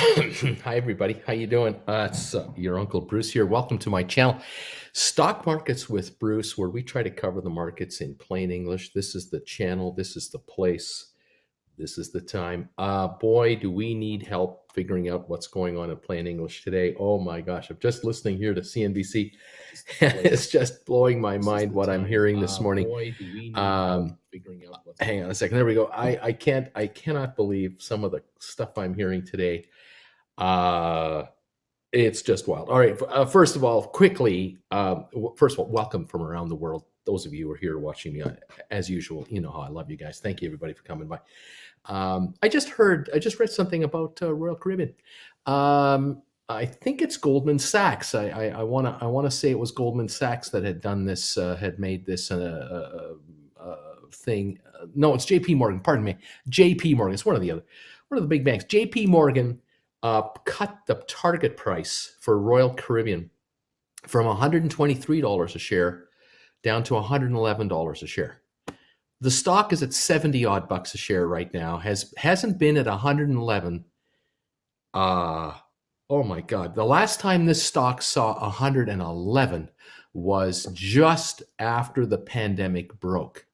Hi everybody, how you doing? It's your Uncle Bruce here. Welcome to my channel, Stock Markets with Bruce, where we try to cover the markets in plain English. This is the channel, this is the place, this is the time. Boy, do we need help figuring out what's going on in plain English today. Oh my gosh, I'm just listening here to CNBC. It's just blowing my mind what I'm hearing this morning. Boy, do we need Um, help figuring out what's Hang on a second. There we go. I cannot believe some of the stuff I'm hearing today. Uh, it's just wild. All right. First of all, quickly, first of all, welcome from around the world. Those of you who are here watching me, as usual, you know how I love you guys. Thank you, everybody, for coming by. I just read something about Royal Caribbean. I think it's Goldman Sachs. I wanna say it was Goldman Sachs that had done this, had made this thing. No, it's J.P. Morgan. Pardon me, J.P. Morgan. It's one of the big banks. J.P. Morgan cut the target price for Royal Caribbean from $123 a share down to $111 a share. The stock is at 70 odd bucks a share right now. Hasn't been at 111. Oh my God. The last time this stock saw 111 was just after the pandemic broke.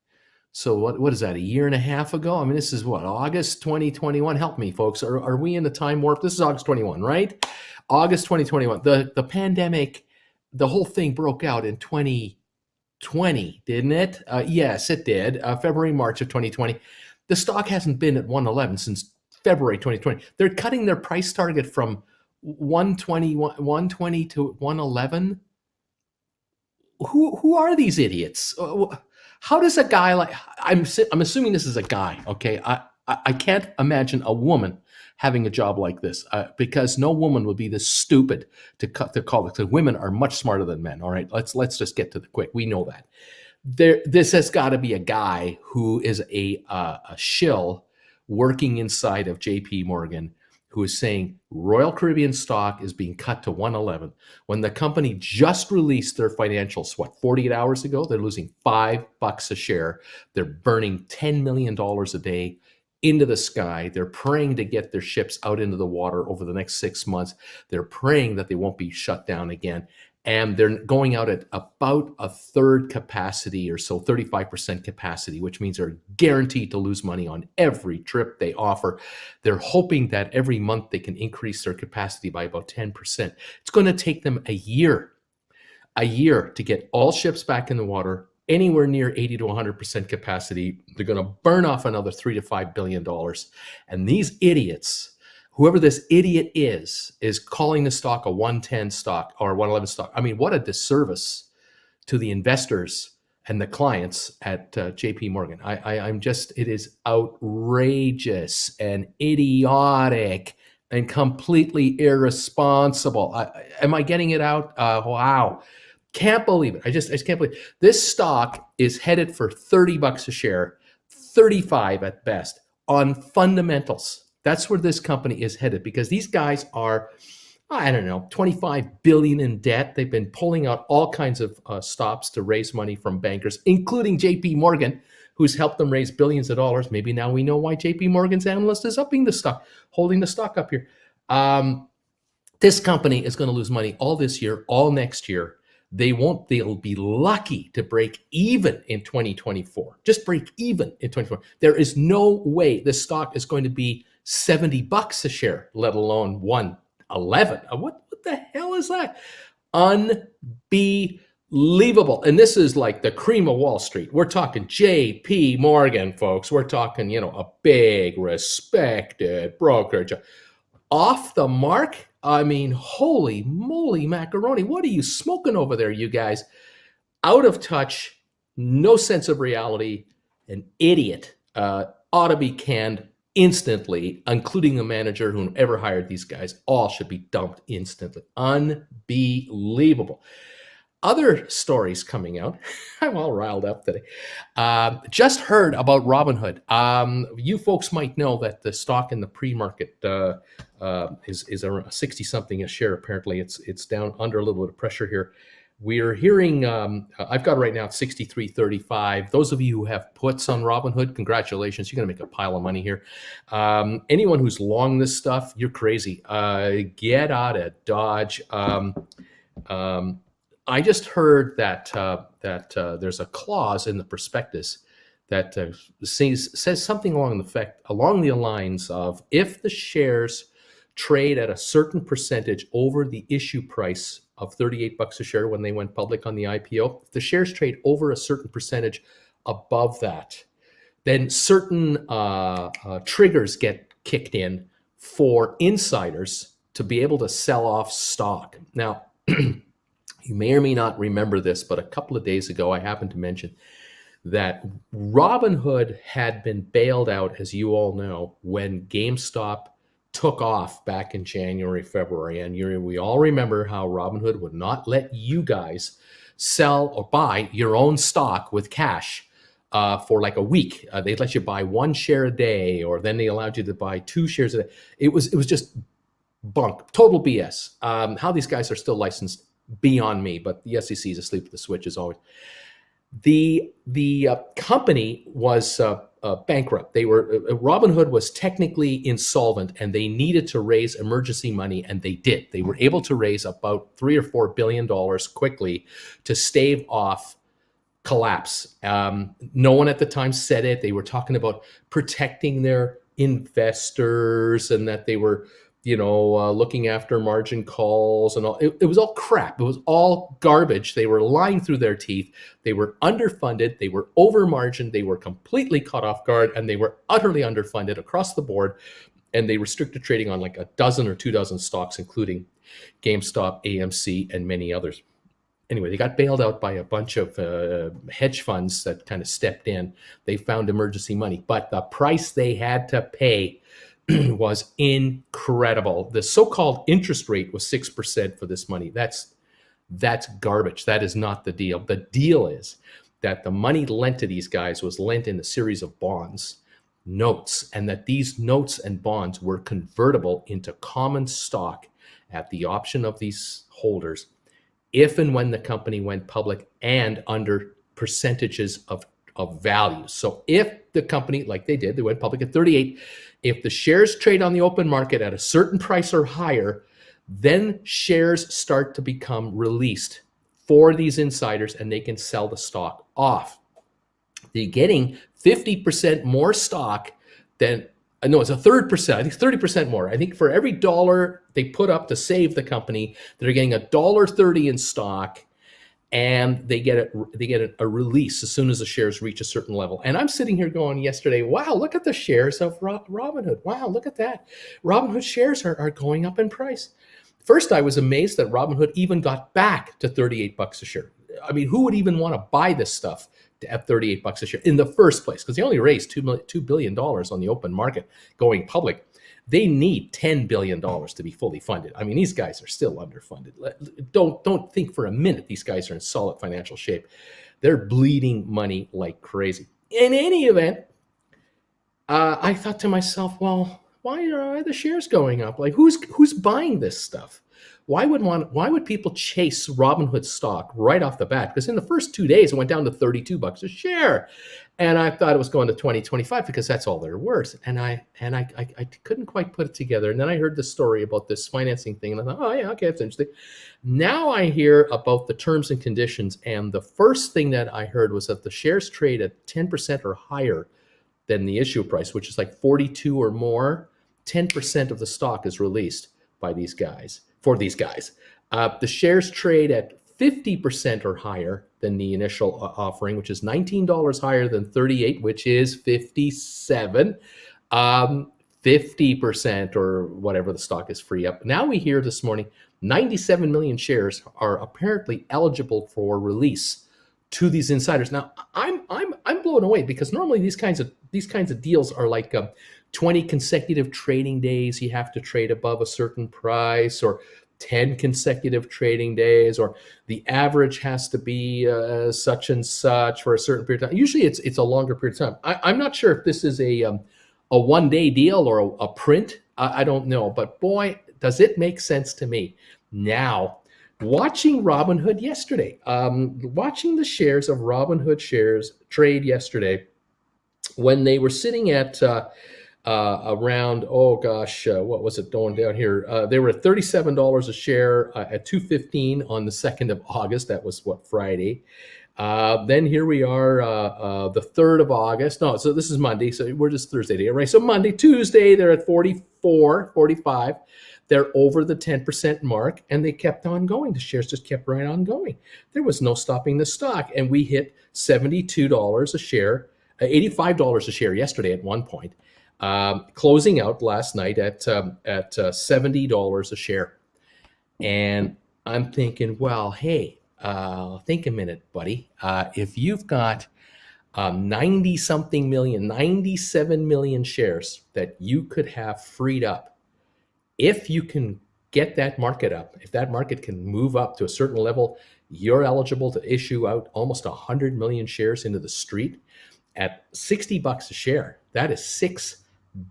So what is that, a year and a half ago? I mean, this is what, August 2021? Help me, folks. Are we in the time warp? This is August 21, right? August 2021. The pandemic, the whole thing broke out in 2020, didn't it? Yes, it did. February, March of 2020. The stock hasn't been at 111 since February 2020. They're cutting their price target from 120 to 111. Who are these idiots? How does a guy like I'm assuming this is a guy, okay? I can't imagine a woman having a job like this because no woman would be this stupid to call it. Because women are much smarter than men. All right, let's just get to the quick. We know that. This has got to be a guy who is a shill working inside of J.P. Morgan, who is saying Royal Caribbean stock is being cut to 111 when the company just released their financials, 48 hours ago? They're losing $5 a share. They're burning $10 million a day into the sky. They're praying to get their ships out into the water over the next 6 months. They're praying that they won't be shut down again. And they're going out at about a third capacity or so, 35% capacity, which means they're guaranteed to lose money on every trip they offer. They're hoping that every month they can increase their capacity by about 10%. It's going to take them a year to get all ships back in the water, anywhere near 80 to 100% capacity. They're going to burn off another $3 to $5 billion. And these idiots, whoever this idiot is calling the stock a 110 stock or 111 stock. I mean, what a disservice to the investors and the clients at J.P. Morgan. I'm just, it is outrageous and idiotic and completely irresponsible. Am I getting it out? Wow. Can't believe it. I just can't believe it. This stock is headed for 30 bucks a share, 35 at best on fundamentals. That's where this company is headed because these guys are, I don't know, 25 billion in debt. They've been pulling out all kinds of stops to raise money from bankers, including J.P. Morgan, who's helped them raise billions of dollars. Maybe now we know why J.P. Morgan's analyst is upping the stock, holding the stock up here. This company is going to lose money all this year, all next year. They'll be lucky to break even in 2024. Just break even in 2024. There is no way this stock is going to be 70 bucks a share, let alone 111. What the hell is that? Unbelievable. And this is like the cream of Wall Street. We're talking J.P. Morgan, folks. We're talking, a big, respected brokerage. Off the mark? I mean, holy moly macaroni. What are you smoking over there, you guys? Out of touch, no sense of reality, an idiot. Ought to be canned instantly, including the manager who ever hired these guys. All should be dumped instantly. Unbelievable. Other stories coming out. I'm all riled up today. Just heard about ROBINHOOD. You folks might know that the stock in the pre-market is around 60 something a share. Apparently, it's down under a little bit of pressure here. We're hearing, I've got right now at 63.35. Those of you who have puts on Robinhood, congratulations. You're going to make a pile of money here. Anyone who's long this stuff, you're crazy. Get out of Dodge. Um, I just heard that there's a clause in the prospectus that says something along the lines of, if the shares trade at a certain percentage over the issue price of 38 bucks a share when they went public on the IPO, if the shares trade over a certain percentage above that, then certain triggers get kicked in for insiders to be able to sell off stock. Now, you may or may not remember this, but a couple of days ago, I happened to mention that Robinhood had been bailed out, as you all know, when GameStop took off back in January, February. And we all remember how Robinhood would not let you guys sell or buy your own stock with cash for like a week. They'd let you buy 1 share a day, or then they allowed you to buy 2 shares a day. It was just bunk, total BS. How these guys are still licensed, beyond me, but the SEC is asleep at the switch as always. The company was bankrupt. Robinhood was technically insolvent, and they needed to raise emergency money, and they did. They were able to raise about $3 or $4 billion quickly to stave off collapse. No one at the time said it. They were talking about protecting their investors and that they were looking after margin calls and all. It was all crap. It was all garbage. They were lying through their teeth. They were underfunded. They were over-margined. They were completely caught off guard, and they were utterly underfunded across the board. And they restricted trading on like a dozen or 2 dozen stocks, including GameStop, AMC, and many others. Anyway, they got bailed out by a bunch of hedge funds that kind of stepped in. They found emergency money, but the price they had to pay was incredible. The so-called interest rate was 6% for this money. That's garbage. That is not the deal. The deal is that the money lent to these guys was lent in a series of bonds, notes, and that these notes and bonds were convertible into common stock at the option of these holders if and when the company went public, and under percentages of value. So if the company, like they did, they went public at 38, if the shares trade on the open market at a certain price or higher, then shares start to become released for these insiders, and they can sell the stock off. They're getting 50% more stock than, no, it's a third percent. I think 30% more. I think for every dollar they put up to save the company, they're getting $1.30 in stock, and they get a release as soon as the shares reach a certain level. And I'm sitting here going yesterday, wow, look at the shares of Robinhood. Wow, look at that. Robinhood shares are going up in price. First, I was amazed that Robinhood even got back to 38 bucks a share. I mean, who would even want to buy this stuff at 38 bucks a share in the first place? Because they only raised $2 billion on the open market going public. They need $10 billion to be fully funded. I mean, these guys are still underfunded. Don't think for a minute these guys are in solid financial shape. They're bleeding money like crazy. In any event, I thought to myself, well, why are the shares going up? Like, who's buying this stuff? Why would people chase Robinhood stock right off the bat? Because in the first 2 days, it went down to 32 bucks a share. And I thought it was going to 20, 25 because that's all they're worth. And I couldn't quite put it together. And then I heard the story about this financing thing. And I thought, oh, yeah, okay, that's interesting. Now I hear about the terms and conditions. And the first thing that I heard was that the shares trade at 10% or higher than the issue price, which is like 42 or more. 10% of the stock is released by these guys, for these guys. The shares trade at 50% or higher than the initial offering, which is $19 higher than 38, which is 57. 50% or whatever the stock is free up. Now we hear this morning 97 million shares are apparently eligible for release to these insiders. Now I'm blown away, because normally these kinds of deals are like 20 consecutive trading days. You have to trade above a certain price, or 10 consecutive trading days, or the average has to be such and such for a certain period of time. Usually it's a longer period of time. I'm not sure if this is a one-day deal or a print. I don't know, but boy, does it make sense to me now watching Robinhood yesterday, watching the shares of Robinhood shares trade yesterday when they were sitting at around, oh gosh, what was it going down here? They were at $37 a share at 2:15 on the 2nd of August. That was what, Friday. Then here we are, the 3rd of August. No, so this is Monday. So we're just Thursday day, right? So Monday, Tuesday, they're at 44, 45. They're over the 10% mark, and they kept on going. The shares just kept right on going. There was no stopping the stock, and we hit $72 a share, $85 a share yesterday at one point, closing out last night at $70 a share. And I'm thinking, well, hey, think a minute, buddy. If you've got 90 something million, 97 million shares that you could have freed up, if you can get that market up, if that market can move up to a certain level, you're eligible to issue out almost 100 million shares into the street at $60 a share. That is $6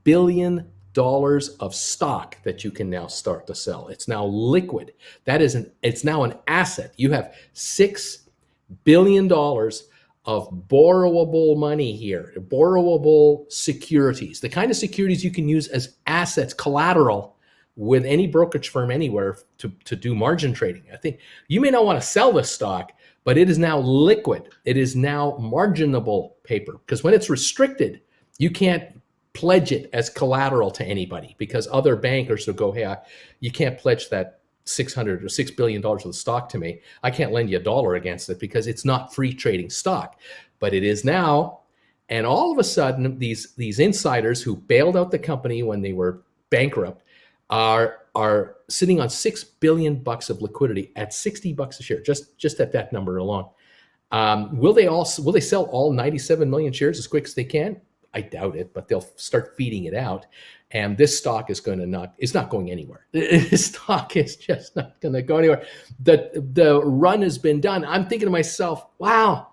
billion of stock that you can now start to sell. It's now liquid. It's now an asset. You have $6 billion of borrowable money here, borrowable securities, the kind of securities you can use as assets, collateral with any brokerage firm anywhere to do margin trading. I think you may not want to sell this stock, but it is now liquid. It is now marginable paper, because when it's restricted, you can't pledge it as collateral to anybody, because other bankers will go, hey, you can't pledge that $600 or $6 billion of the stock to me. I can't lend you $1 against it because it's not free trading stock. But it is now. And all of a sudden, these insiders who bailed out the company when they were bankrupt are sitting on $6 billion of liquidity at $60 a share, just at that number alone. Will they sell all 97 million shares as quick as they can? I doubt it, but they'll start feeding it out. And this stock is it's not going anywhere. This stock is just not going to go anywhere. The run has been done. I'm thinking to myself, wow,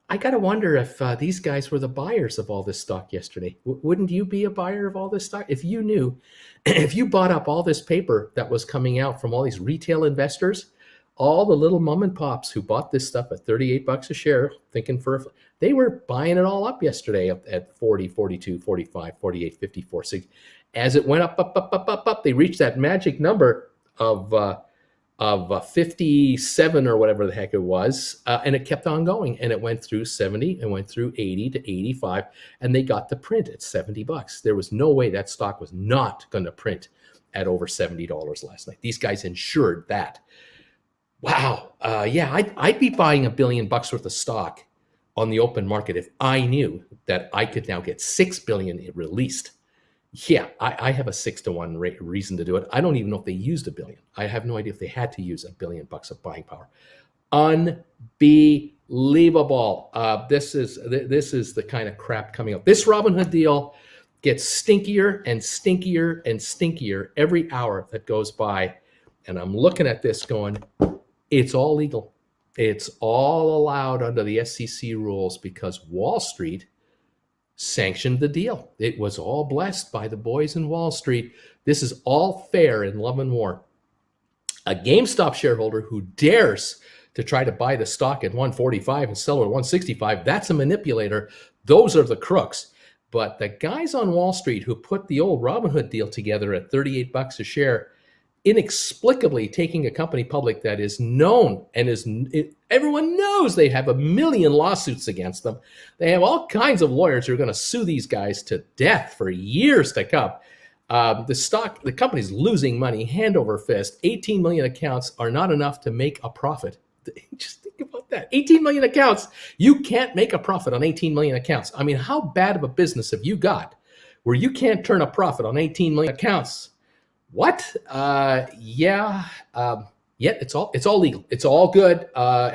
I got to wonder if these guys were the buyers of all this stock yesterday. Wouldn't you be a buyer of all this stock? If you knew, if you bought up all this paper that was coming out from all these retail investors, all the little mom and pops who bought this stuff at $38 a share, thinking they were buying it all up yesterday at 40, 42, 45, 48, 54, 60. As it went up, they reached that magic number of 57 or whatever the heck it was, and it kept on going, and it went through 70 and went through 80 to 85, and they got the print at $70. There was no way that stock was not going to print at over $70 last night. These guys ensured that. Wow. Yeah, I'd be buying $1 billion worth of stock on the open market if I knew that I could now get $6 billion released. Yeah, I have a 6-to-1 reason to do it. I don't even know if they used $1 billion. I have no idea if they had to use $1 billion of buying power. Unbelievable. This is the kind of crap coming up. This Robinhood deal gets stinkier and stinkier and stinkier every hour that goes by. And I'm looking at this going, it's all legal. It's all allowed under the SEC rules because Wall Street sanctioned the deal. It was all blessed by the boys in Wall Street. This is all fair in love and war. A GameStop shareholder who dares to try to buy the stock at 145 and sell it at 165, that's a manipulator. Those are the crooks. But the guys on Wall Street who put the old Robinhood deal together at $38 a share, inexplicably taking a company public that is known and everyone knows they have 1 million lawsuits against them. They have all kinds of lawyers who are going to sue these guys to death for years to come. The company's losing money hand over fist. 18 million accounts are not enough to make a profit. Just think about that. 18 million accounts. You can't make a profit on 18 million accounts. I mean, how bad of a business have you got where you can't turn a profit on 18 million accounts? What? Yeah, it's all legal. It's all good.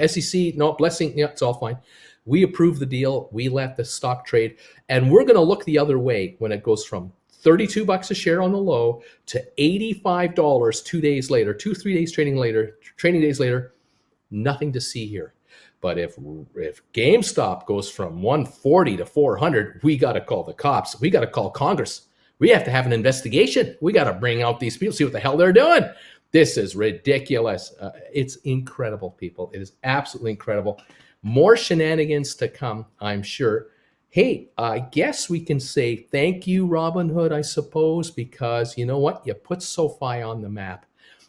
SEC, no blessing. Yeah, it's all fine. We approve the deal. We let the stock trade, and we're going to look the other way when it goes from $32 a share on the low to $85 2 days later, 3 days trading days later. Nothing to see here. But if GameStop goes from 140 to 400, we got to call the cops. We got to call Congress. We have to have an investigation. We got to bring out these people, see what the hell they're doing. This is ridiculous. It's incredible, people. It is absolutely incredible. More shenanigans to come, I'm sure. Hey, I guess we can say thank you, Robinhood, I suppose, because you know what? You put SoFi on the map.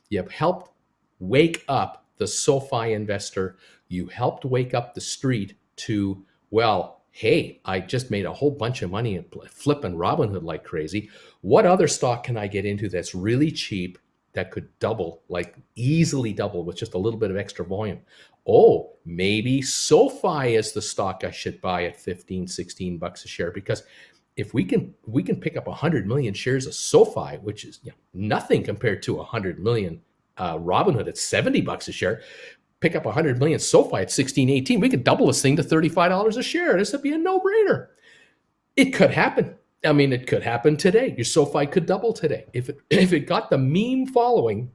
You've helped wake up the SoFi investor. You helped wake up the street to, well, hey, I just made a whole bunch of money flipping Robinhood like crazy. What other stock can I get into that's really cheap, that could double, like easily double with just a little bit of extra volume? Oh, maybe SoFi is the stock I should buy at 15, 16 bucks a share, because if we can pick up 100 million shares of SoFi, which is, you know, nothing compared to 100 million Robinhood at 70 bucks a share. Pick up 100 million SoFi at 16, 18. We could double this thing to $35 a share. This would be a no-brainer. It could happen. I mean, it could happen today. Your SoFi could double today. If it got the meme following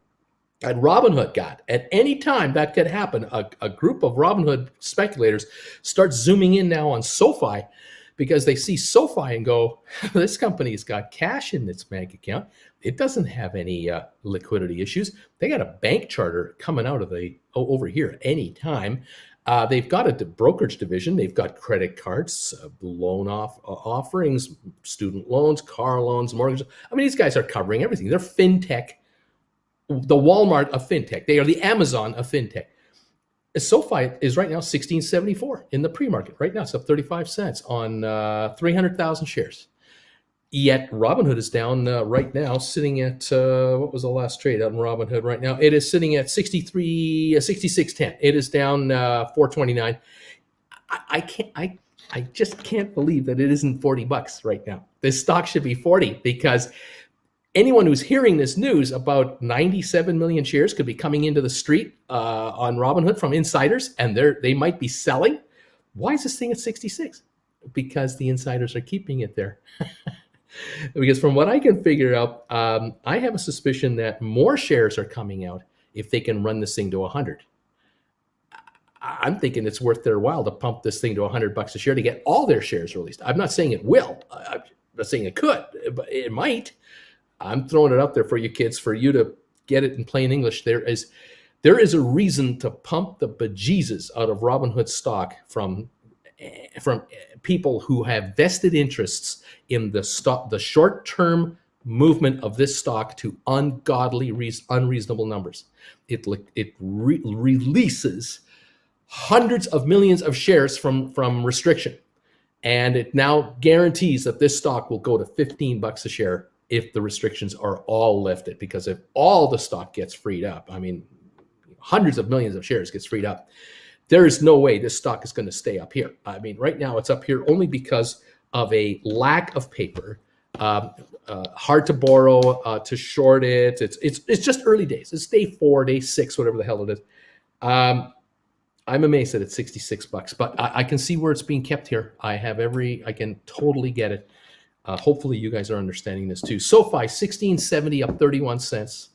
that Robinhood got, at any time that could happen. A group of Robinhood speculators start zooming in now on SoFi because they see SoFi and go, this company's got cash in its bank account. It doesn't have any liquidity issues. They got a bank charter coming out of over here any time. They've got a brokerage division. They've got credit cards, loan offerings, student loans, car loans, mortgages. I mean, these guys are covering everything. They're fintech, the Walmart of fintech. They are the Amazon of fintech. SoFi is right now 1674 in the pre-market. Right now, it's up 35 cents on 300,000 shares. Yet Robinhood is down right now, sitting at what was the last trade on Robinhood right now? It is sitting at 66.10. It is down 429. I just can't believe that it isn't 40 bucks right now. This stock should be 40, because anyone who's hearing this news about 97 million shares could be coming into the street on Robinhood from insiders, and they might be selling. Why is this thing at 66? Because the insiders are keeping it there. Because from what I can figure out, I have a suspicion that more shares are coming out if they can run this thing to 100. I'm thinking it's worth their while to pump this thing to 100 bucks a share to get all their shares released. I'm not saying it will. I'm not saying it could, but it might. I'm throwing it out there for you kids, for you to get it in plain English. There is a reason to pump the bejesus out of Robinhood stock from people who have vested interests in the short-term movement of this stock to unreasonable numbers. It releases hundreds of millions of shares from restriction, and it now guarantees that this stock will go to 15 bucks a share if the restrictions are all lifted. Because if all the stock gets freed up, I mean, hundreds of millions of shares gets freed up, there is no way this stock is going to stay up here. I mean, right now it's up here only because of a lack of paper, hard to borrow, to short it. It's just early days. It's day 4, day 6, whatever the hell it is. I'm amazed that it's 66 bucks, but I can see where it's being kept here. I can totally get it. Hopefully you guys are understanding this too. SoFi 1670, up 31 cents.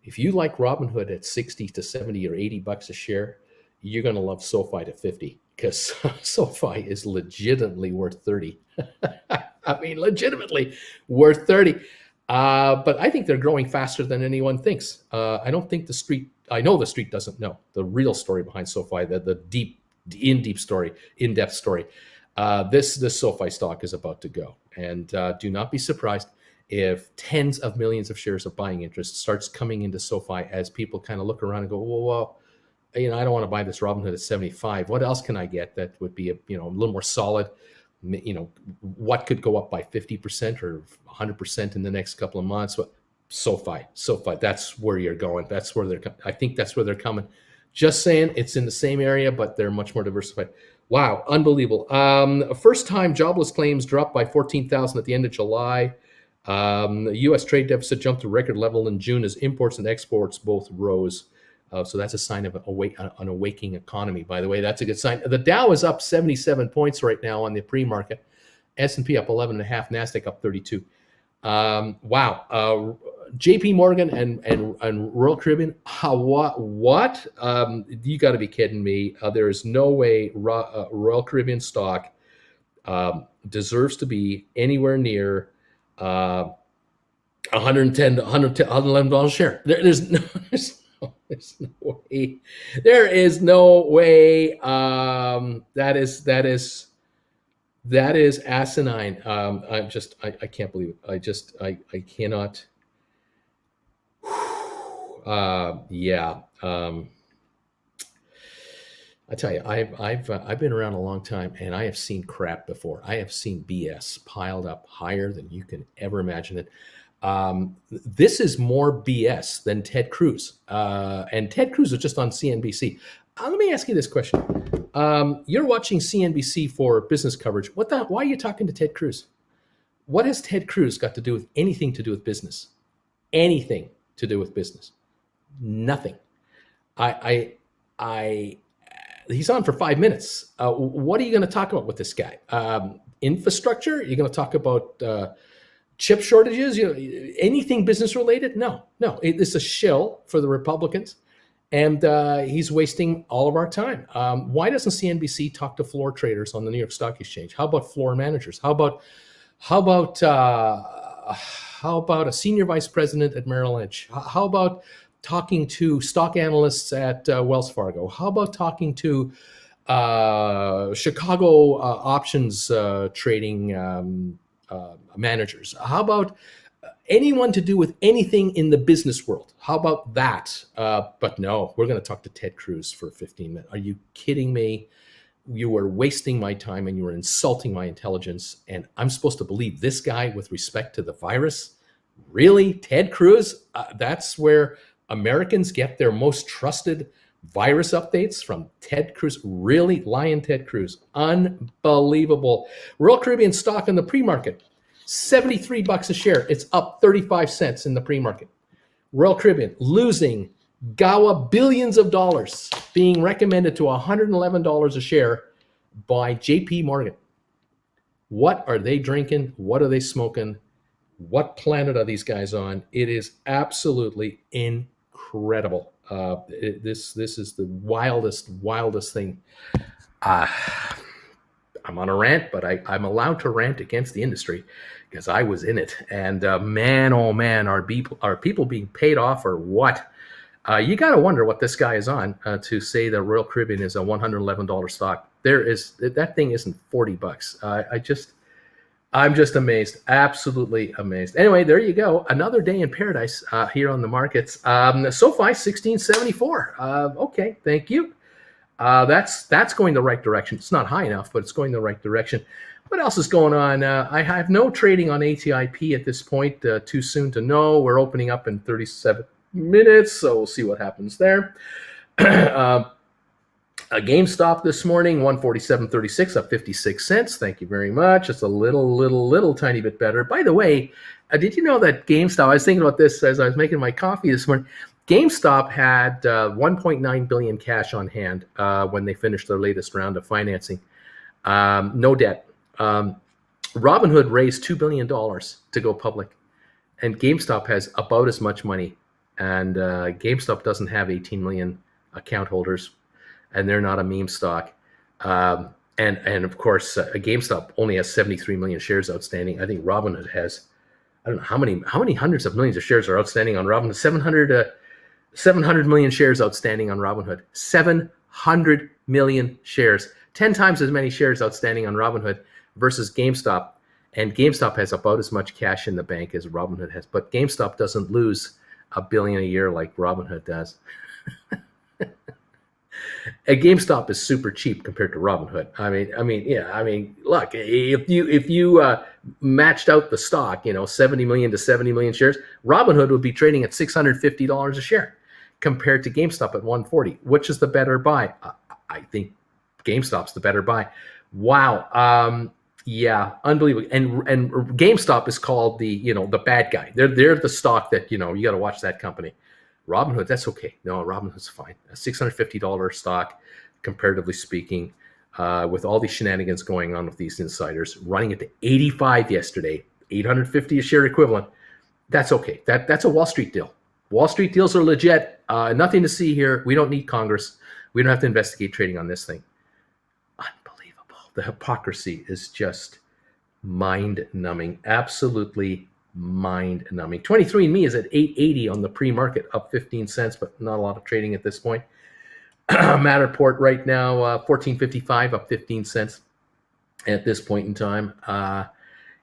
If you like Robinhood at 60 to 70 or 80 bucks a share, you're going to love SoFi to 50, because SoFi is legitimately worth 30. I mean, legitimately worth 30. But I think they're growing faster than anyone thinks. I don't think I know the street doesn't know the real story behind SoFi, the in-depth story. This SoFi stock is about to go. And do not be surprised if tens of millions of shares of buying interest starts coming into SoFi as people kind of look around and go, well, I don't want to buy this Robinhood at 75. What else can I get that would be a little more solid? What could go up by 50% or 100% in the next couple of months? But SoFi, that's where you're going. I think that's where they're coming. Just saying, it's in the same area, but they're much more diversified. Wow, unbelievable. First-time jobless claims dropped by 14,000 at the end of July. The U.S. trade deficit jumped to record level in June as imports and exports both rose. So that's a sign of an awakening economy, by the way. That's a good sign. The Dow is up 77 points right now on the pre-market. S&P up 11.5, NASDAQ up 32. Wow. JP Morgan and Royal Caribbean, what? You got to be kidding me. There is no way Royal Caribbean stock deserves to be anywhere near 110 to 110 $111 a share. There's no there's no way. There is no way. That is asinine. I can't believe it. I cannot. Yeah. I tell you, I've been around a long time, and I have seen crap before. I have seen BS piled up higher than you can ever imagine it. This is more BS than Ted Cruz, and Ted Cruz was just on CNBC. Let me ask you this question: you're watching CNBC for business coverage. Why are you talking to Ted Cruz? What has Ted Cruz got to do with anything to do with business? Anything to do with business? Nothing. I he's on for 5 minutes. What are you going to talk about with this guy? Infrastructure? You're going to talk about chip shortages? Anything business related? No. It's a shill for the Republicans, and he's wasting all of our time. Why doesn't CNBC talk to floor traders on the New York Stock Exchange? How about floor managers? How about a senior vice president at Merrill Lynch? How about talking to stock analysts at Wells Fargo? How about talking to Chicago options trading managers? How about anyone to do with anything in the business world? How about that? But no, we're going to talk to Ted Cruz for 15 minutes. Are you kidding me? You are wasting my time, and you are insulting my intelligence. And I'm supposed to believe this guy with respect to the virus? Really? Ted Cruz? That's where Americans get their most trusted virus updates, from Ted Cruz? Really? Lion Ted Cruz. Unbelievable. Royal Caribbean stock in the pre-market, $73 a share. It's up 35 cents in the pre-market. Royal Caribbean losing Gawa billions of dollars, being recommended to $111 a share by JP Morgan. What are they drinking? What are they smoking? What planet are these guys on? It is absolutely incredible. This is the wildest thing. I'm on a rant, but I'm allowed to rant against the industry because I was in it. And man, oh man, are people being paid off or what? You got to wonder what this guy is on to say that Royal Caribbean is a $111 stock. That thing isn't $40. I'm just amazed, absolutely amazed. Anyway, there you go. Another day in paradise here on the markets. SoFi 1674. Okay, thank you. That's going the right direction. It's not high enough, but it's going the right direction. What else is going on? I have no trading on ATIP at this point. Too soon to know. We're opening up in 37 minutes, so we'll see what happens there. A GameStop this morning, 147.36, up 56 cents. Thank you very much. It's a little tiny bit better. By the way, did you know that GameStop, I was thinking about this as I was making my coffee this morning. GameStop had 1.9 billion cash on hand when they finished their latest round of financing. No debt. Robinhood raised $2 billion to go public, and GameStop has about as much money. And GameStop doesn't have 18 million account holders, and they're not a meme stock. And of course, GameStop only has 73 million shares outstanding. I think Robinhood has, I don't know how many hundreds of millions of shares are outstanding on Robinhood. 700 million shares outstanding on Robinhood. 700 million shares. 10 times as many shares outstanding on Robinhood versus GameStop. And GameStop has about as much cash in the bank as Robinhood has. But GameStop doesn't lose $1 billion a year like Robinhood does. GameStop is super cheap compared to Robinhood. I mean, look, if you matched out the stock, 70 million to 70 million shares, Robinhood would be trading at $650 a share compared to GameStop at 140. Which is the better buy? I think GameStop's the better buy. Wow. Yeah, unbelievable. And GameStop is called the bad guy. They're the stock that you got to watch that company. Robinhood, that's okay. No, Robinhood's fine. A $650 stock, comparatively speaking, with all these shenanigans going on with these insiders, running it to 85 yesterday, 850 a share equivalent. That's okay. That's a Wall Street deal. Wall Street deals are legit. Nothing to see here. We don't need Congress. We don't have to investigate trading on this thing. Unbelievable. The hypocrisy is just mind-numbing. Absolutely mind-numbing. 23andMe is at 880 on the pre-market, up 15 cents, but not a lot of trading at this point. Matterport right now, 1455, up 15 cents at this point in time.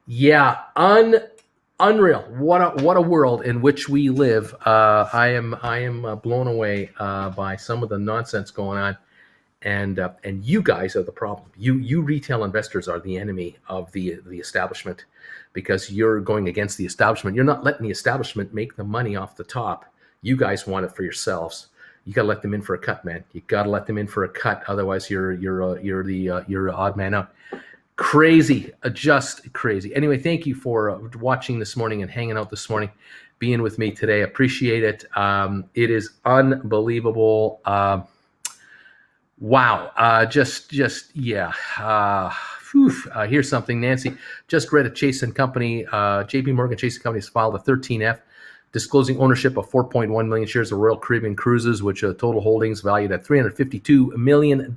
Yeah, unreal. What a world in which we live. I am blown away by some of the nonsense going on. And you guys are the problem. You retail investors are the enemy of the establishment, because you're going against the establishment. You're not letting the establishment make the money off the top. You guys want it for yourselves. You got to let them in for a cut, man. You got to let them in for a cut. Otherwise, you're the odd man out. Crazy, just crazy. Anyway, thank you for watching this morning and hanging out this morning, being with me today. Appreciate it. It is unbelievable. Wow. Yeah. Here's something. Nancy just read a Chase & Company. JP Morgan Chase & Company has filed a 13F disclosing ownership of 4.1 million shares of Royal Caribbean Cruises, which total holdings valued at $352 million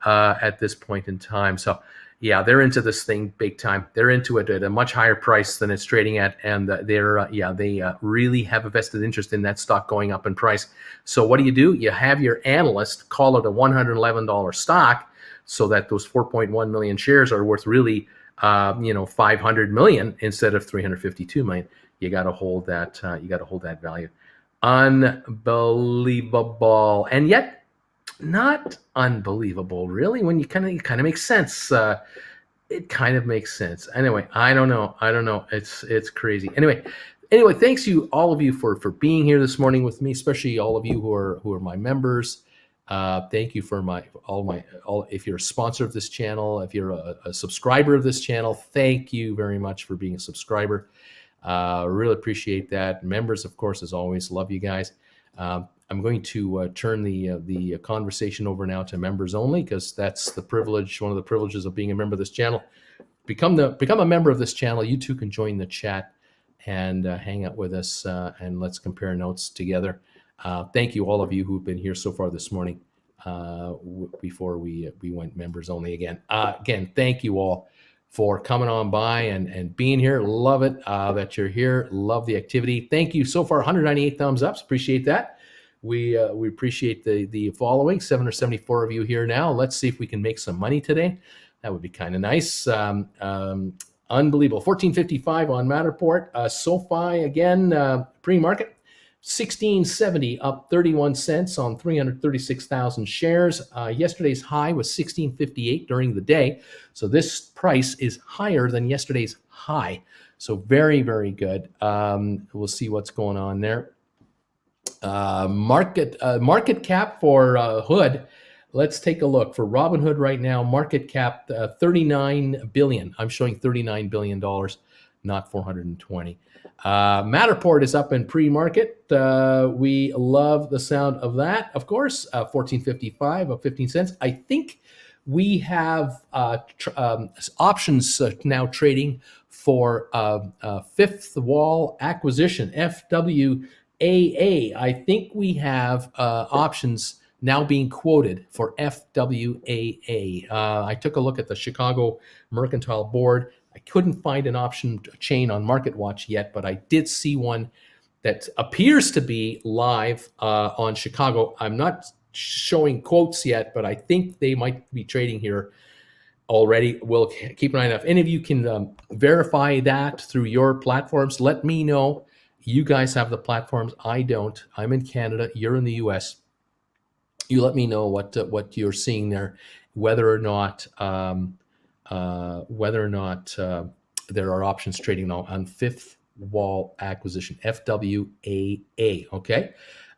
at this point in time. So, yeah, they're into this thing big time. They're into it at a much higher price than it's trading at, and they really have a vested interest in that stock going up in price. So what do? You have your analyst call it a $111 stock, so that those 4.1 million shares are worth really, 500 million instead of 352 million. You got to hold that. You got to hold that value. Unbelievable, and yet not unbelievable, really. When it kind of makes sense. It kind of makes sense. Anyway, I don't know. It's crazy. Anyway, thanks you all of you for being here this morning with me, especially all of you who are my members. Thank you for if you're a sponsor of this channel, if you're a subscriber of this channel, thank you very much for being a subscriber. Really appreciate that. Members, of course, as always, love you guys. I'm going to turn the conversation over now to members only, because that's the privilege, one of the privileges of being a member of this channel. Become a member of this channel. You too can join the chat and hang out with us, and let's compare notes together. Thank you, all of you who've been here so far this morning. Before we went members only again. Again, thank you all for coming on by and being here. Love it that you're here. Love the activity. Thank you so far. 198 thumbs ups. Appreciate that. We appreciate the following. 774 of you here now. Let's see if we can make some money today. That would be kind of nice. Unbelievable. 1455 on Matterport. SoFi again, pre-market. 1670, up 31 cents on 336,000 shares. Yesterday's high was 1658 during the day. So this price is higher than yesterday's high. So very, very good. We'll see what's going on there. Market cap for Hood. Let's take a look for Robinhood right now. Market cap 39 billion. I'm showing $39 billion, not 420. Matterport is up in pre-market. We love the sound of that, of course. 1455, up 15 cents. I think we have options now trading for Fifth Wall Acquisition, FWAA. I think we have options now being quoted for FWAA. I took a look at the Chicago Mercantile Board. I couldn't find an option chain on MarketWatch yet, but I did see one that appears to be live on Chicago. I'm not showing quotes yet, but I think they might be trading here already. We'll keep an eye on it. If any of you can verify that through your platforms, let me know. You guys have the platforms. I don't. I'm in Canada. You're in the US. You let me know what you're seeing there, whether or not there are options trading now on Fifth Wall Acquisition, FWAA. Okay.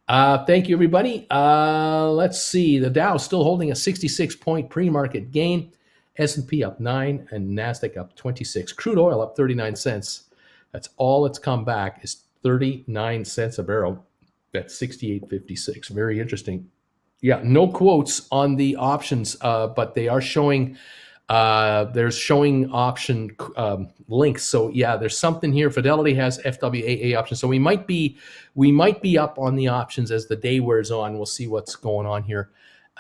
Thank you, everybody. Let's see. The Dow still holding a 66-point pre-market gain. S&P up 9 and NASDAQ up 26. Crude oil up 39 cents. That's all it's come back is 39 cents a barrel. That's 68.56. Very interesting. Yeah, no quotes on the options, but they are showing. There's showing option links. So yeah, there's something here. Fidelity has FWAA options. So we might be up on the options as the day wears on. We'll see what's going on here,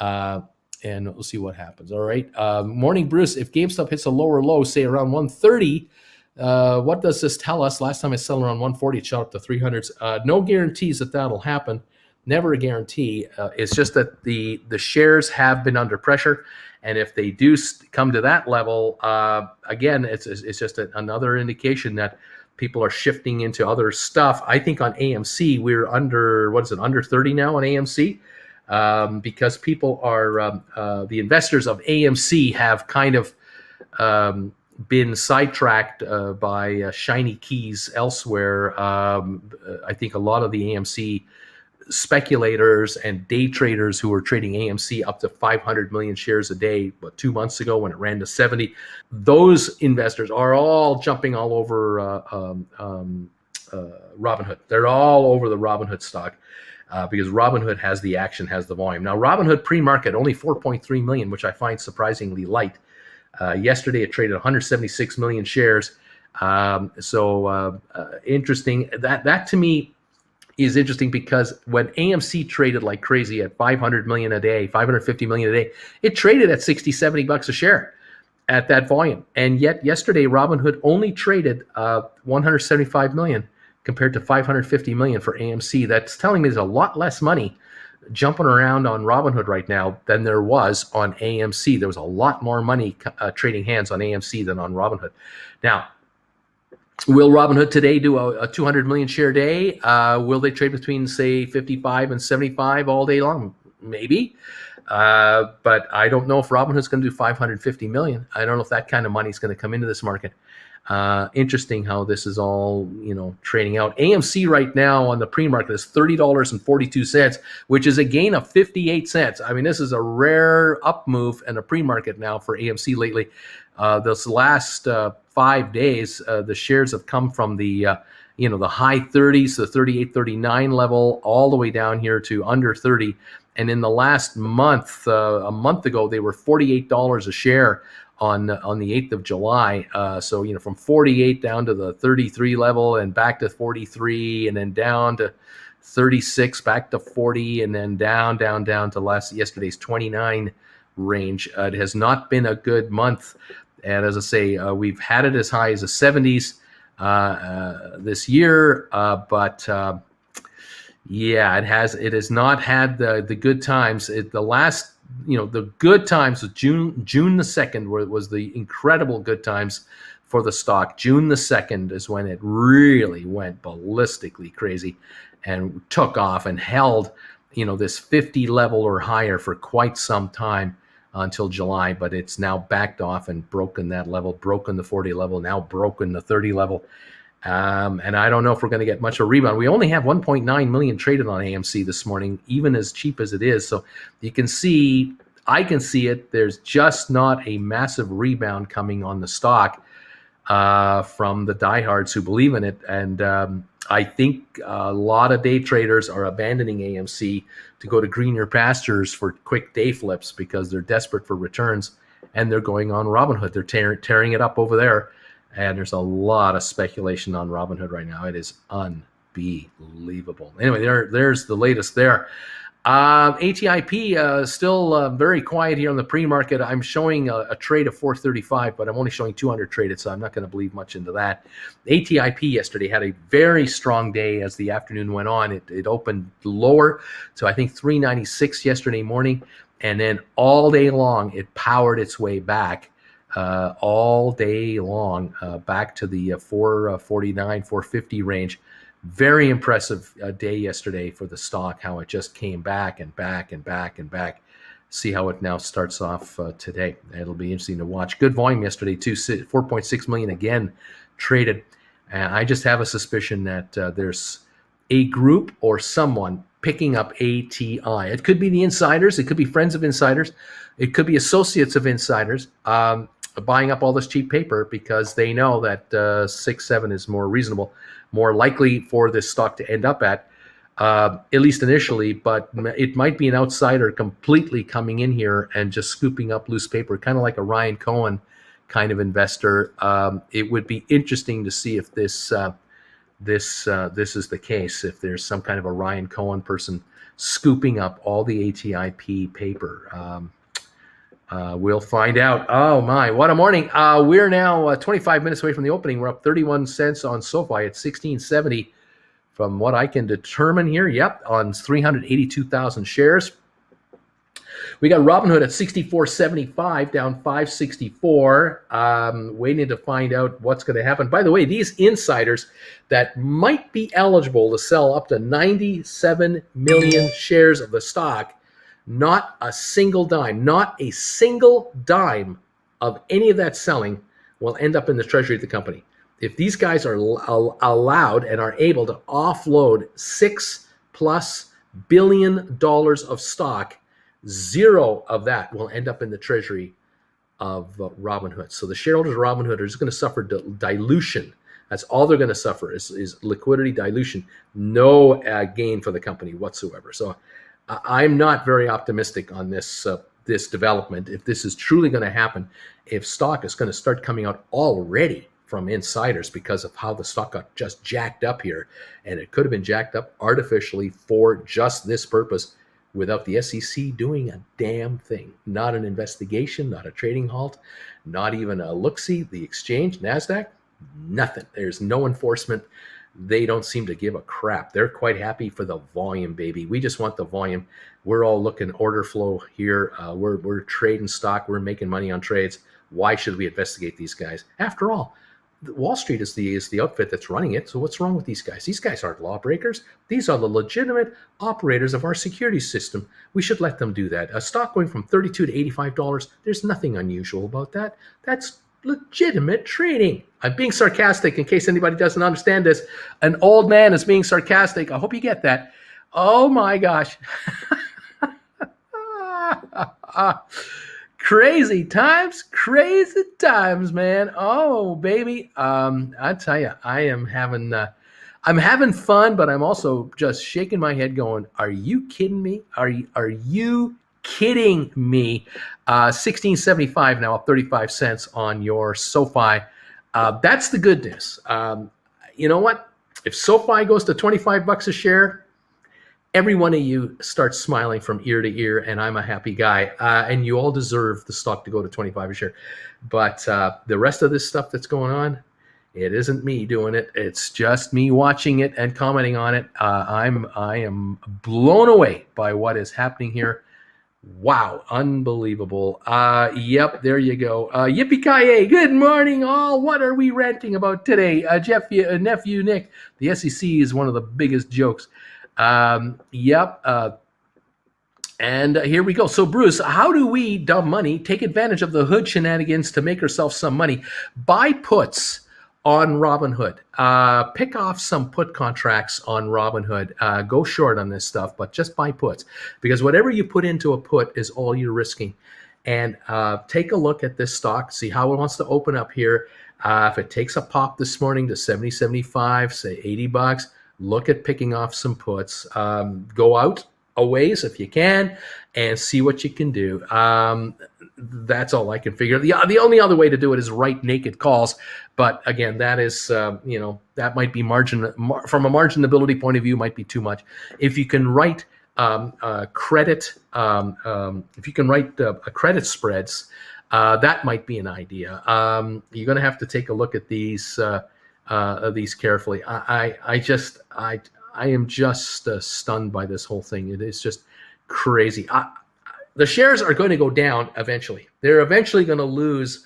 and we'll see what happens. All right. Morning, Bruce. If GameStop hits a lower low, say around 130, What does this tell us? Last time I sold around 140, it shot up to 300s. No guarantees that that'll happen. Never a guarantee. It's just that the shares have been under pressure, and if they do come to that level, again, it's just another indication that people are shifting into other stuff. I think on AMC we're under, what is it, under 30 now on AMC, because people are the investors of AMC have kind of been sidetracked by shiny keys elsewhere. I think a lot of the AMC speculators and day traders who were trading AMC up to 500 million shares a day, 2 months ago when it ran to 70, those investors are all jumping all over Robinhood. They're all over the Robinhood stock. Because Robinhood has the action, has the volume. Now, Robinhood pre-market only 4.3 million, which I find surprisingly light. Yesterday, it traded 176 million shares. Interesting. That to me is interesting because when AMC traded like crazy at 500 million a day, 550 million a day, it traded at 60, 70 bucks a share at that volume. And yet yesterday, Robinhood only traded 175 million compared to 550 million for AMC. That's telling me there's a lot less money jumping around on Robinhood right now than there was on AMC. There was a lot more money trading hands on AMC than on Robinhood. Now, will Robinhood today do a 200 million share day? Will they trade between, say, 55 and 75 all day long? Maybe. But I don't know if Robinhood's going to do 550 million. I don't know if that kind of money is going to come into this market. Interesting how this is all, trading out. AMC right now on the pre-market is $30.42, which is a gain of 58 cents. I mean, this is a rare up move and a pre-market now for AMC lately. This last 5 days, the shares have come from the the high 30s, the 38, 39 level, all the way down here to under 30. And in the last month, a month ago, they were $48 a share on the 8th of July. So, from 48 down to the 33 level and back to 43 and then down to 36, back to 40 and then down to yesterday's 29 range. It has not been a good month. And as I say, we've had it as high as the 70s this year. But it has not had the good times. The good times was June the 2nd was the incredible good times for the stock. June the 2nd is when it really went ballistically crazy and took off and held, this 50 level or higher for quite some time until July, but it's now backed off and broken that level, broken the 40 level, now broken the 30 level. And I don't know if we're going to get much of a rebound. We only have 1.9 million traded on AMC this morning, even as cheap as it is. So you can see, I can see it. There's just not a massive rebound coming on the stock from the diehards who believe in it. And I think a lot of day traders are abandoning AMC to go to greener pastures for quick day flips because they're desperate for returns, and they're going on Robinhood. They're tearing it up over there. And there's a lot of speculation on Robinhood right now. It is unbelievable. Anyway, there's the latest there. ATIP still very quiet here on the pre-market. I'm showing a trade of 435, but I'm only showing 200 traded, so I'm not going to believe much into that. ATIP yesterday had a very strong day as the afternoon went on. It opened lower, so I think 396 yesterday morning, and then all day long it powered its way back. All day long, back to the 449, 450 range. Very impressive day yesterday for the stock, how it just came back and back and back and back. See how it now starts off today. It'll be interesting to watch. Good volume yesterday, too. 4.6 million again traded. And I just have a suspicion that there's a group or someone picking up ATI. It could be the insiders. It could be friends of insiders. It could be associates of insiders. Buying up all this cheap paper because they know that 6-7 is more reasonable, more likely for this stock to end up at least initially. But it might be an outsider completely coming in here and just scooping up loose paper, kind of like a Ryan Cohen kind of investor. It would be interesting to see if this is the case. If there's some kind of a Ryan Cohen person scooping up all the ATIP paper. We'll find out. Oh my, what a morning. We're now 25 minutes away from the opening. We're up 31 cents on SoFi at 1670 from what I can determine here. Yep, on 382,000 shares. We got Robinhood at 64.75, down 564. Waiting to find out what's going to happen. By the way, these insiders that might be eligible to sell up to 97 million shares of the stock, not a single dime of any of that selling will end up in the treasury of the company. If these guys are allowed and are able to offload $6+ billion of stock, zero of that will end up in the treasury of Robinhood. So the shareholders of Robinhood are just going to suffer dilution. That's all they're going to suffer is liquidity dilution. No gain for the company whatsoever. So I'm not very optimistic on this development. If this is truly going to happen, if stock is going to start coming out already from insiders because of how the stock got just jacked up here, and it could have been jacked up artificially for just this purpose, without the SEC doing a damn thing. Not an investigation, not a trading halt, not even a look-see. The exchange, NASDAQ, nothing. There's no enforcement. They don't seem to give a crap. They're quite happy for the volume, baby. We just want the volume. We're all looking order flow here. We're trading stock. We're making money on trades. Why should we investigate these guys? After all, Wall Street is the outfit that's running it. So what's wrong with these guys? These guys aren't lawbreakers. These are the legitimate operators of our security system. We should let them do that. A stock going from $32 to $85, there's nothing unusual about that. That's legitimate trading. I'm being sarcastic in case anybody doesn't understand this. An old man is being sarcastic. I hope you get that. Oh my gosh. Crazy times, man. Oh, baby. I tell you, I'm having fun, but I'm also just shaking my head going, are you kidding me? Are you kidding me? 16.75 now, up 35 cents on your SoFi. That's the good news. You know what? If SoFi goes to $25 a share, every one of you starts smiling from ear to ear, and I'm a happy guy. And you all deserve the stock to go to 25 a share. But the rest of this stuff that's going on, it isn't me doing it. It's just me watching it and commenting on it. I am blown away by what is happening here. Wow, unbelievable. Yep, there you go. Yippee-ki-yay, good morning all. What are we ranting about today? Nephew Nick, the SEC is one of the biggest jokes. And here we go. So Bruce, how do we, dumb money, take advantage of the hood shenanigans to make ourselves some money? Buy puts on Robinhood. Pick off some put contracts on Robinhood. Go short on this stuff, but just buy puts, because whatever you put into a put is all you're risking. And take a look at this stock, see how it wants to open up here. If it takes a pop this morning to 70, 75, say $80, look at picking off some puts. Go out a ways if you can and see what you can do. That's all I can figure. The only other way to do it is write naked calls. But again, that is, that might be from a marginability point of view, might be too much. If you can write credit, if you can write credit spreads, that might be an idea. You're going to have to take a look at these carefully. I am just stunned by this whole thing. It is just crazy. The shares are going to go down eventually. They're eventually going to lose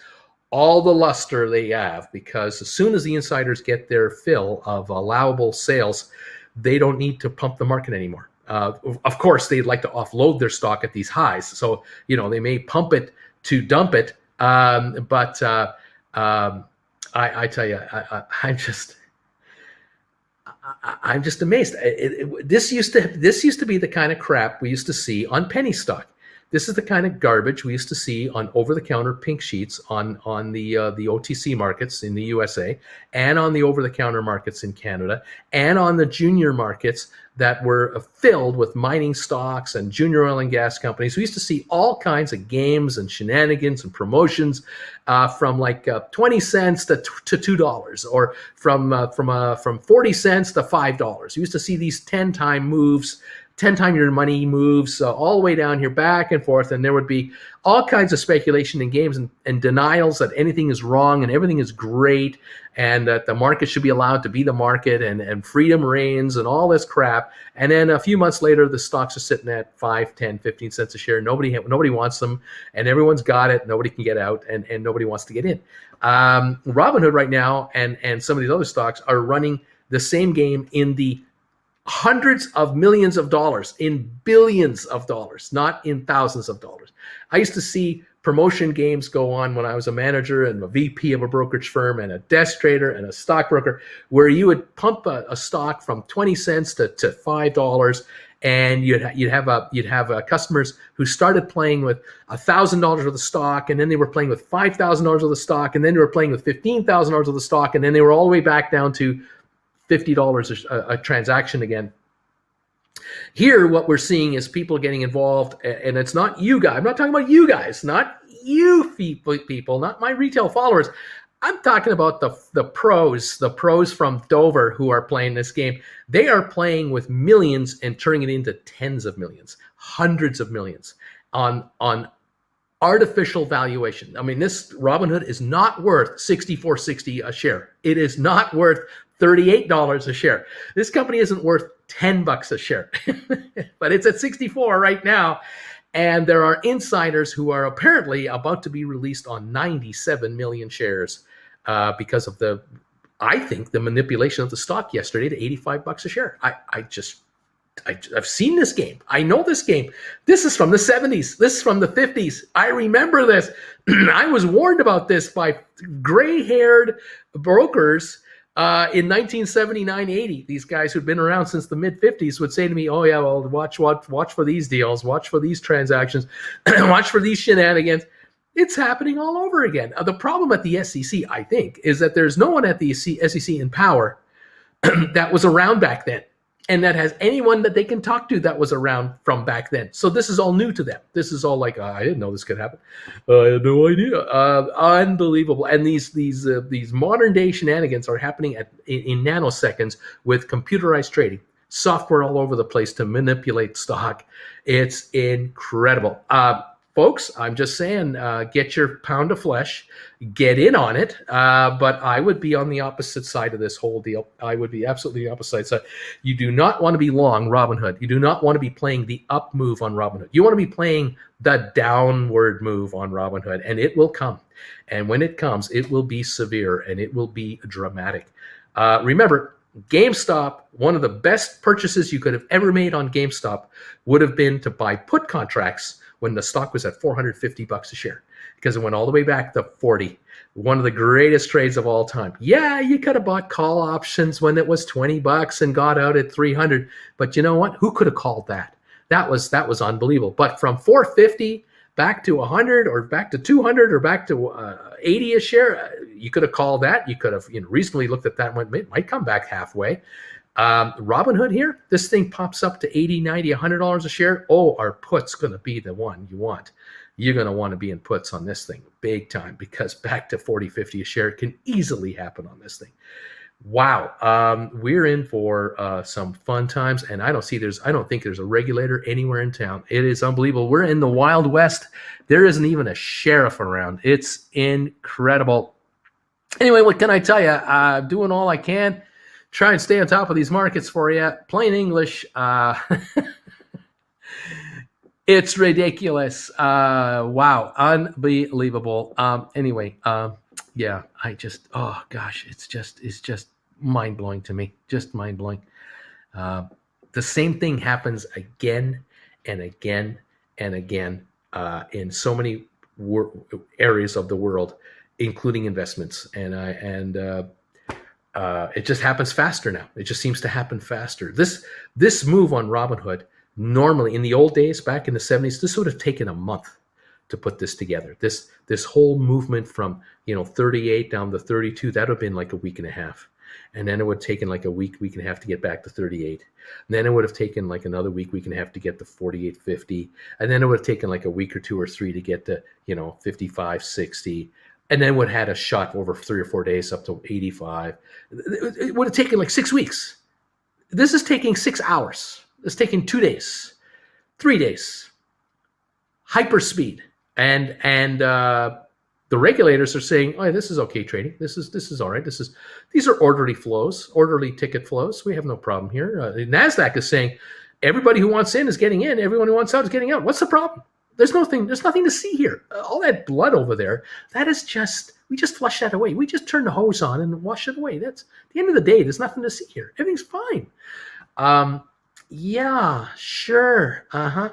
all the luster they have, because as soon as the insiders get their fill of allowable sales, they don't need to pump the market anymore. Of course, they'd like to offload their stock at these highs. So, they may pump it to dump it. But I tell you, I'm just amazed. This used to be the kind of crap we used to see on penny stock. This is the kind of garbage we used to see on over-the-counter pink sheets on the OTC markets in the USA, and on the over-the-counter markets in Canada, and on the junior markets that were filled with mining stocks and junior oil and gas companies. We used to see all kinds of games and shenanigans and promotions from like 20 cents to $2, or from 40 cents to $5. You used to see these 10-time moves 10 times your money moves all the way down here back and forth, and there would be all kinds of speculation in games and denials that anything is wrong and everything is great and that the market should be allowed to be the market and freedom reigns and all this crap. And then a few months later, the stocks are sitting at 5, 10, 15 cents a share. Nobody wants them, and everyone's got it. Nobody can get out, and nobody wants to get in. Robinhood right now and some of these other stocks are running the same game in the hundreds of millions of dollars, in billions of dollars, not in thousands of dollars. I used to see promotion games go on when I was a manager and a VP of a brokerage firm and a desk trader and a stockbroker, where you would pump a stock from 20 cents to $5, and you'd have customers who started playing with $1,000 worth of stock, and then they were playing with $5,000 worth of stock, and then they were playing with $15,000 worth of stock, and then they were all the way back down to $50 a transaction again. Here, what we're seeing is people getting involved, and it's not you guys. I'm not talking about you guys, not you people, not my retail followers. I'm talking about the pros from Dover who are playing this game. They are playing with millions and turning it into tens of millions, hundreds of millions on artificial valuation. I mean, this Robinhood is not worth $64.60 a share. It is not worth $38 a share. This company isn't worth $10 a share, but it's at 64 right now. And there are insiders who are apparently about to be released on 97 million shares because of I think the manipulation of the stock yesterday to $85 a share. I've seen this game. I know this game. This is from the 70s. This is from the 50s. I remember this. I was warned about this by gray-haired brokers in 1979-80. These guys who'd been around since the mid-50s would say to me, "Oh yeah, well, watch for these deals, watch for these transactions, watch for these shenanigans." It's happening all over again. The problem at the SEC, I think, is that there's no one at the SEC in power that was around back then, and that has anyone that they can talk to that was around from back then. So this is all new to them. This is all like, I didn't know this could happen. I had no idea. Unbelievable. And these modern day shenanigans are happening in nanoseconds with computerized trading, software all over the place to manipulate stock. It's incredible. Folks, I'm just saying, get your pound of flesh, get in on it. But I would be on the opposite side of this whole deal. I would be absolutely the opposite side. You do not want to be long Robinhood. You do not want to be playing the up move on Robinhood. You want to be playing the downward move on Robinhood, and it will come. And when it comes, it will be severe and it will be dramatic. Remember, GameStop, one of the best purchases you could have ever made on GameStop would have been to buy put contracts when the stock was at $450 a share, because it went all the way back to 40. One of the greatest trades of all time. Yeah, you could have bought call options when it was $20 and got out at 300. But you know what? Who could have called that? That was unbelievable. But from 450 back to 100 or back to 200 or back to 80 a share, you could have called that. You could have recently looked at that one. It might come back halfway. Robinhood here, this thing pops up to $80, $90, $100 a share. Oh, our put's going to be the one you want. You're going to want to be in puts on this thing big time, because back to 40, 50 a share can easily happen on this thing. Wow. We're in for some fun times, and I don't think there's a regulator anywhere in town. It is unbelievable. We're in the Wild West. There isn't even a sheriff around. It's incredible. Anyway, what can I tell you? I'm doing all I can. Try and stay on top of these markets for you. Plain English. It's ridiculous. Wow. Unbelievable. Anyway, yeah, oh gosh, it's just mind-blowing to me. Just mind-blowing. The same thing happens again and again and again in so many areas of the world, including investments. It just happens faster now. It just seems to happen faster. This move on Robinhood, normally in the old days, back in the 70s, this would have taken a month to put this together. This whole movement from 38 down to 32, that would have been like a week and a half. And then it would have taken like a week and a half to get back to 38. And then it would have taken like another week and a half to get to 48.50. And then it would have taken like a week or 2 or 3 to get to 55.60. And then would have had a shot over 3 or 4 days up to 85. It would have taken like 6 weeks. This is taking 6 hours. It's taking 2 days, 3 days, hyperspeed, and the regulators are saying, "Oh, this is okay trading. This is all right. These are orderly flows, orderly ticket flows. We have no problem here." Nasdaq is saying, "Everybody who wants in is getting in. Everyone who wants out is getting out. What's the problem? There's nothing to see here. All that blood over there, we just flush that away. We just turn the hose on and wash it away. That's at the end of the day. There's nothing to see here. Everything's fine." Yeah, sure.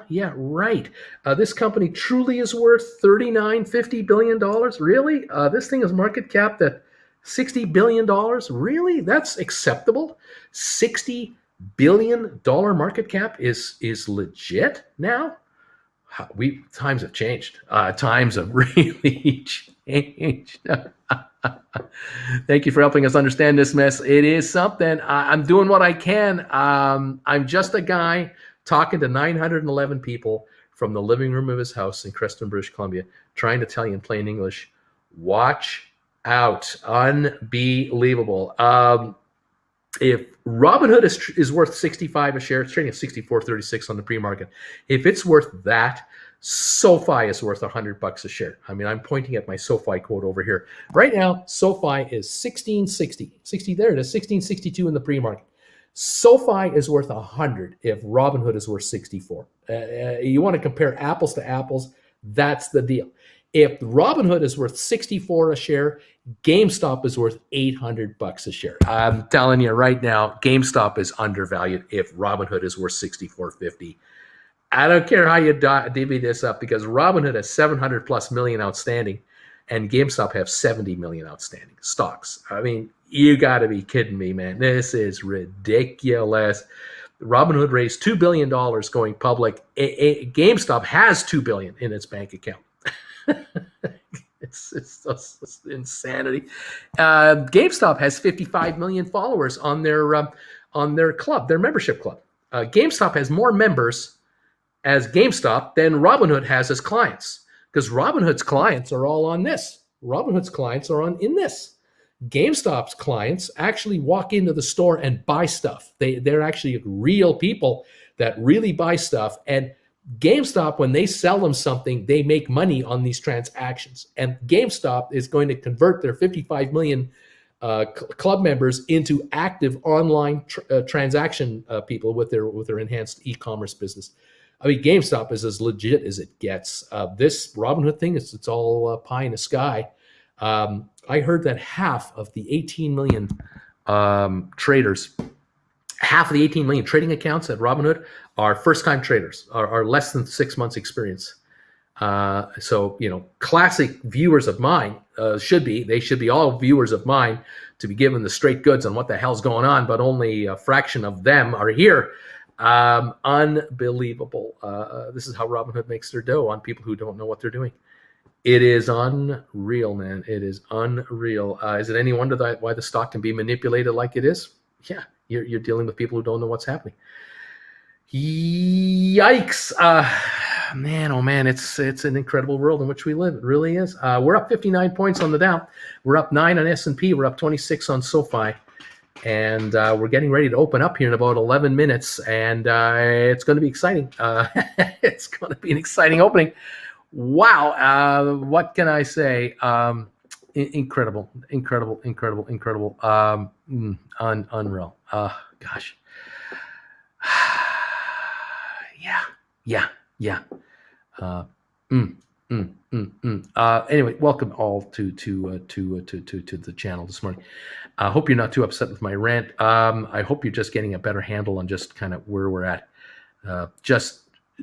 Yeah, right. This company truly is worth $50 billion. Really? This thing is market capped at $60 billion. Really? That's acceptable? $60 billion market cap is legit now? Times have changed. Times have really changed. Thank you for helping us understand this mess. It is something. I'm doing what I can. I'm just a guy talking to 911 people from the living room of his house in Creston, British Columbia, trying to tell you in plain English, watch out. Unbelievable. If Robinhood is worth 65 a share, it's trading at 64.36 on the pre-market. If it's worth that, SoFi is worth $100 a share. I mean, I'm pointing at my SoFi quote over here. Right now, SoFi is 1660. There it is, 1662 in the pre-market. SoFi is worth 100 if Robinhood is worth 64. You want to compare apples to apples, that's the deal. If Robinhood is worth 64 a share, GameStop is worth $800 a share. I'm telling you right now, GameStop is undervalued if Robinhood is worth 64.50. I don't care how you divvy this up because Robinhood has 700 plus million outstanding and GameStop have 70 million outstanding stocks. I mean, you got to be kidding me, man. This is ridiculous. Robinhood raised $2 billion going public. GameStop has $2 billion in its bank account. It's insanity. GameStop has 55 million followers on their club, their membership club. GameStop has more members as GameStop than Robinhood has as clients, because Robinhood's clients are all on this. Robinhood's clients are in this. GameStop's clients actually walk into the store and buy stuff. They're actually real people that really buy stuff. And GameStop, when they sell them something, they make money on these transactions. And GameStop is going to convert their 55 million club members into active online transaction people with their enhanced e-commerce business. I mean, GameStop is as legit as it gets. This Robinhood thing, it's all pie in the sky. I heard that half of the 18 million traders, half of the 18 million trading accounts at Robinhood are first-time traders, are less than 6 months experience. So, classic viewers of mine should be all viewers of mine to be given the straight goods on what the hell's going on, but only a fraction of them are here. Unbelievable. This is how Robinhood makes their dough on people who don't know what they're doing. It is unreal, man. It is unreal. Is it any wonder why the stock can be manipulated like it is? Yeah, you're dealing with people who don't know what's happening. Yikes. Man, oh man, it's an incredible world in which we live. It really is. We're up 59 points on the Dow. We're up 9 on S&P. We're up 26 on SoFi. And we're getting ready to open up here in about 11 minutes. And it's going to be exciting. It's going to be an exciting opening. Wow. What can I say? Incredible. Unreal. Gosh. Yeah. Anyway, welcome all to the channel this morning. I hope you're not too upset with my rant. I hope you're just getting a better handle on just kind of where we're at.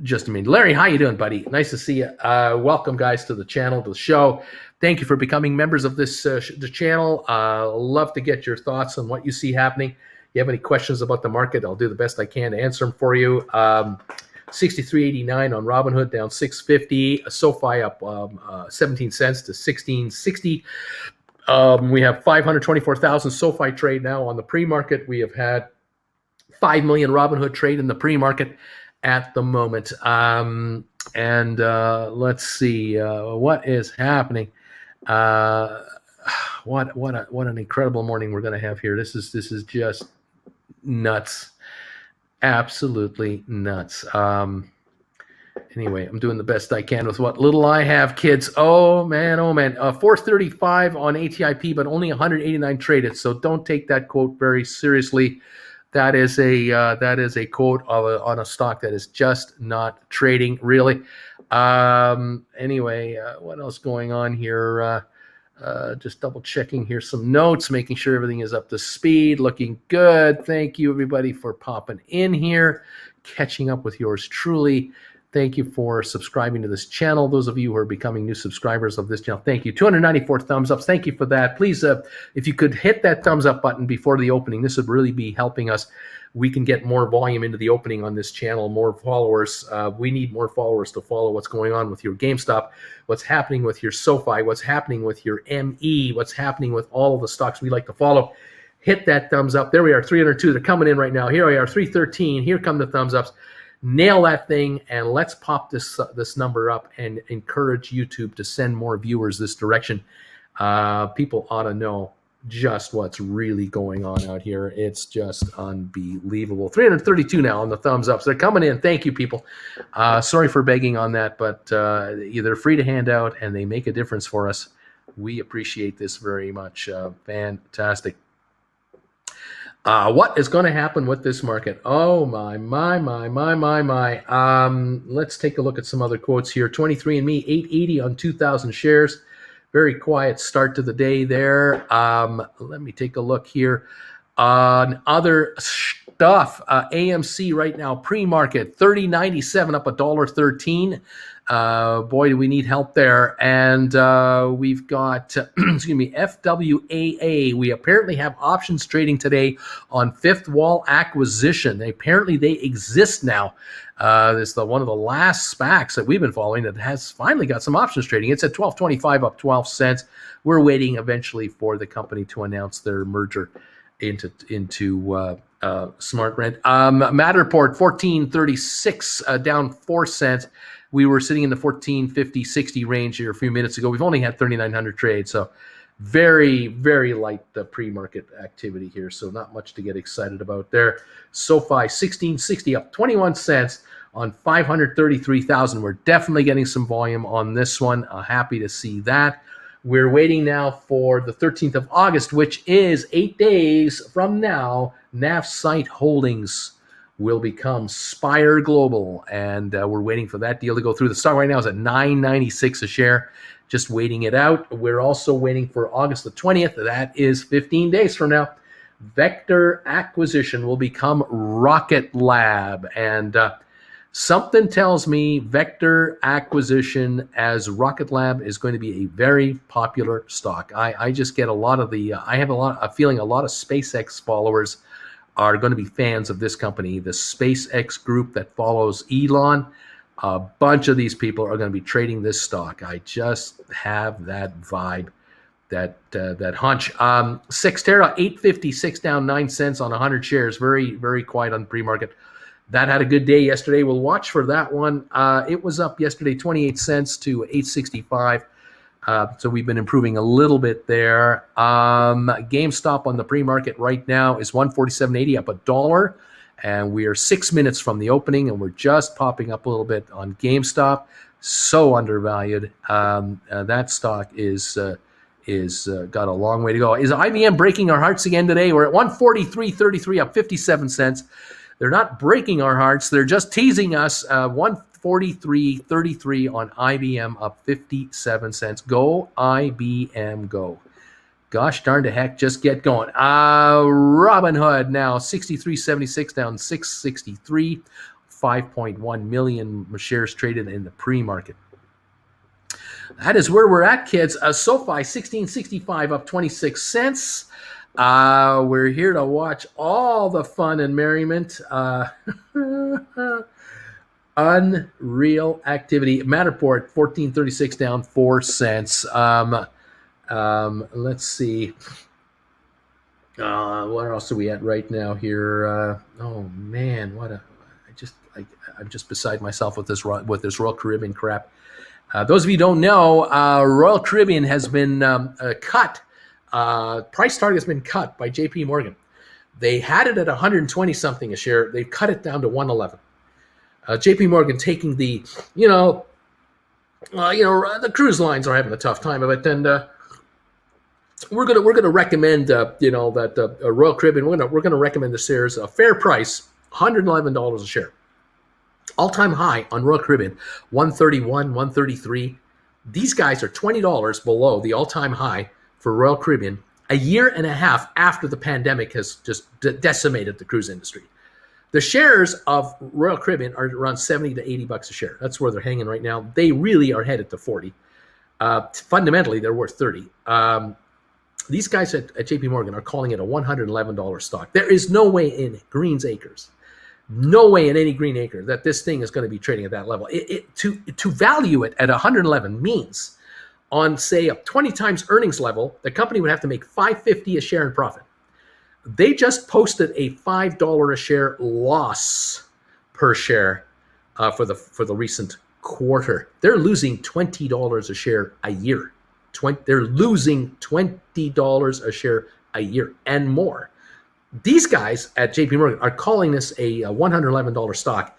Larry, how you doing, buddy? Nice to see you. Welcome, guys, to the channel, to the show. Thank you for becoming members of this the channel. Love to get your thoughts on what you see happening. If you have any questions about the market, I'll do the best I can to answer them for you. 63.89 on Robinhood, down 6.50. SoFi up 17 cents to 16.60. We have 524,000 SoFi trade now on the pre-market. We have had 5 million Robinhood trade in the pre-market at the moment. Let's see what is happening. What an incredible morning we're going to have here. This is just nuts. Absolutely nuts. Anyway, I'm doing the best I can with what little I have, kids. Oh man, oh man. 435 on ATIP, but only 189 traded. So don't take that quote very seriously. That is a quote on a stock that is just not trading really. Anyway, what else going on here? Just double checking here some notes, making sure everything is up to speed, looking good. Thank you everybody for popping in here, catching up with yours truly. Thank you for subscribing to this channel. Those of you who are becoming new subscribers of this channel, thank you. 294 thumbs ups. Thank you for that. Please, if you could hit that thumbs up button before the opening, this would really be helping us. We can get more volume into the opening on this channel, more followers. We need more followers to follow what's going on with your GameStop, what's happening with your SoFi, what's happening with your ME, what's happening with all of the stocks we like to follow. Hit that thumbs up. There we are, 302. They're coming in right now. Here we are, 313. Here come the thumbs ups. Nail that thing, and let's pop this number up and encourage YouTube to send more viewers this direction. People ought to know just what's really going on out here. It's just unbelievable. 332 now on the thumbs ups. They're coming in. Thank you, people. Sorry for begging on that, but they're free to hand out, and they make a difference for us. We appreciate this very much. Fantastic. What is going to happen with this market? Oh, my. Let's take a look at some other quotes here. 23andMe, 880 on 2,000 shares. Very quiet start to the day there. Let me take a look here on other stuff. AMC right now, pre-market, 30.97 up $1.13. Boy, do we need help there. And we've got, FWAA. We apparently have options trading today on Fifth Wall Acquisition. Apparently they exist now. This is one of the last SPACs that we've been following that has finally got some options trading. It's at $12.25 up 12 cents. We're waiting eventually for the company to announce their merger into SmartRent. Matterport, 14.36 down 4 cents. We were sitting in the 14.50, 60 range here a few minutes ago. We've only had 3,900 trades, so very, very light pre-market activity here, so not much to get excited about there. SoFi, 16.60 up 21 cents on 533,000. We're definitely getting some volume on this one. Happy to see that. We're waiting now for the 13th of August, which is 8 days from now. NavSite Holdings will become Spire Global, and we're waiting for that deal to go through. The stock right now is at $9.96 a share, just waiting it out. We're also waiting for August the 20th. That is 15 days from now. Vector Acquisition will become Rocket Lab, and something tells me Vector Acquisition as Rocket Lab is going to be a very popular stock. I just get a lot of I have a feeling a lot of SpaceX followers are going to be fans of this company, the SpaceX group that follows Elon. A bunch of these people are going to be trading this stock. I just have that vibe, that hunch. Xterra, 856 down 9 cents on 100 shares. Very, very quiet on the pre-market. That had a good day yesterday. We'll watch for that one. It was up yesterday 28 cents to 865. So we've been improving a little bit there. GameStop on the pre-market right now is $147.80 up $1. And we are 6 minutes from the opening, and we're just popping up a little bit on GameStop. So undervalued. That stock is got a long way to go. Is IBM breaking our hearts again today? We're at $143.33 up 57 cents. They're not breaking our hearts. They're just teasing us. 143.33 on IBM up 57 cents. Go IBM, go. Gosh darn to heck, just get going. Robinhood now 63.76 down 663. 5.1 million shares traded in the pre-market. That is where we're at, kids. SoFi 16.65 up 26 cents. We're here to watch all the fun and merriment. Unreal activity. Matterport 14.36 down 4 cents. Let's see. What else are we at right now here? Oh man, I'm just beside myself with this Royal Caribbean crap. Those of you who don't know, Royal Caribbean has been cut. Price target has been cut by JP Morgan. They had it at 120 something a share. They cut it down to 111. JP Morgan taking the, the cruise lines are having a tough time of it, and we're gonna recommend that Royal Caribbean. We're gonna recommend the shares a fair price, $111 a share. All-time high on Royal Caribbean, 131, 133. These guys are $20 below the all-time high for Royal Caribbean a year and a half after the pandemic has just decimated the cruise industry. The shares of Royal Caribbean are around 70 to 80 bucks a share. That's where they're hanging right now. They really are headed to 40. Fundamentally, they're worth 30. These guys at JP Morgan are calling it a $111 stock. There is no way in Green's Acres, no way in any green acre that this thing is going to be trading at that level. To value it at 111 means on, say, a 20 times earnings level, the company would have to make $5.50 a share in profit. They just posted a $5 a share loss per share for the recent quarter. They're losing $20 a share a year. They're losing $20 a share a year and more. These guys at JP Morgan are calling this a $111 stock.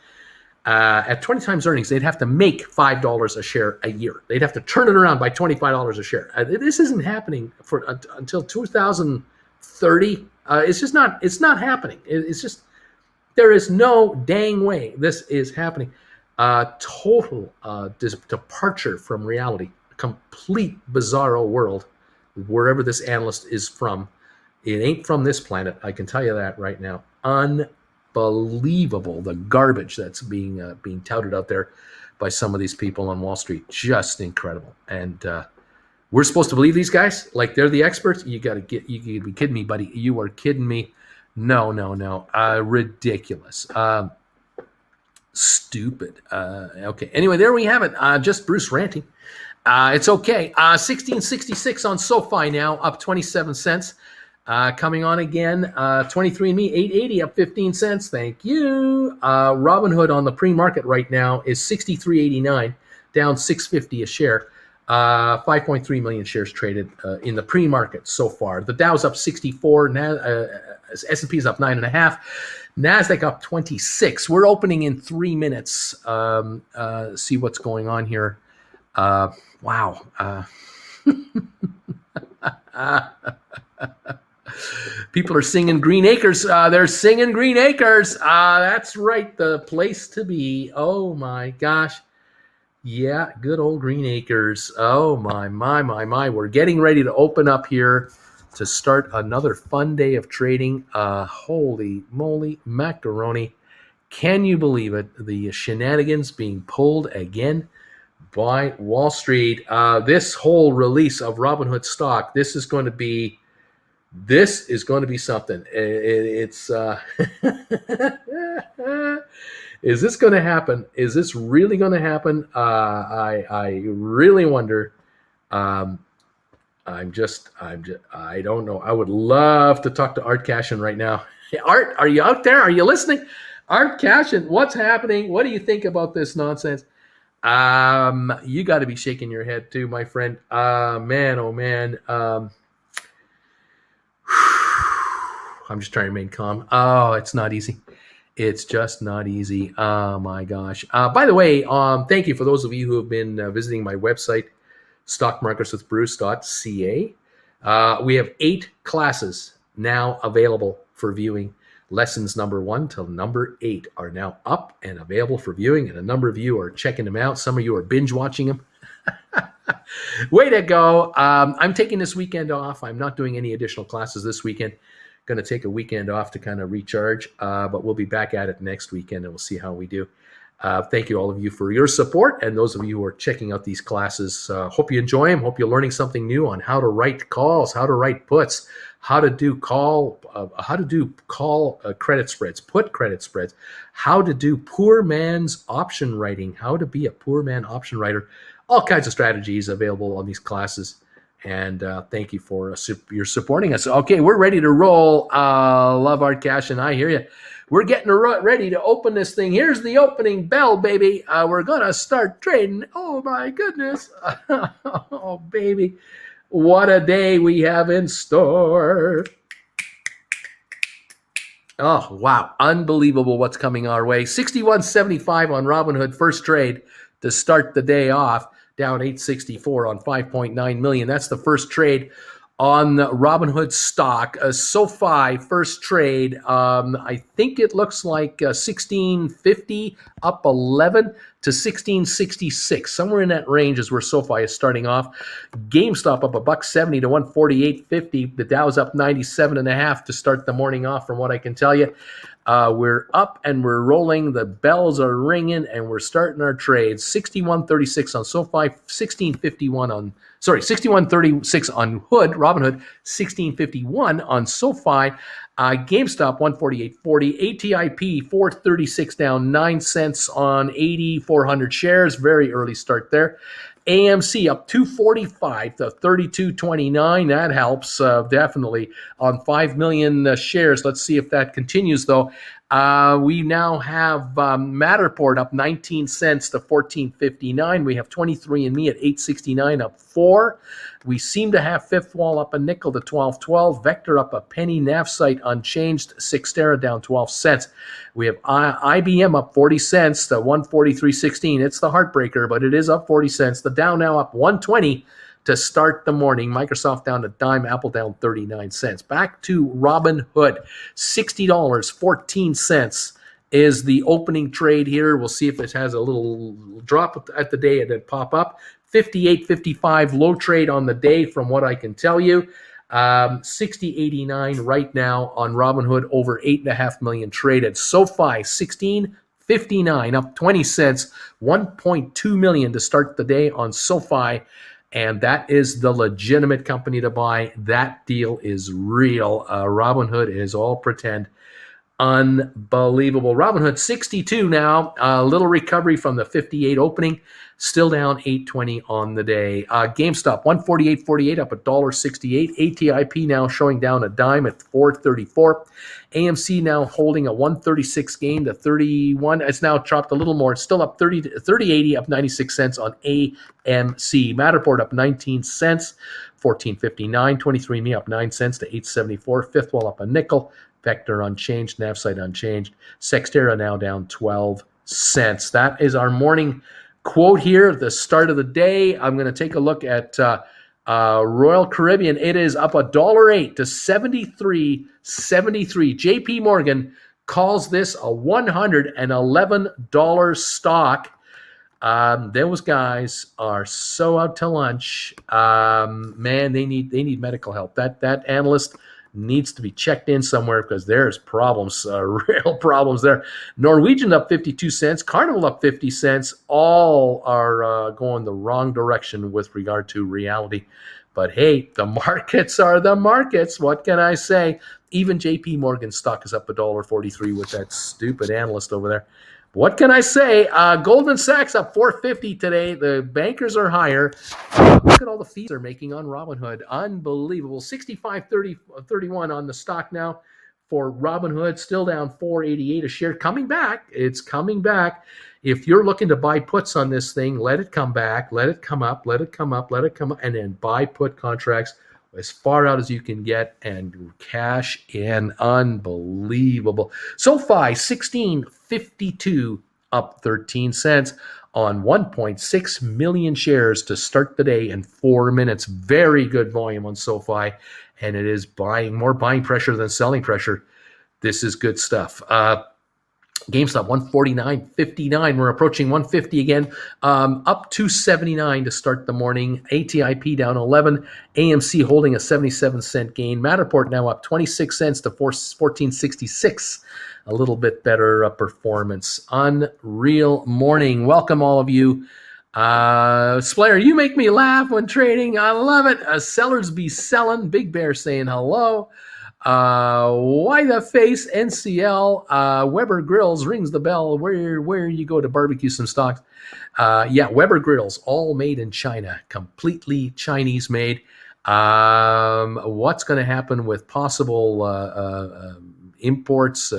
At 20 times earnings, they'd have to make $5 a share a year. They'd have to turn it around by $25 a share. This isn't happening until 2030. It's just not. It's not happening. It's just there is no dang way this is happening. Total departure from reality. Complete bizarro world. Wherever this analyst is from, it ain't from this planet. I can tell you that right now. Unbelievable, the garbage that's being touted out there by some of these people on Wall Street. Just incredible. And we're supposed to believe these guys like they're the experts. You gotta be kidding me, buddy. You are kidding me. No. Ridiculous. Stupid. Okay. Anyway, there we have it. Just Bruce ranting. It's okay. 1666 on SoFi now, up 27 cents. Coming on again, 23andMe, 880, up 15 cents. Thank you. Robinhood on the pre-market right now is 63.89, down 6.50 a share. 5.3 million shares traded in the pre-market so far. The Dow's up 64. S&P's up 9.5. NASDAQ up 26. We're opening in 3 minutes. See what's going on here. Wow. People are singing Green Acres. They're singing Green Acres. That's right. The place to be. Oh, my gosh. Yeah, good old Green Acres. Oh, my. We're getting ready to open up here to start another fun day of trading. Holy moly macaroni. Can you believe it? The shenanigans being pulled again by Wall Street. This whole release of Robinhood stock, this is going to be something. It's is this going to happen? Is this really going to happen? I really wonder. I don't know. I would love to talk to Art Cashin right now. Hey, Art, are you out there? Are you listening? Art Cashin, what's happening? What do you think about this nonsense? You got to be shaking your head too, my friend. Man, oh man. I'm just trying to remain calm. Oh, it's not easy. It's just not easy. Oh my gosh. By the way, thank you for those of you who have been visiting my website, stockmarkerswithbruce.ca. We have 8 classes now available for viewing. Lessons number 1 till number 8 are now up and available for viewing, and a number of you are checking them out. Some of you are binge watching them. Way to go. I'm taking this weekend off. I'm not doing any additional classes this weekend. Going to take a weekend off to kind of recharge, but we'll be back at it next weekend, and we'll see how we do. Thank you, all of you, for your support, and those of you who are checking out these classes. Hope you enjoy them. Hope you're learning something new on how to write calls, how to write puts, how to do call credit spreads, put credit spreads, how to do poor man's option writing, how to be a poor man option writer. All kinds of strategies available on these classes. And thank you for your supporting us. Okay, we're ready to roll. Love Art Cash, and I hear you. We're getting ready to open this thing. Here's the opening bell, baby. We're going to start trading. Oh, my goodness. Oh, baby. What a day we have in store. Oh, wow. Unbelievable what's coming our way. 61.75 on Robinhood, first trade to start the day off, down 864 on 5.9 million. That's the first trade on Robinhood stock. SoFi, first trade. I think it looks like 1650 up 11 to 1666. Somewhere in that range is where SoFi is starting off. GameStop up $1.70 to 148.50. The Dow's up 97.5 to start the morning off, from what I can tell you. We're up and we're rolling. The bells are ringing and we're starting our trades. 61.36 on SoFi, 61.36 on Robinhood, 16.51 on SoFi. GameStop 148.40, ATIP 436 down 9 cents on 8,400 shares. Very early start there. AMC up 245 to 32.29. That helps definitely on 5 million shares. Let's see if that continues, though. We now have Matterport up 19 cents to 14.59. We have 23andMe at 8.69 up 4. We seem to have Fifth Wall up a nickel to 12.12. Vector up a penny. Navsite unchanged. Cyxtera down 12 cents. We have IBM up 40 cents to 143.16. It's the heartbreaker, but it is up 40 cents. The Dow now up 120 to start the morning. Microsoft down a dime. Apple down 39 cents. Back to Robinhood. $60.14 is the opening trade here. We'll see if it has a little drop at the day and then pop up. 58.55 low trade on the day, from what I can tell you. 60.89 right now on Robinhood, over 8.5 million traded. SoFi 16.59 up 20 cents, 1.2 million to start the day on SoFi. And that is the legitimate company to buy. That deal is real. Robinhood is all pretend. Unbelievable. Robinhood 62 now, a little recovery from the 58 opening, still down 8.20 on the day. GameStop 148.48 up $1.68. ATIP now showing down a dime at 4.34. AMC now holding a 136 gain to 31. It's now dropped a little more. It's still up 30.80 up 96 cents on AMC. Matterport up 19 cents, 14.59. 23andMe up 9 cents to 8.74. Fifth Wall up a nickel. Vector unchanged, Navsite unchanged. Cyxtera now down 12 cents. That is our morning quote here at the start of the day. I'm going to take a look at Royal Caribbean. It is up $1.08 to 73.73. JP Morgan calls this a $111 stock. Those guys are so out to lunch. Man, they need medical help. That analyst needs to be checked in somewhere, because there's problems, real problems there. Norwegian up 52 cents, Carnival up 50 cents. All are going the wrong direction with regard to reality. But hey, the markets are the markets. What can I say? Even JP Morgan stock is up $1.43 with that stupid analyst over there. What can I say? Goldman Sachs up 450 today. The bankers are higher. Look at all the fees they're making on Robinhood. Unbelievable. 65.31 on the stock now for Robinhood. Still down 4.88 a share. Coming back. It's coming back. If you're looking to buy puts on this thing, let it come back. Let it come up. Let it come up. Let it come up. And then buy put contracts as far out as you can get and cash in. Unbelievable. SoFi 16.52 up 13 cents on 1.6 million shares to start the day in 4 minutes. Very good volume on SoFi, and it is more buying pressure than selling pressure. This is good stuff. GameStop 149.59. We're approaching 150 again. Up 279 to start the morning. ATIP down 11. AMC holding a 77-cent gain. Matterport now up 26 cents to 14.66. A little bit better performance. Unreal morning. Welcome all of you. Splayer, you make me laugh when trading. I love it. Sellers be selling. Big Bear saying hello. Why the face NCL Weber Grills rings the bell where you go to barbecue some stocks. Yeah, Weber Grills, all made in China, completely Chinese made. What's going to happen with possible imports,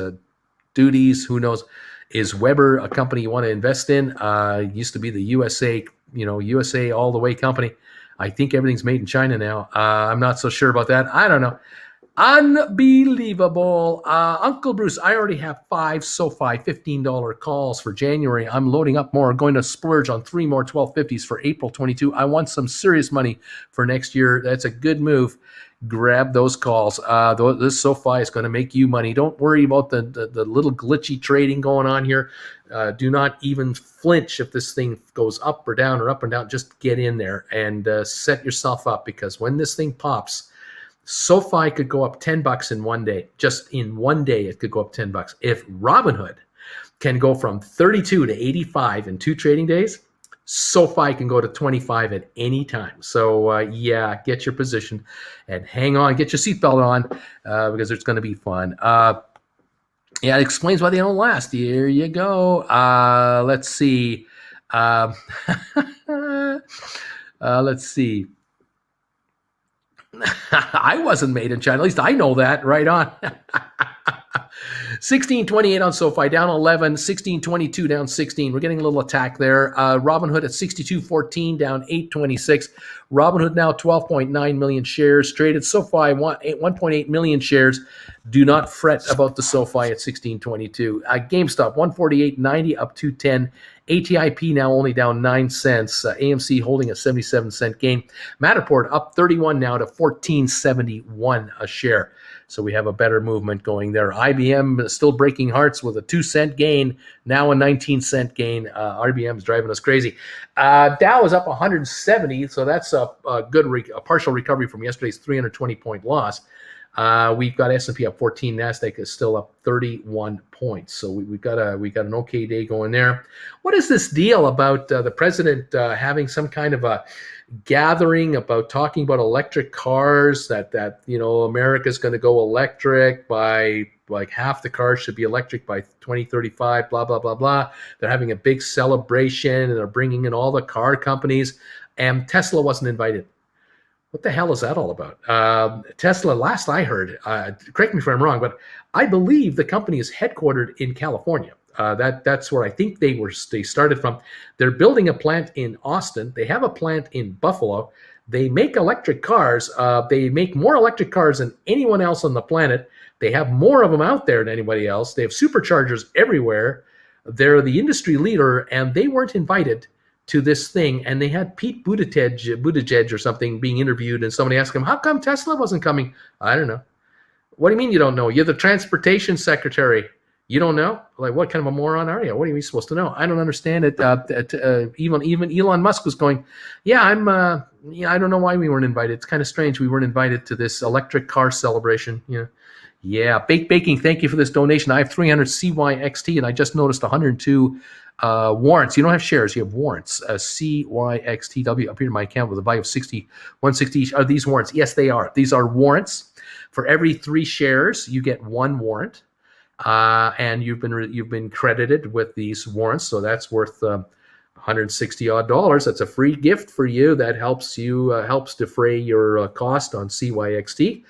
duties? Who knows? Is Weber a company you want to invest in? Used to be the USA, USA all the way company. I think everything's made in China now. I'm not so sure about that. I don't know. Unbelievable. Uncle Bruce, I already have 5 SoFi $15 calls for January. I'm loading up more. Going to splurge on 3 more 1250s for April 22. I want some serious money for next year. That's a good move. Grab those calls. This SoFi is going to make you money. Don't worry about the little glitchy trading going on here. Do not even flinch if this thing goes up or down or up and down. Just get in there and set yourself up, because when this thing pops, SoFi could go up $10 in one day. Just in one day, it could go up $10. If Robinhood can go from 32 to 85 in 2 trading days, SoFi can go to 25 at any time. So yeah, get your position and hang on. Get your seatbelt on because it's going to be fun. Yeah, it explains why they don't last. Here you go. Let's see. Let's see. I wasn't made in China. At least I know that. Right on. 1628 on SoFi, down 11. 1622 down 16. We're getting a little attack there. Robinhood at 62.14, down 826. Robinhood now 12.9 million shares traded. SoFi 1.8 million shares. Do not fret about the SoFi at 1622. GameStop 148.90 up 210. ATIP now only down 9 cents. AMC holding a 77-cent gain. Matterport up 31 now to 14.71 a share. So we have a better movement going there. IBM still breaking hearts with a 2-cent gain, now a 19-cent gain. IBM is driving us crazy. Dow is up 170, so that's a partial recovery from yesterday's 320-point loss. We've got S&P up 14, Nasdaq is still up 31 points. So we got an okay day going there. What is this deal about the president having some kind of a gathering about talking about electric cars, that America's going to go electric by like half the cars should be electric by 2035, blah, blah, blah, blah. They're having a big celebration and they're bringing in all the car companies, and Tesla wasn't invited. What the hell is that all about? Tesla, last I heard, correct me if I'm wrong, but I believe the company is headquartered in California. That's where I think they started from. They're building a plant in Austin. They have a plant in Buffalo. They make electric cars. They make more electric cars than anyone else on the planet. They have more of them out there than anybody else. They have superchargers everywhere. They're the industry leader, and they weren't invited to this thing. And they had Pete Buttigieg or something being interviewed, and somebody asked him, how come Tesla wasn't coming? I don't know. What do you mean you don't know? You're the transportation secretary. You don't know? Like, what kind of a moron are you? What are you supposed to know? I don't understand it. Even Elon Musk was going, yeah, I don't know why we weren't invited. It's kind of strange we weren't invited to this electric car celebration. Yeah. Baked Baking, thank you for this donation. I have 300 CYXT, and I just noticed 102 warrants. You don't have shares, you have warrants. CYXTW appeared in my account with a value of 160 each. Are these warrants? Yes, they are. These are warrants. For every 3 shares, you get 1 warrant. And you've been credited with these warrants, so that's worth $160 odd. That's a free gift for you. That helps defray your cost on CYXT.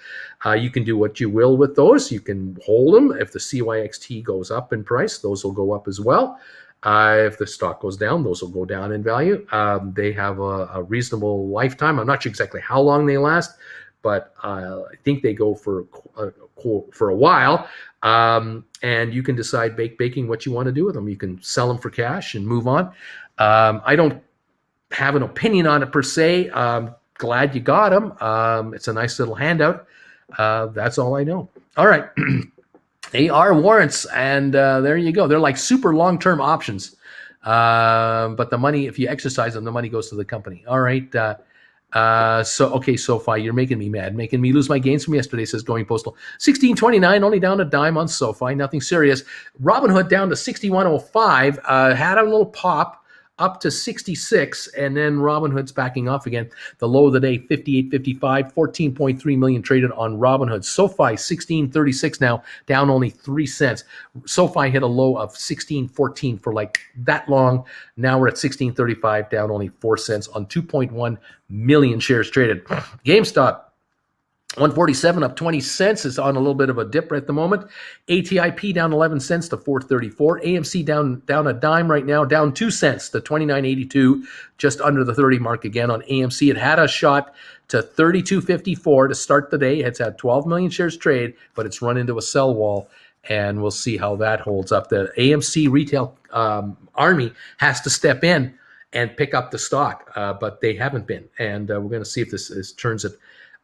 You can do what you will with those. You can hold them. If the CYXT goes up in price, those will go up as well. If the stock goes down, those will go down in value. They have a reasonable lifetime. I'm not sure exactly how long they last, but I think they go for a while. And you can decide, Baked Baking, what you want to do with them. You can sell them for cash and move on. I don't have an opinion on it per se. Glad you got them. It's a nice little handout. That's all I know. All right. They are warrants, and there you go. They're like super long-term options. But the money, if you exercise them, the money goes to the company. All right. Okay, SoFi, you're making me mad, making me lose my gains from yesterday, says Going Postal. 1629, only down a dime on SoFi, nothing serious. Robinhood down to 61.05, had a little pop up to 66, and then Robinhood's backing off again. The low of the day, 58.55, 14.3 million traded on Robinhood. SoFi, 16.36 now, down only 3 cents. SoFi hit a low of 16.14 for like that long. Now we're at 16.35, down only 4 cents on 2.1 million shares traded. GameStop 147 up 20 cents. Is on a little bit of a dip at the moment. ATIP down 11 cents to 434. AMC down a dime right now, down 2 cents to 29.82, just under the 30 mark again on AMC. It had a shot to 32.54 to start the day. It's had 12 million shares trade, but it's run into a sell wall, and we'll see how that holds up. The AMC retail army has to step in and pick up the stock, but they haven't been, and we're going to see if this turns it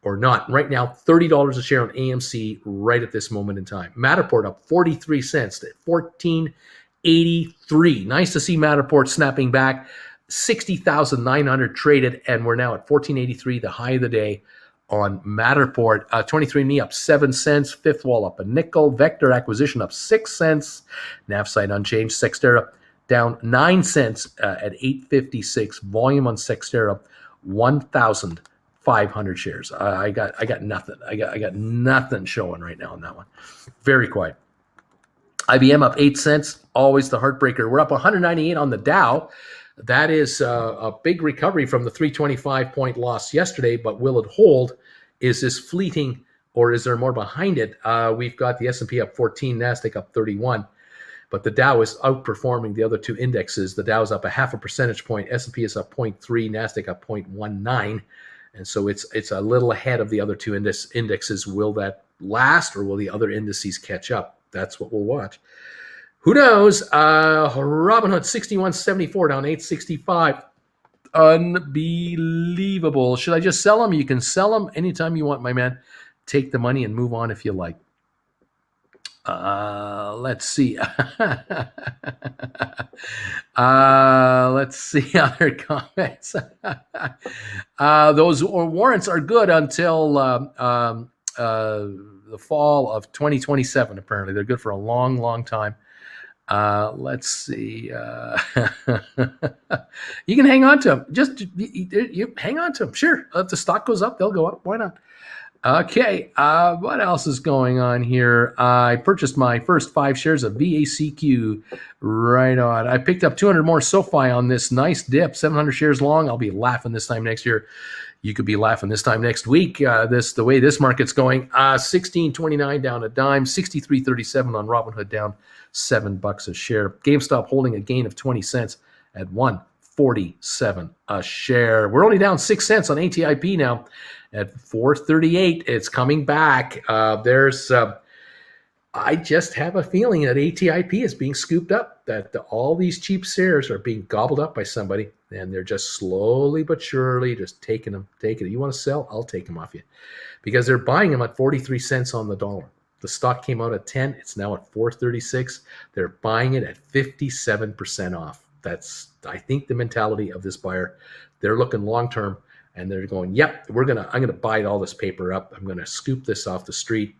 or not. Right now, $30 a share on AMC right at this moment in time. Matterport up 43 cents to 14.83. Nice to see Matterport snapping back. 60,900 traded, and we're now at 14.83, the high of the day on Matterport. 23andMe up 7 cents. Fifth Wall up a nickel. Vector Acquisition up 6 cents. Navsite unchanged. Sextera down 9 cents at 8.56. Volume on Sextera 1,500 shares. I got nothing. I got nothing showing right now on that one. Very quiet. IBM up 8 cents. Always the heartbreaker. We're up 198 on the Dow. That is a big recovery from the 325 point loss yesterday, but will it hold? Is this fleeting, or is there more behind it? We've got the S&P up 14, NASDAQ up 31, but the Dow is outperforming the other two indexes. The Dow is up a half a percentage point. S&P is up 0.3, NASDAQ up 0.19. And so it's a little ahead of the other two indexes. Will that last, or will the other indices catch up? That's what we'll watch. Who knows? Robinhood 61.74 down 8.65. Unbelievable. Should I just sell them? You can sell them anytime you want, my man. Take the money and move on if you like. Let's see. Let's see other comments. Those warrants are good until the fall of 2027. Apparently, they're good for a long, long time. Let's see. You can hang on to them. Just you hang on to them. Sure. If the stock goes up, they'll go up. Why not? Okay. What else is going on here? I purchased my first 5 shares of VACQ. Right on. I picked up 200 more SoFi on this nice dip. 700 shares long. I'll be laughing this time next year. You could be laughing this time next week. The way this market's going. 16.29 down a dime. 63.37 on Robinhood down $7 a share. GameStop holding a gain of 20 cents at 147 a share. We're only down 6 cents on ATIP now at 438. It's coming back. I just have a feeling that ATIP is being scooped up, that all these cheap shares are being gobbled up by somebody, and they're just slowly but surely just taking them. You want to sell? I'll take them off you, because they're buying them at 43 cents on the dollar. The stock came out at 10. It's now at 436. They're buying it at 57% off. That's, I think, the mentality of this buyer. They're looking long term, and they're going, "Yep, I'm gonna buy all this paper up. I'm gonna scoop this off the street,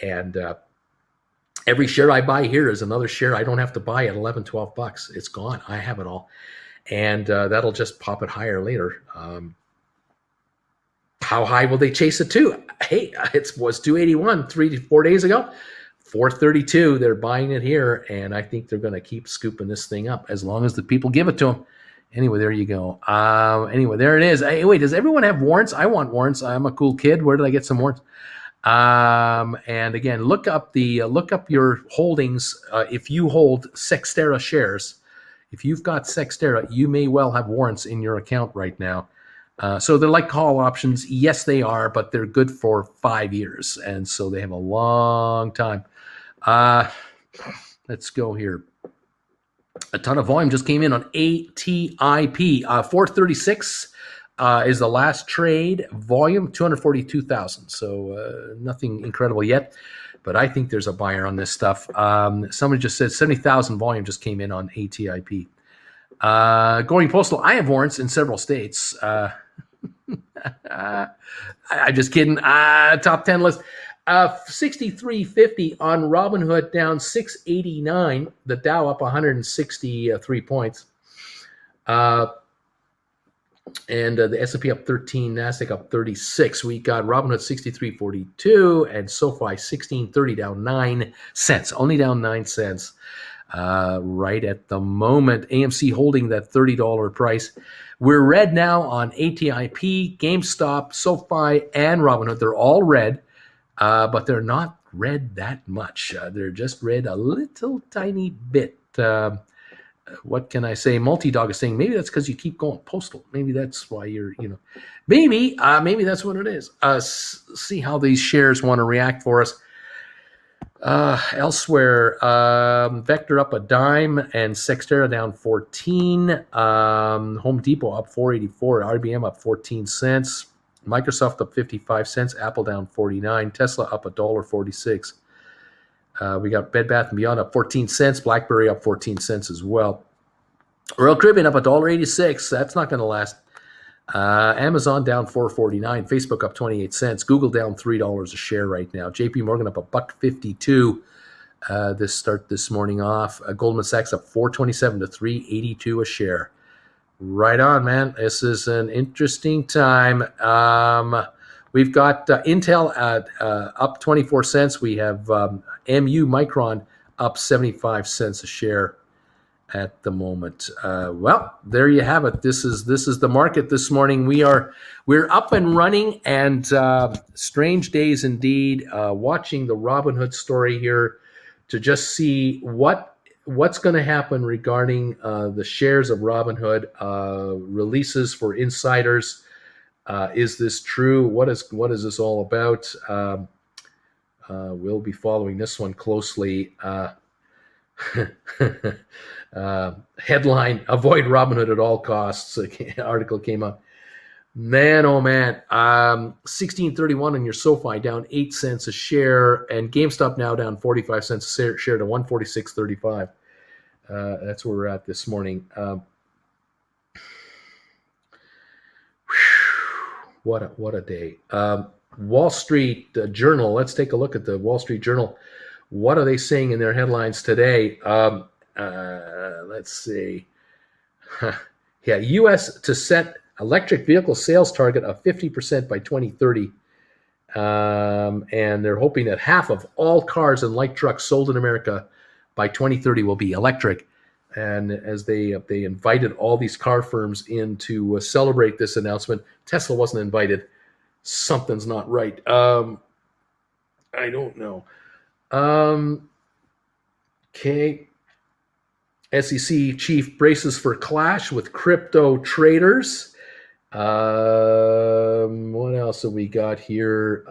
and every share I buy here is another share I don't have to buy at $11, $12. It's gone. I have it all, and that'll just pop it higher later." How high will they chase it to? Hey, it was 281 3 to 4 days ago. 432. They're buying it here, and I think they're going to keep scooping this thing up as long as the people give it to them. Anyway, there you go. Anyway, there it is. Hey, wait, does everyone have warrants? I want warrants. I'm a cool kid. Where did I get some warrants? And again, look up your holdings. If you hold Sextera shares, if you've got Sextera, you may well have warrants in your account right now. So they're like call options. Yes, they are, but they're good for 5 years, and so they have a long time. Let's go here. A ton of volume just came in on ATIP. 436 is the last trade. Volume 242,000. So nothing incredible yet, but I think there's a buyer on this stuff. Somebody just said 70,000 volume just came in on ATIP. Going postal, I have warrants in several states. I'm just kidding. Top 10 list. 63.50 on Robinhood, down 689. The Dow up 163 points. And the S&P up 13, NASDAQ up 36. We got Robinhood 63.42 and SoFi 16.30, down 9 cents. Only down 9 cents. right at the moment. AMC holding that $30 price. We're red now on ATIP, GameStop, SoFi, and Robinhood. They're all red, but they're not red that much. They're just red a little tiny bit. What can I say? Multi-Dog is saying maybe that's because you keep going postal. Maybe that's why you're, maybe that's what it is. See how these shares want to react for us. Elsewhere, Vector up a dime and Sextera down 14. Home Depot up 484. RBM up 14 cents. Microsoft up 55 cents. Apple down 49. Tesla up $1.46. We got Bed Bath & Beyond up 14 cents. BlackBerry up 14 cents as well. Royal Caribbean up $1.86. That's not going to last. Amazon down $4.49. Facebook up 28 cents. Google down $3 a share right now. JP Morgan up $1.52. This morning off. Goldman Sachs up $4.27 to $3.82 a share. Right on, man. This is an interesting time. We've got Intel up 24 cents. We have MU Micron up 75 cents a share at the moment. Well, there you have it. This is the market this morning. We're up and running, and strange days indeed. Watching the Robinhood story here to just see what's going to happen regarding the shares of Robinhood, releases for insiders. Is this true? What is this all about? We'll be following this one closely. Headline: Avoid Robinhood at all costs. Article came up. Man, oh man. 16.31 on your SoFi, down 8 cents a share, and GameStop now down 45 cents a share to 146.35. That's where we're at this morning. What a day. Wall Street Journal. Let's take a look at the Wall Street Journal. What are they saying in their headlines today? Let's see. Yeah, U.S. to set electric vehicle sales target of 50% by 2030. And they're hoping that half of all cars and light trucks sold in America by 2030 will be electric. And as they invited all these car firms in to celebrate this announcement, Tesla wasn't invited. Something's not right. I don't know. Okay. SEC chief braces for clash with crypto traders. What else have we got here?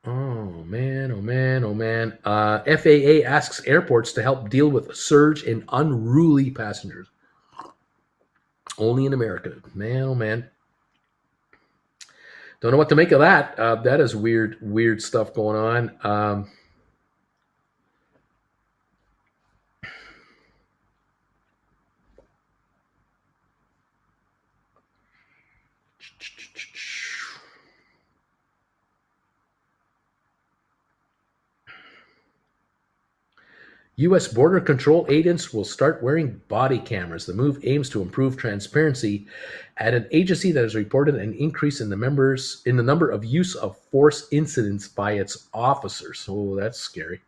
Oh man. FAA asks airports to help deal with a surge in unruly passengers. Only in America. Man, oh man. Don't know what to make of that. That is weird stuff going on. U.S. Border Control agents will start wearing body cameras. The move aims to improve transparency at an agency that has reported an increase in the number of use of force incidents by its officers. Oh, that's scary.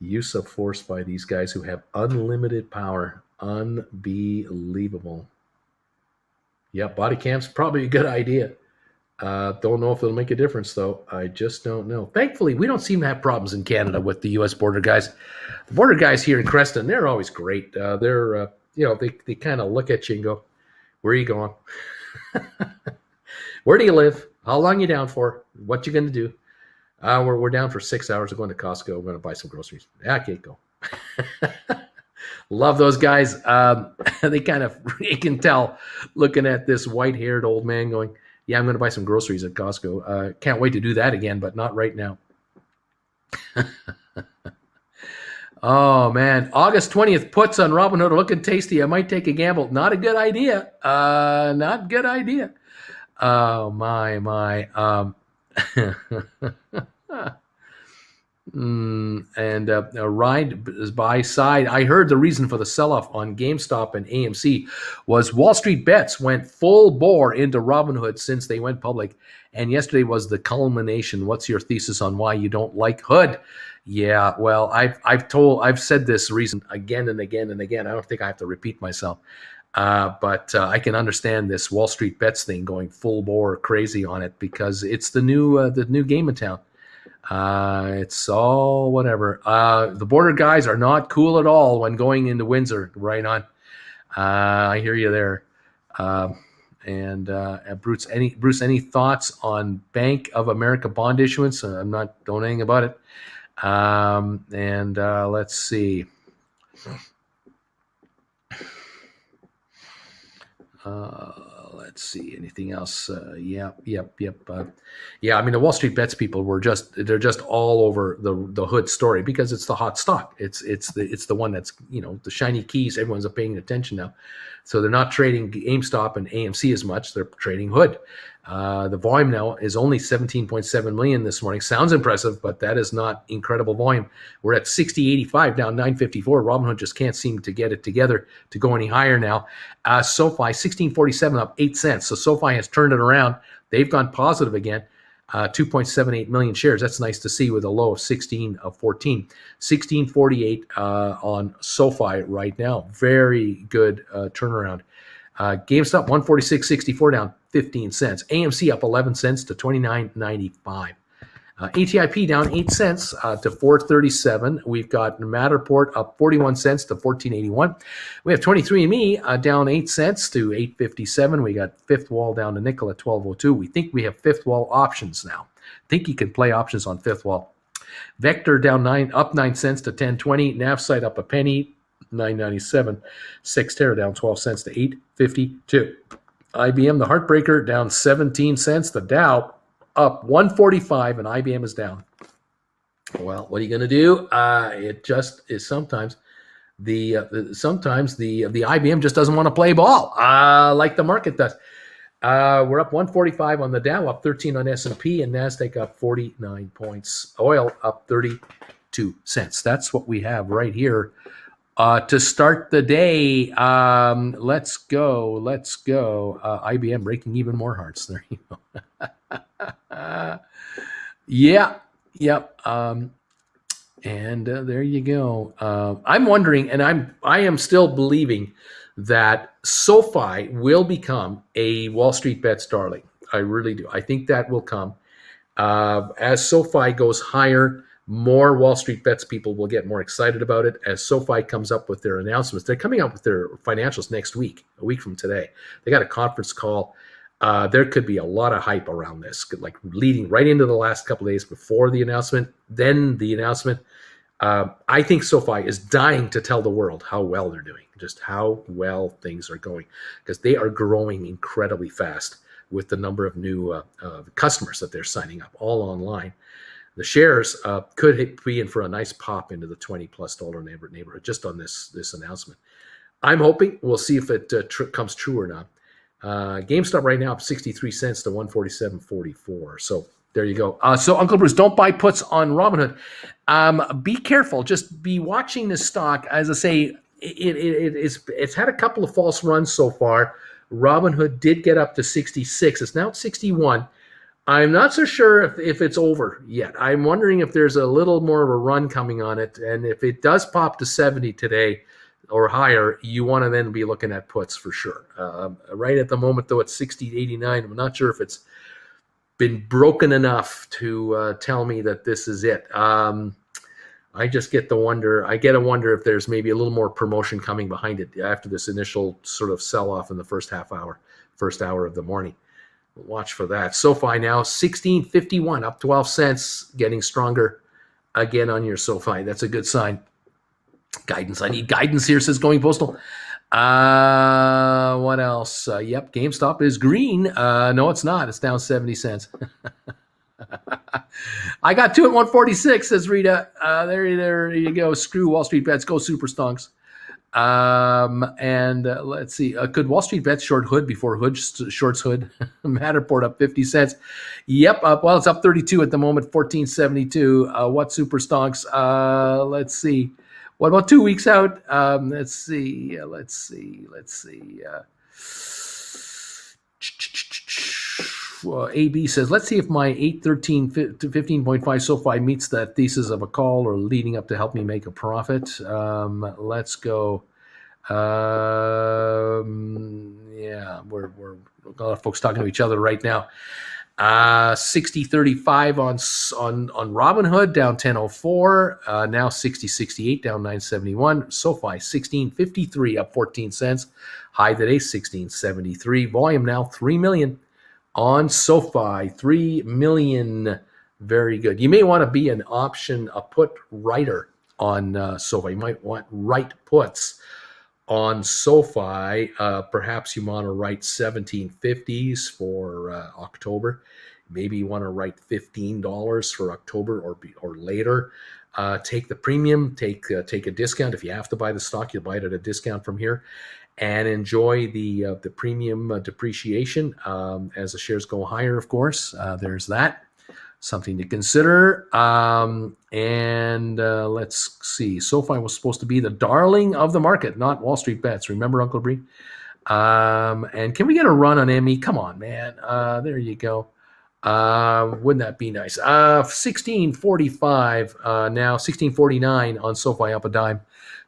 Use of force by these guys who have unlimited power. Unbelievable. Yeah, body cams, probably a good idea. Don't know if it'll make a difference, though. I just don't know. Thankfully, we don't seem to have problems in Canada with the U.S. border guys. The border guys here in Creston, they're always great. They kind of look at you and go, "Where are you going? Where do you live? How long you down for? What you going to do?" We're down for 6 hours. We're going to Costco. We're going to buy some groceries. Yeah, okay, go. Love those guys. They can tell looking at this white-haired old man going, "Yeah, I'm going to buy some groceries at Costco. Can't wait to do that again, but not right now." Oh, man. August 20th puts on Robinhood are looking tasty. I might take a gamble. Not a good idea. Not good idea. Oh, my. and a ride by side. I heard the reason for the sell-off on GameStop and AMC was Wall Street Bets went full bore into Robinhood since they went public, and yesterday was the culmination. What's your thesis on why you don't like Hood? Yeah, well, I've said this reason again and again and again. I don't think I have to repeat myself. But I can understand this Wall Street Bets thing going full bore crazy on it because it's the new game in town. It's all whatever. The border guys are not cool at all when going into Windsor. Right on. I hear you there. And Bruce, any thoughts on Bank of America bond issuance? I'm not doing anything about it. Let's see. Let's see. Anything else? Yep. Yeah. I mean, the Wall Street Bets people they're just all over the Hood story because it's the hot stock. It's the one that's the shiny keys. Everyone's paying attention now, so they're not trading GameStop and AMC as much. They're trading Hood. The volume now is only 17.7 million this morning. Sounds impressive, but that is not incredible volume. We're at 60.85, down 9.54. Robinhood just can't seem to get it together to go any higher now. SoFi 16.47, up 8 cents. So SoFi has turned it around. They've gone positive again. 2.78 million shares. That's nice to see with a low of 16 of 14. 16.48 on SoFi right now. Very good turnaround. GameStop 146.64, down 15 cents. AMC up 11 cents to 29.95. ATIP down 8 cents to 4.37. We've got Matterport up 41 cents to 14.81. We have 23andMe down 8 cents to 8.57. We got Fifth Wall down to nickel at 12.02. We think we have Fifth Wall options now. Think you can play options on Fifth Wall. Vector down up 9 cents to 10.20. Navsite up a penny, 9.97. Sextera down 12 cents to 8.52. IBM, the heartbreaker, down 17 cents. The Dow up 145, and IBM is down. Well, what are you going to do? It just is sometimes the IBM just doesn't want to play ball like the market does. We're up 145 on the Dow, up 13 on S&P, and NASDAQ up 49 points. Oil up 32 cents. That's what we have right here. To start the day, let's go. IBM breaking even more hearts. There you go. Yep. There you go. I'm wondering, and I am still believing that SoFi will become a Wall Street Bets darling. I really do. I think that will come. As SoFi goes higher, more Wall Street Bets people will get more excited about it. As SoFi comes up with their announcements, they're coming up with their financials next week, a week from today. They got a conference call. There could be a lot of hype around this, like leading right into the last couple of days before the announcement, then the announcement. I think SoFi is dying to tell the world how well they're doing, just how well things are going, because they are growing incredibly fast with the number of new customers that they're signing up, all online. The shares could be in for a nice pop into the $20+ neighborhood just on this announcement. I'm hoping. We'll see if it comes true or not. GameStop right now up 63 cents to 147.44. So there you go. So Uncle Bruce, don't buy puts on Robinhood. Be careful. Just be watching this stock. As I say, it's had a couple of false runs so far. Robinhood did get up to 66. It's now at 61. I'm not so sure if it's over yet. I'm wondering if there's a little more of a run coming on it. And if it does pop to 70 today or higher, you want to then be looking at puts for sure. Right at the moment, though, it's 60-89. I'm not sure if it's been broken enough to tell me that this is it. I just get the wonder. I get a wonder if there's maybe a little more promotion coming behind it after this initial sort of sell-off in the first hour of the morning. Watch for that. SoFi now 16.51, up 12 cents, getting stronger again on your SoFi. That's a good sign. Guidance. I need guidance here, says Going Postal. What else? Yep, GameStop is green. No, it's not. It's down 70 cents. I got two at 146, says Rita. There you go. Screw Wall Street Bets. Go Super Stonks. And let's see. Could Wall Street bets short Hood before Hood shorts Hood? Matterport up 50 cents. Yep. Well, it's up 32 at the moment, 1472. What super stonks? Let's see. What about 2 weeks out? Let's see. AB says, let's see if my 813 to 15.5 SoFi meets that thesis of a call or leading up to help me make a profit. Let's go. Yeah, we're a lot of folks talking to each other right now. 60.35 on Robinhood, down 10.04. Now 60.68, down 9.71. SoFi 16.53, up 14 cents. High today 16.73. Volume now 3 million on SoFi. 3 million. Very good. You may want to be a put writer on SoFi. You might want write puts on SoFi. Perhaps you want to write 1750s for October. Maybe you want to write $15 for October or later. Take the premium, take a discount. If you have to buy the stock, you buy it at a discount from here, and enjoy the premium depreciation as the shares go higher. Of course, there's that. Something to consider. And let's see. SoFi was supposed to be the darling of the market, not Wall Street bets. Remember, Uncle Bree? And can we get a run on ME? Come on, man. There you go. Wouldn't that be nice? 16.45 now, 16.49 on SoFi, up a dime,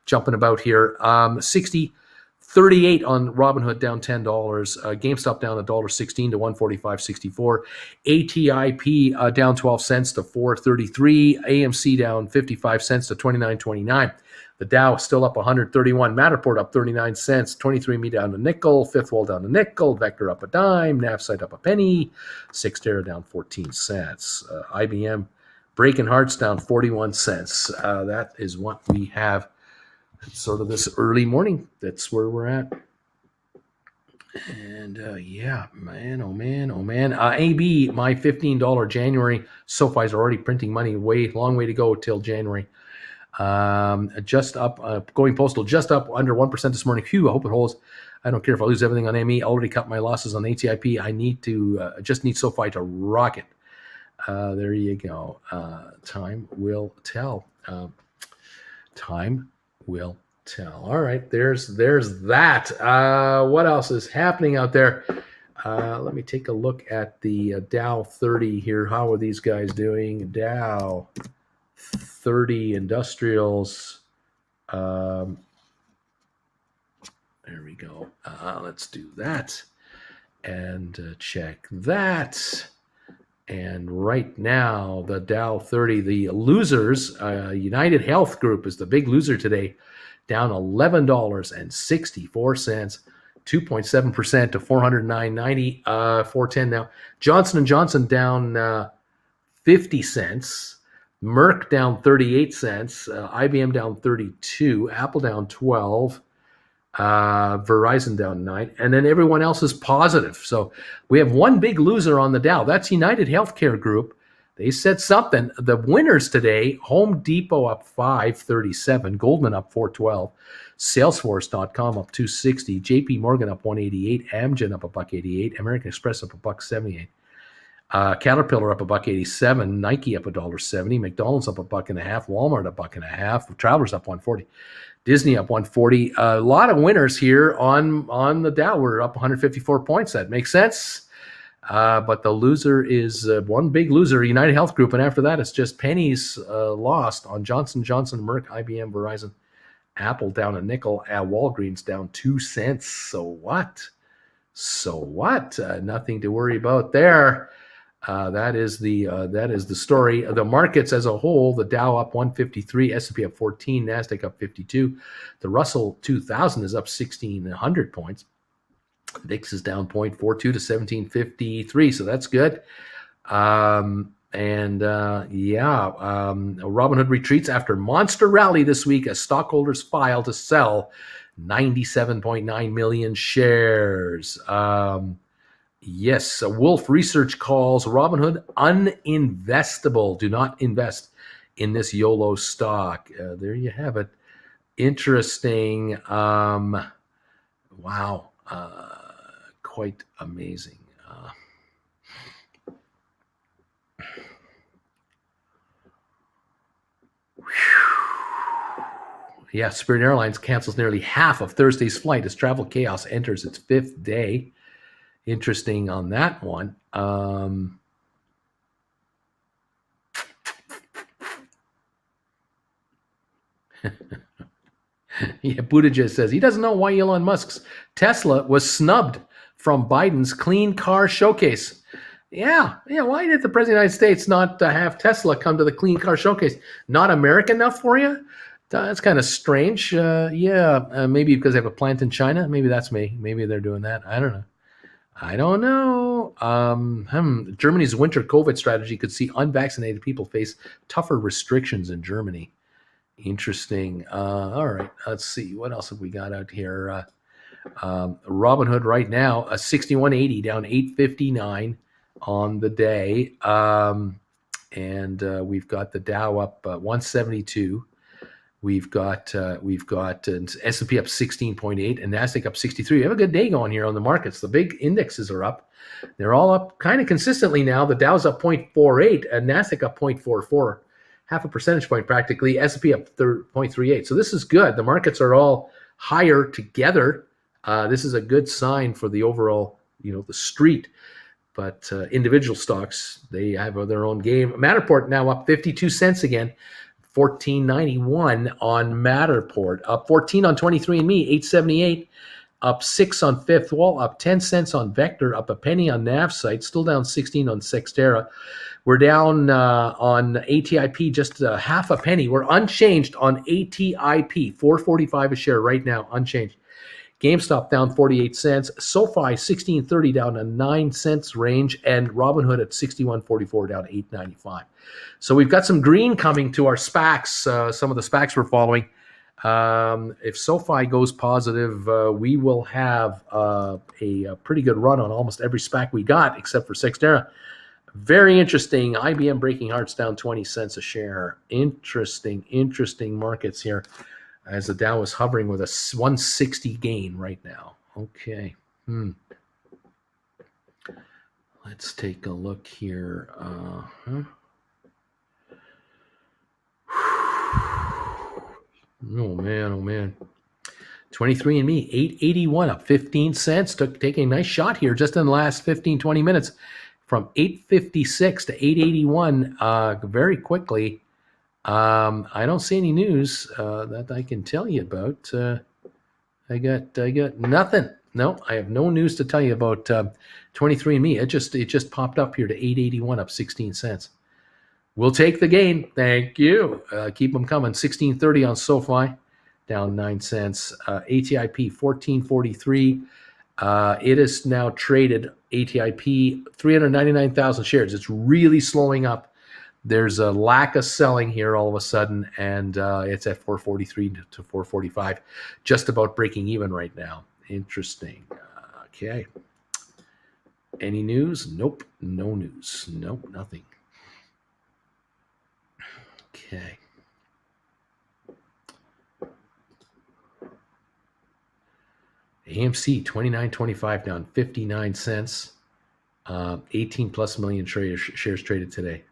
jumping about here. 60.38 on Robinhood, down $10. GameStop down $1.16 to 145.64. ATIP down 12 cents to 433. AMC down 55 cents to 29.29. The Dow still up 131. Matterport up 39 cents. 23andMe down a nickel. Fifth Wall down a nickel. Vector up a dime. Navsite up a penny. Cyxtera down 14 cents. IBM breaking hearts down 41 cents. That is what we have. Sort of this early morning. That's where we're at. And yeah, man, oh man, oh man. AB, my $15 January. SoFi's already printing money. Long way to go till January. Just up, going postal, just up under 1% this morning. Phew, I hope it holds. I don't care if I lose everything on ME. I already cut my losses on ATIP. I need to, just need SoFi to rock it. There you go. Time will tell. Time will tell. All right, there's that. What else is happening out there? Let me take a look at the Dow 30 here. How are these guys doing? Dow 30 industrials. There we go. Let's do that and check that. And right now, the Dow 30, the losers, United Health Group is the big loser today, down $11.64, 2.7% to 409.90, 410 now. Johnson & Johnson down 50 cents. Merck down 38 cents. IBM down 32. Apple down 12. Verizon down 9, and then everyone else is positive. So we have one big loser on the Dow. That's United Healthcare Group. They said something. The winners today: Home Depot up 5.37, Goldman up 4.12, Salesforce.com up 2.60, JP Morgan up 1.88, Amgen up $1.88, American Express up $1.78. Caterpillar up $1.87, Nike up $1.70, McDonald's up $1.50, Walmart up $1.50, Travelers up 1.40. Disney up 140. A lot of winners here on the Dow. We're up 154 points. That makes sense. But the loser is one big loser, United Health Group. And after that, it's just pennies lost on Johnson & Johnson, Merck, IBM, Verizon, Apple down a nickel, Walgreens down 2 cents. So what? Nothing to worry about there. That is the story. The markets as a whole: the Dow up 153, S&P up 14, Nasdaq up 52. The Russell 2000 is up 1,600 points. VIX is down 0.42 to 1753, so that's good. Robinhood retreats after monster rally this week as stockholders file to sell 97.9 million shares. Yes, Wolf Research calls Robinhood uninvestable. Do not invest in this YOLO stock. There you have it. Interesting. Wow. Quite amazing. Yeah, Spirit Airlines cancels nearly half of Thursday's flight as travel chaos enters its 5th day. Interesting on that one. Yeah, Buttigieg says he doesn't know why Elon Musk's Tesla was snubbed from Biden's clean car showcase. Yeah. Why did the president of the United States not have Tesla come to the clean car showcase? Not American enough for you? That's kind of strange. Maybe because they have a plant in China. Maybe that's me. Maybe they're doing that. I don't know. Germany's winter COVID strategy could see unvaccinated people face tougher restrictions in Germany. Interesting. All right. Let's see. What else have we got out here? Robinhood right now, a 61.80 down 8.59 on the day. And we've got the Dow up 172. We've got S&P up 16.8 and Nasdaq up 63. We have a good day going here on the markets. The big indexes are up. They're all up kind of consistently now. The Dow's up 0.48 and Nasdaq up 0.44, half a percentage point practically. S&P up 0.38. So this is good. The markets are all higher together. This is a good sign for the overall, the street. But individual stocks, they have their own game. Matterport now up 52 cents again. 14.91 on Matterport, up 14 on 23andMe, 8.78, up 6 on Fifth Wall, up 10 cents on Vector, up a penny on NavSite, still down 16 on Sextera. We're down on ATIP just half a penny. We're unchanged on ATIP, 4.45 a share right now, unchanged. GameStop down 48 cents, SoFi 16.30 down to 9 cents range, and Robinhood at 61.44 down to 8.95. So we've got some green coming to our SPACs, some of the SPACs we're following. If SoFi goes positive, we will have a pretty good run on almost every SPAC we got, except for Sextera. Very interesting. IBM breaking hearts down 20 cents a share. Interesting markets here, as the Dow is hovering with a 160 gain right now. Okay. Let's take a look here. Oh, man. 23andMe, 881 up 15 cents. Taking a nice shot here just in the last 15, 20 minutes from 856 to 881 very quickly. I don't see any news that I can tell you about. I got nothing. No, I have no news to tell you about 23andMe. It just popped up here to 881 up 16 cents. We'll take the gain. Thank you. Keep them coming. 16.30 on SoFi, down 9 cents. ATIP 14.43. It is now traded, ATIP, 399,000 shares. It's really slowing up. There's a lack of selling here all of a sudden, and it's at 443 to 445, just about breaking even right now. Interesting. Okay. Any news? Nope. No news. Nope. Nothing. Okay. AMC 29.25 down 59 cents. 18 plus million shares traded today.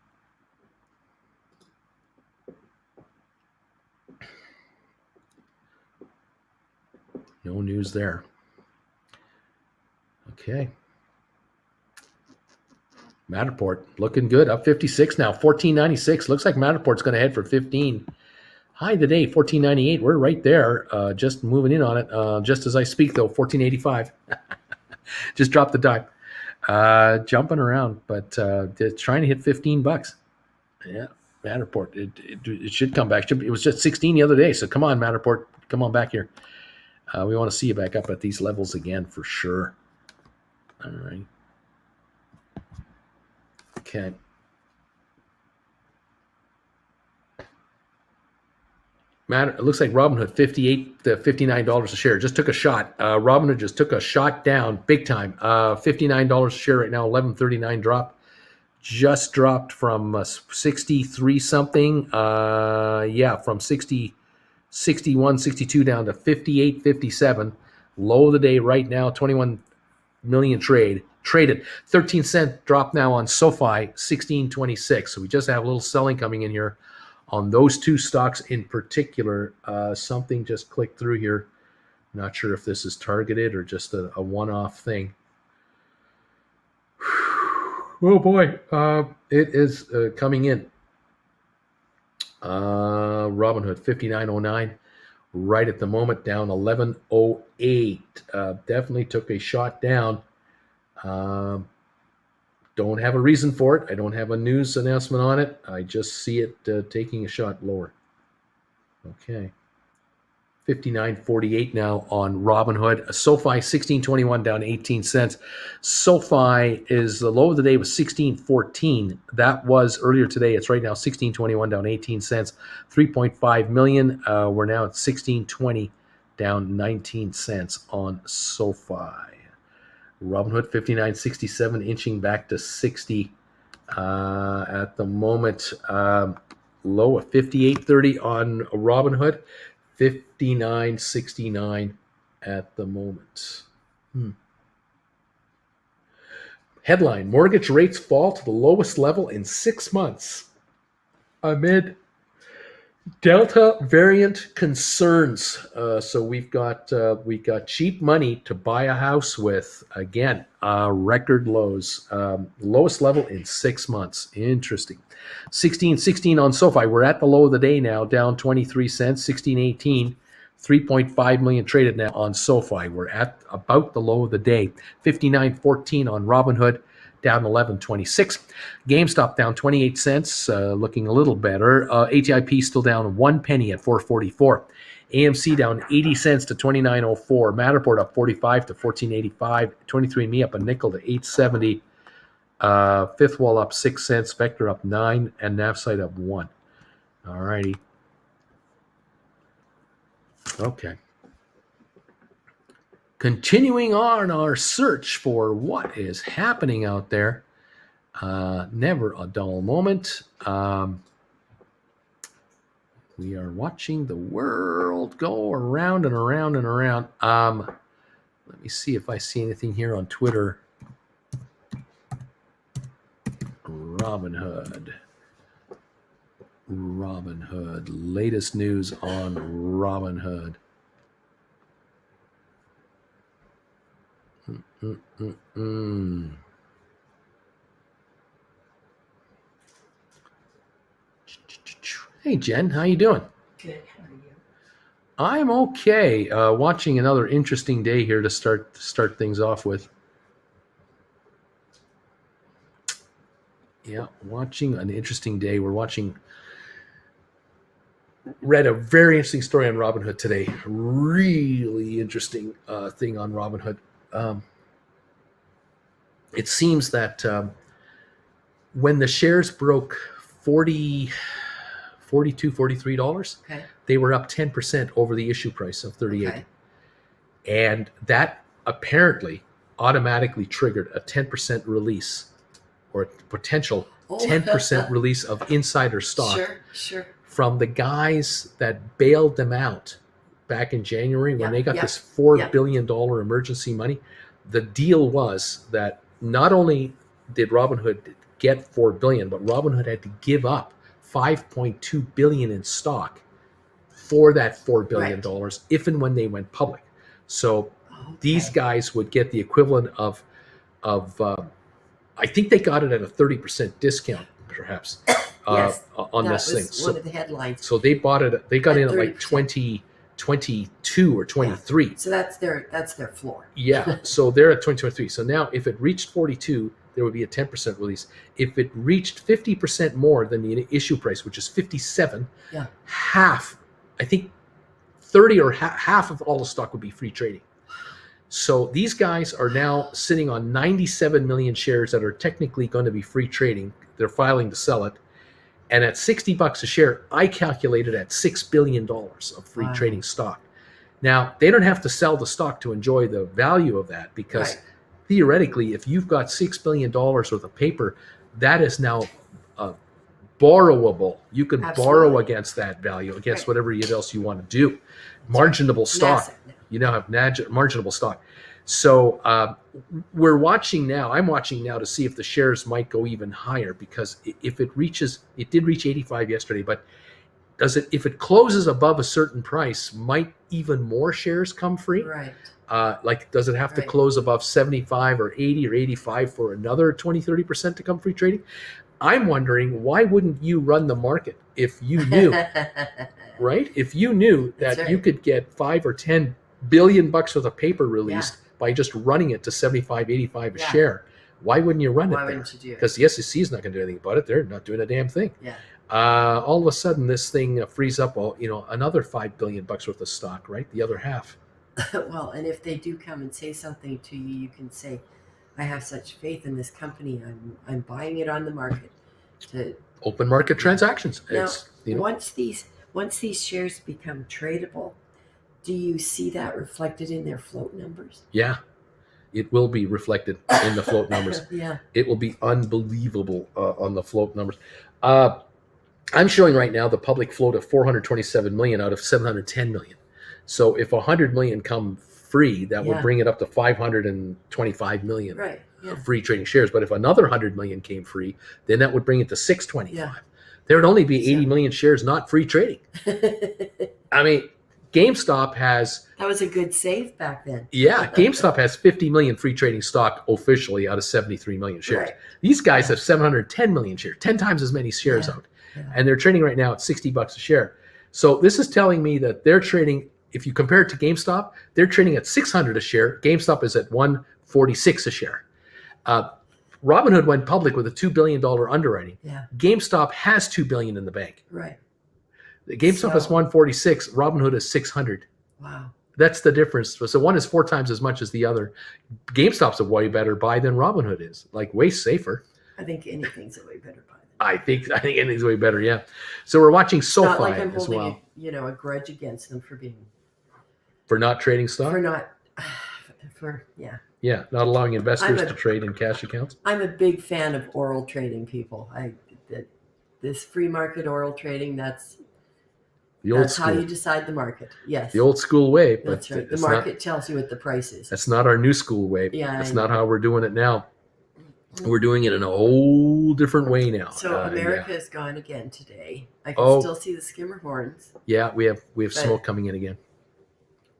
No news there. Okay. Matterport looking good, up 56 now, 14.96. Looks like Matterport's going to head for 15. High today, 14.98. We're right there, just moving in on it. Just as I speak, though, 14.85. Just dropped the dime. Jumping around, but trying to hit $15. Yeah, Matterport. It should come back. It was just 16 the other day, so come on, Matterport. Come on back here. We want to see you back up at these levels again for sure. All right. Okay. It looks like Robinhood, $58 to $59 a share. Just took a shot. Robinhood just took a shot down big time. $59 a share right now, $11.39 drop. Just dropped from 63 something. From 60 61, 62 down to 58, 57. Low of the day right now, 21 million traded. 13-cent drop now on SoFi, 16.26. So we just have a little selling coming in here on those two stocks in particular. Something just clicked through here. Not sure if this is targeted or just a one-off thing. Oh boy, it is coming in. Robinhood 59.09 right at the moment, down 11.08. Definitely took a shot down. Don't have a reason for it. I don't have a news announcement on it. I just see it taking a shot lower. Okay. 59.48 now on Robinhood. SoFi 16.21 down 18 cents. SoFi is the low of the day was 16.14. That was earlier today. It's right now 16.21 down 18 cents. 3.5 million. We're now at 16.20 down 19 cents on SoFi. Robinhood 59.67 inching back to 60 at the moment. Low of 58.30 on Robinhood. 59.69 at the moment. Headline: mortgage rates fall to the lowest level in 6 months amid Delta variant concerns. So we've got cheap money to buy a house with. Again, record lows, lowest level in 6 months. Interesting. 16.16 on SoFi. We're at the low of the day now, down 23 cents. 16.18. 3.5 million traded now on SoFi. We're at about the low of the day. 59.14 on Robinhood, down 11.26. GameStop down 28 cents, looking a little better. ATIP still down 1 penny at 4.44. AMC down 80 cents to 29.04. Matterport up 45 to 14.85. 23andMe up a nickel to 8.70. Fifth Wall up 6 cents. Vector up 9, and Navsite up 1. All righty. Okay. Continuing on our search for what is happening out there. Never a dull moment. We are watching the world go around and around and around. Let me see if I see anything here on Twitter. Robinhood. Latest news on Robinhood. Hey Jen, how you doing? Good. How are you? I'm okay. Watching another interesting day here to start things off with. Yeah, watching an interesting day. Read a very interesting story on Robinhood today. Really interesting thing on Robinhood. It seems that when the shares broke $42, $43, Okay. they were up 10% over the issue price of 38. Okay. And that apparently automatically triggered a 10% release or potential 10% release of insider stock Sure. from the guys that bailed them out back in January when they got this $4 billion emergency money. The deal was that not only did Robinhood get $4 billion, but Robinhood had to give up $5.2 billion in stock for that $4 billion if and when they went public. So these guys would get the equivalent of I think they got it at a 30% discount, perhaps, Yes, on this thing. That was one of the headlines. So they bought it. They got At in at like 2022 or 23. So that's their floor. Yeah. So they're at 2023. So now, if it reached 42, there would be a 10% release. If it reached 50% more than the issue price, which is 57, half, I think, 30 or half of all the stock would be free trading. So these guys are now sitting on 97 million shares that are technically going to be free trading. They're filing to sell it. And at $60 a share, I calculated at $6 billion of free trading stock. Now, they don't have to sell the stock to enjoy the value of that because theoretically, if you've got $6 billion worth of paper, that is now borrowable. You could borrow Absolutely. against that value, against Right. whatever else you want to do. Marginable stock. Massive. You now have marginable stock. So we're watching now. I'm watching now to see if the shares might go even higher, because if it did reach 85 yesterday, but if it closes above a certain price, might even more shares come free? Right. Like, does it have to Right. close above 75 or 80 or 85 for another 20, 30% to come free trading? I'm wondering, why wouldn't you run the market if you knew, right? If you knew That's that right. you could get 5 or 10 billion bucks worth of paper released by just running it to 75, 85 a Yeah. share, why wouldn't you run Why it there? wouldn't you do it? Because the SEC is not going to do anything about it. They're not doing a damn thing. Yeah. All of a sudden, this thing frees up, another 5 billion bucks worth of stock, right? The other half. Well, and if they do come and say something to you, you can say, I have such faith in this company. I'm buying it on the market. To Open market transactions. now, It's, once these shares become tradable, do you see that reflected in their float numbers? yeah, it will be reflected in the float numbers. Yeah. It will be unbelievable on the float numbers. I'm showing right now the public float of 427 million out of 710 million. So if 100 million come free, that would Yeah. bring it up to 525 million Right. Yeah. free trading shares. But if another 100 million came free, then that would bring it to 625. Yeah. There would only be 80 So- million shares not free trading. I mean, GameStop has, That was a good save back then. GameStop has 50 million free trading stock officially out of 73 million shares. Right. These guys Yeah. have 710 million shares, 10 times as many shares Yeah. out. Yeah. And they're trading right now at $60 a share. So this is telling me that they're trading, if you compare it to GameStop, they're trading at 600 a share. GameStop is at 146 a share. Robinhood went public with a $2 billion underwriting. Yeah. GameStop has $2 billion in the bank. Right. GameStop is 146. Robinhood is 600. Wow. That's the difference. So one is 4 times as much as the other. GameStop's a way better buy than Robinhood is. Like, way safer. I think anything's a way better buy. I think anything's way better. Yeah. So we're watching It's not SoFi like I'm as holding well a grudge against them for being for not trading stock. Yeah. Not allowing investors I'm to trade in cash accounts. I'm a big fan of oral trading, people. This free market oral trading, that's The old how you school, decide the market. Yes. the old school way. But That's right. The it's market tells you what the price is. That's not our new school way. Yeah, That's I not how we're doing it now. We're doing it in a whole different way now. So America is gone again today. I can Oh. still see the skimmer horns. Yeah, we have smoke coming in again.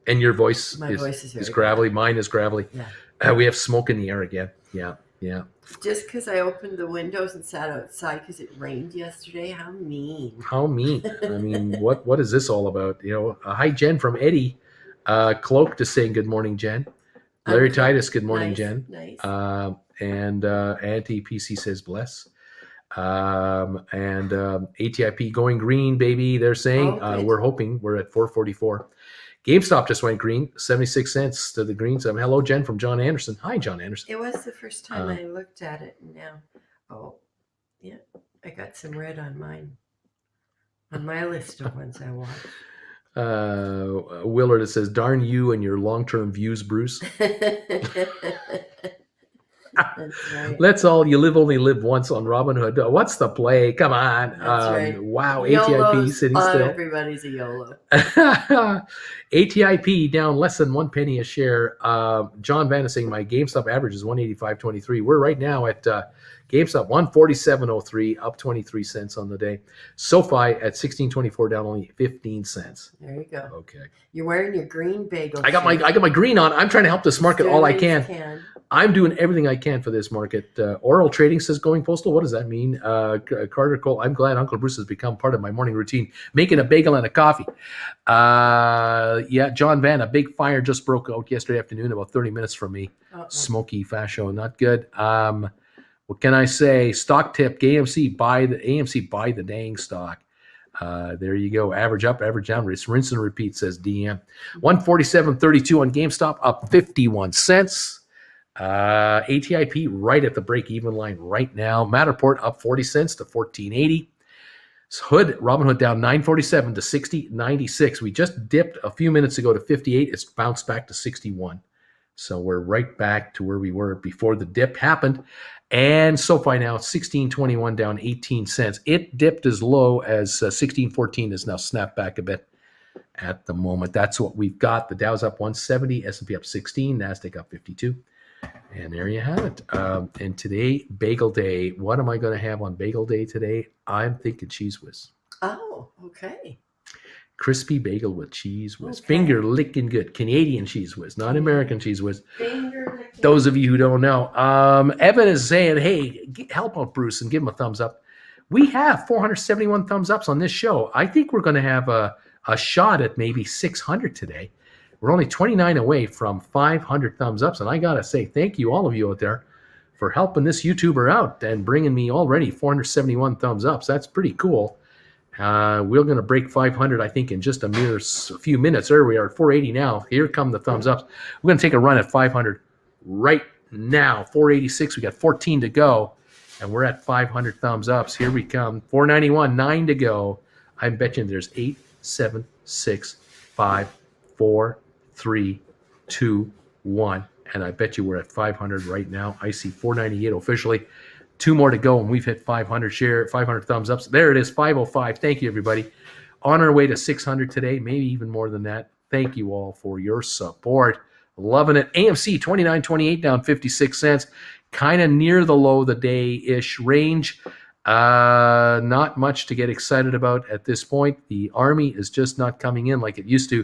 And your voice My voice is very gravelly. Mine is gravelly. Yeah. We have smoke in the air again. Yeah. Just because I opened the windows and sat outside because it rained yesterday. How mean. How mean. I mean, what is this all about? Hi, Jen from Eddie. Cloak is saying good morning, Jen. Larry Titus, good morning, Nice, Jen. Nice. And Auntie PC says bless. And ATIP going green, baby. They're saying Oh, good. we're hoping we're at 444. GameStop just went green, 76 cents to the green. So hello, Jen from John Anderson. Hi, John Anderson. It was the first time I looked at it, and now, I got some red on mine. On my list of ones I watched. Willard, it says, darn you and your long-term views, Bruce. That's right. Let's all, you only live once on Robinhood. What's the play? Come on. That's right. Wow. YOLO's, ATIP sitting still. everybody's a YOLO. ATIP down less than 1 penny a share. John Van is saying my GameStop average is 185.23. We're right now at GameStop 147.03, up 23 cents on the day. SoFi at 16.24, down only 15 cents. There you go. Okay. You're wearing your green bagel. I got my green on. I'm trying to help this market all I can. I'm doing everything I can for this market. Oral trading says going postal. What does that mean? Carter Cole, I'm glad Uncle Bruce has become part of my morning routine, making a bagel and a coffee. John Van, a big fire just broke out yesterday afternoon, about 30 minutes from me. Smoky fascio, not good. What can I say? Stock tip, AMC, buy the dang stock. There you go. Average up, average down. Rinse and repeat, says DM. 147.32 on GameStop, up 51 cents. ATIP right at the break-even line right now. Matterport up 40 cents to 14.80. Robinhood down 9.47 to 60.96. We just dipped a few minutes ago to 58. It's bounced back to 61. So we're right back to where we were before the dip happened. And SoFi now 16.21 down 18 cents. It dipped as low as 16.14, has now snapped back a bit at the moment. That's what we've got. The Dow's up 170, S&P up 16, NASDAQ up 52. And there you have it. And today, Bagel Day. What am I going to have on Bagel Day today? I'm thinking Cheese Whiz. Oh, okay. Crispy bagel with Cheese Whiz. Okay. Finger licking good. Canadian Cheese Whiz, not American Cheese Whiz. Finger licking. Those of you who don't know. Evan is saying, hey, help out Bruce and give him a thumbs up. We have 471 thumbs ups on this show. I think we're going to have a shot at maybe 600 today. We're only 29 away from 500 thumbs ups. And I got to say, thank you, all of you out there, for helping this YouTuber out and bringing me already 471 thumbs ups. That's pretty cool. We're going to break 500, I think, in just a few minutes. There we are at 480 now. Here come the thumbs ups. We're going to take a run at 500 right now. 486. We got 14 to go, and we're at 500 thumbs ups. Here we come. 491, 9 to go. I bet you there's 8, 7, 6, 5, 4, 3, 2, 1. And I bet you we're at 500 right now. I see 498 officially. 2 more to go, and we've hit 500 thumbs ups. There it is, 505. Thank you, everybody. On our way to 600 today, maybe even more than that. Thank you all for your support. Loving it. AMC 29.28 down 56 cents. Kind of near the low of the day-ish range. Not much to get excited about at this point. The Army is just not coming in like it used to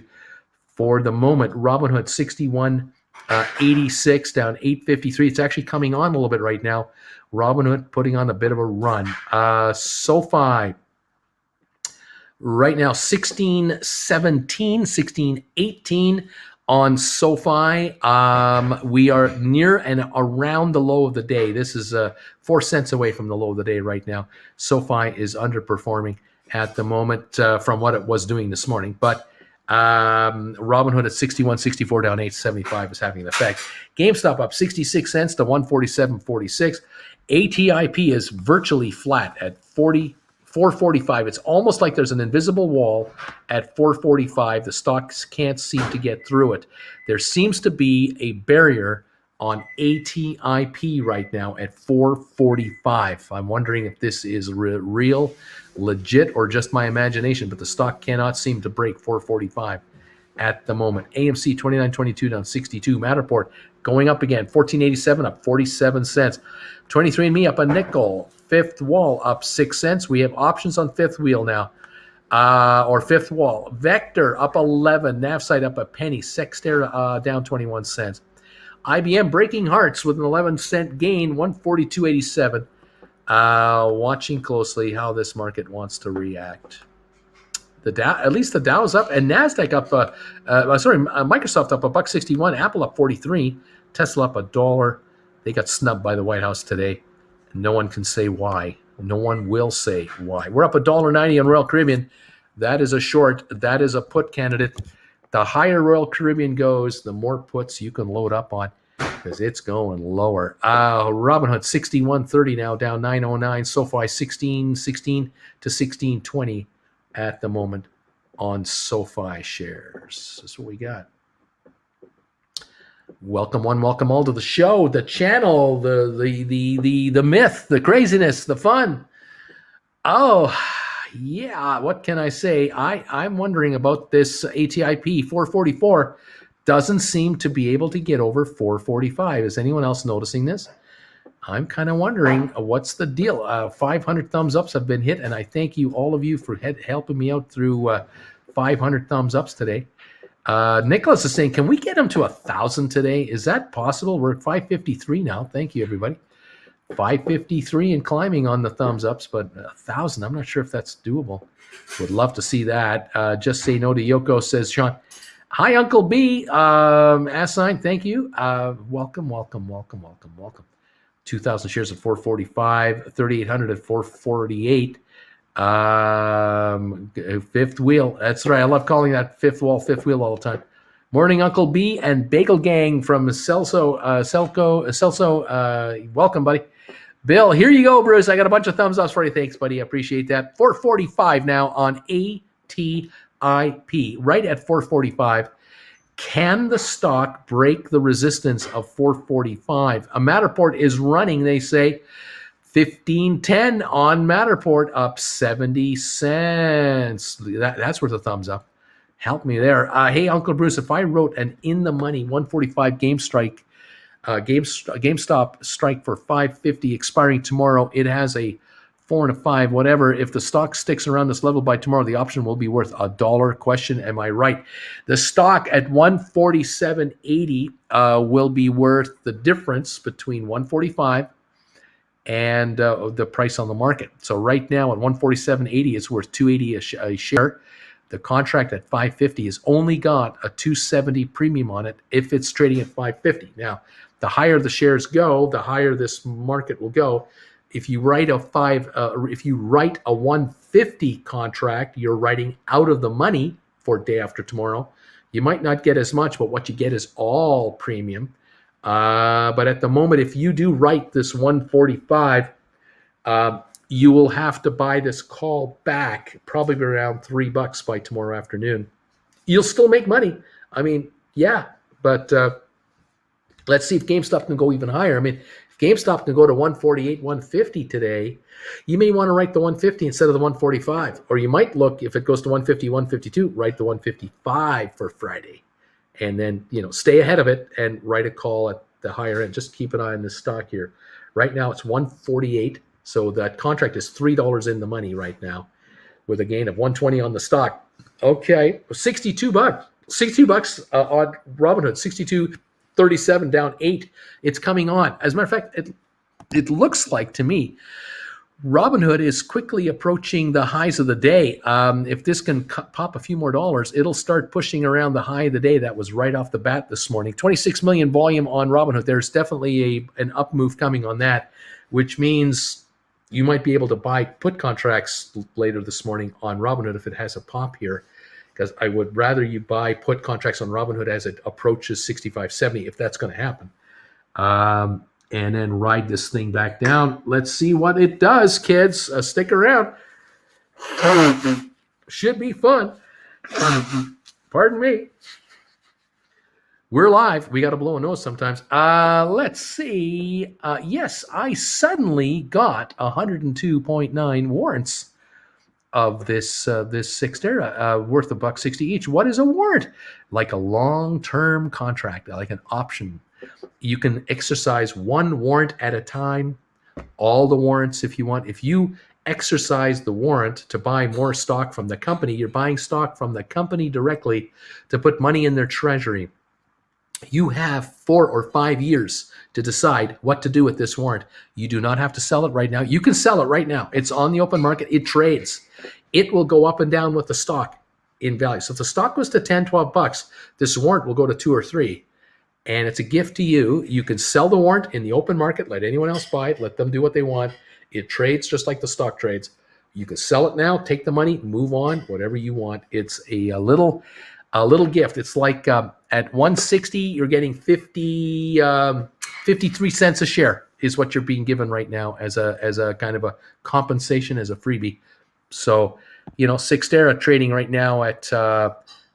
for the moment. Robinhood 61.86 down 8.53. It's actually coming on a little bit right now. Robinhood putting on a bit of a run. SoFi right now 16.17, 16.18 on SoFi. We are near and around the low of the day. This is 4 cents away from the low of the day right now. SoFi is underperforming at the moment from what it was doing this morning. But Robinhood at 61.64 down 8.75 is having an effect. GameStop up 66 cents to 147.46. ATIP is virtually flat at 445. It's almost like there's an invisible wall at 445. The stocks can't seem to get through it. There seems to be a barrier on ATIP right now at 445. I'm wondering if this is real, legit, or just my imagination, but the stock cannot seem to break 445 at the moment. AMC 29.22 down 62. Matterport going up again, 14.87 up 47 cents. 23andMe up a nickel. Fifth Wall up 6 cents. We have options on Fifth Wheel now, or Fifth Wall. Vector up 11. Navsite up a penny. Sexter down 21 cents. IBM breaking hearts with an 11-cent gain, 142.87. Watching closely how this market wants to react. The Dow, at least the Dow's up, and Nasdaq up. Microsoft up $1.61. Apple up 43. Tesla up $1. They got snubbed by the White House today. No one can say why. No one will say why. We're up $1.90 on Royal Caribbean. That is a short. That is a put candidate. The higher Royal Caribbean goes, the more puts you can load up on because it's going lower. Robinhood 61.30 now, down 9.09. SoFi 16.16 to 16.20 at the moment on SoFi shares. That's what we got. Welcome one, welcome all to the show, the channel, the myth, the craziness, the fun. Oh, yeah, what can I say? I'm wondering about this ATIP 444. Doesn't seem to be able to get over 445. Is anyone else noticing this? I'm kind of wondering what's the deal. 500 thumbs ups have been hit, and I thank you, all of you, for helping me out through 500 thumbs ups today. Nicholas is saying, can we get him to 1,000 today? Is that possible? We're at 553 now. Thank you, everybody. 553 and climbing on the thumbs ups, but 1,000, I'm not sure if that's doable. Would love to see that. Just say no to Yoko, says Sean. Hi, Uncle B. Sign, thank you. Welcome. 2,000 shares at 445, 3,800 at 448. Fifth Wheel. That's right. I love calling that Fifth Wheel all the time. Morning, Uncle B and Bagel Gang from Celso. Welcome, buddy. Bill, here you go, Bruce. I got a bunch of thumbs ups for you. Thanks, buddy. I appreciate that. 445 now on ATIP. Right at 445. Can the stock break the resistance of 445? A Matterport is running, they say, 1510 on Matterport, up 70 cents. That's worth a thumbs up. Help me there. Hey, Uncle Bruce, if I wrote an in the money 145 GameStop strike for 550 expiring tomorrow, it has a 4 and a 5, whatever. If the stock sticks around this level by tomorrow, the option will be worth $1. Question, am I right? The stock at 147.80 will be worth the difference between 145 and the price on the market. So right now at 147.80, it's worth 280 a share. The contract at 550 has only got a 270 premium on it if it's trading at 550. Now, the higher the shares go, the higher this market will go. If you write a 150 contract, you're writing out of the money for day after tomorrow. You might not get as much, but what you get is all premium. But at the moment, if you do write this 145, you will have to buy this call back probably around $3 by tomorrow afternoon. You'll still make money. I mean, yeah, but let's see if GameStop can go even higher. I mean, if GameStop can go to 148, 150 today, you may want to write the 150 instead of the 145. Or you might look, if it goes to 150, 152, write the 155 for Friday. And then, stay ahead of it and write a call at the higher end. Just keep an eye on this stock here. Right now, it's 148. So that contract is $3 in the money right now with a gain of 120 on the stock. Okay, $62. $62 on Robinhood, 62.37 down 8. It's coming on. As a matter of fact, it looks like to me Robinhood is quickly approaching the highs of the day. If this can pop a few more dollars, it'll start pushing around the high of the day. That was right off the bat this morning. 26 million volume on Robinhood. There's definitely an up move coming on that, which means you might be able to buy put contracts later this morning on Robinhood if it has a pop here, because I would rather you buy put contracts on Robinhood as it approaches 65.70 if that's going to happen. And then ride this thing back down. Let's see what it does, kids. Stick around. Should be fun. Pardon me. We're live. We got to blow a nose sometimes. Let's see. Yes, I suddenly got 102.9 warrants of this Cyxtera worth $1.60 each. What is a warrant? Like a long-term contract, like an option. You can exercise one warrant at a time, all the warrants if you want. If you exercise the warrant to buy more stock from the company, you're buying stock from the company directly to put money in their treasury. You have 4 or 5 years to decide what to do with this warrant. You do not have to sell it right now. You can sell it right now. It's on the open market. It trades. It will go up and down with the stock in value. So if the stock goes to $10, $12, this warrant will go to 2 or 3. And it's a gift to you. You can sell the warrant in the open market. Let anyone else buy it. Let them do what they want. It trades just like the stock trades. You can sell it now, take the money, move on, whatever you want. It's a little gift. It's like at 160, you're getting 53 cents a share is what you're being given right now as a kind of a compensation, as a freebie. So, Cyxtera trading right now at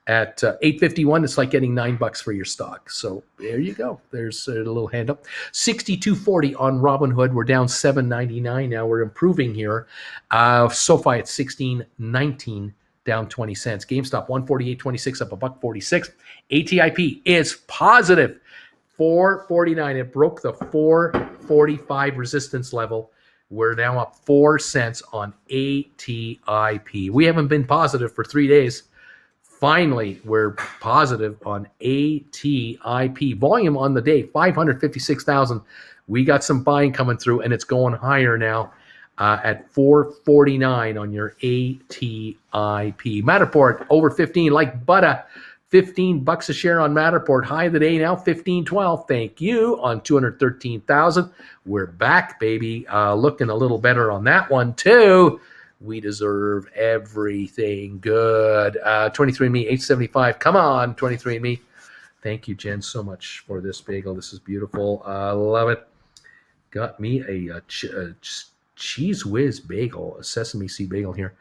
8.51. It's like getting $9 for your stock. So there you go. There's a little hand up. 62.40 on Robinhood. We're down $7.99 now. We're improving here. SoFi at 16.19. Down 20 cents. GameStop 148.26 up $1.46. ATIP is positive 4.49. It broke the 4.45 resistance level. We're now up 4 cents on ATIP. We haven't been positive for 3 days. Finally, we're positive on ATIP. Volume on the day 556,000. We got some buying coming through, and it's going higher now. At 4.49 on your ATIP. Matterport over 15 like butter. $15 a share on Matterport. High of the day now, 15.12. Thank you on 213,000. We're back, baby. Looking a little better on that one too. We deserve everything good. 23andMe 875. Come on, 23andMe. Thank you, Jen, so much for this bagel. This is beautiful. I love it. Got me a Cheese Whiz bagel, a sesame seed bagel here.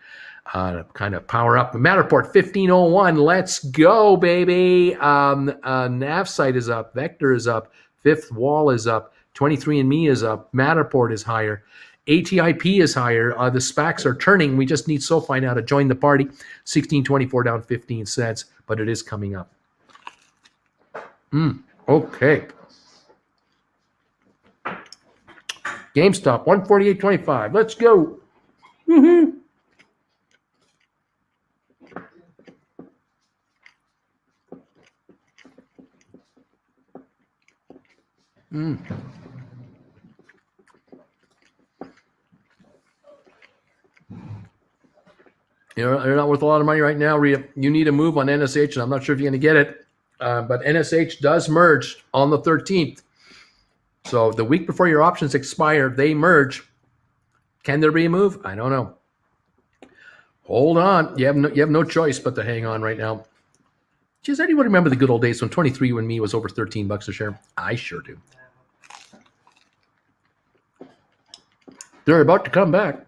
kind of power up. Matterport 1501. Let's go, baby. Nav site is up. Vector is up. Fifth Wall is up. 23andMe is up. Matterport is higher. ATIP is higher. The SPACs are turning. We just need SoFi now to join the party. 1624 down 15 cents, but it is coming up. Okay. GameStop 148.25. Let's go. Woohoo. You're not worth a lot of money right now, Rhea. You need a move on NSH, and I'm not sure if you're going to get it. But NSH does merge on the 13th. So the week before your options expire, they merge. Can there be a move? I don't know. Hold on. You have no choice but to hang on right now. Does anyone remember the good old days when 23andMe was over $13 a share? I sure do. They're about to come back.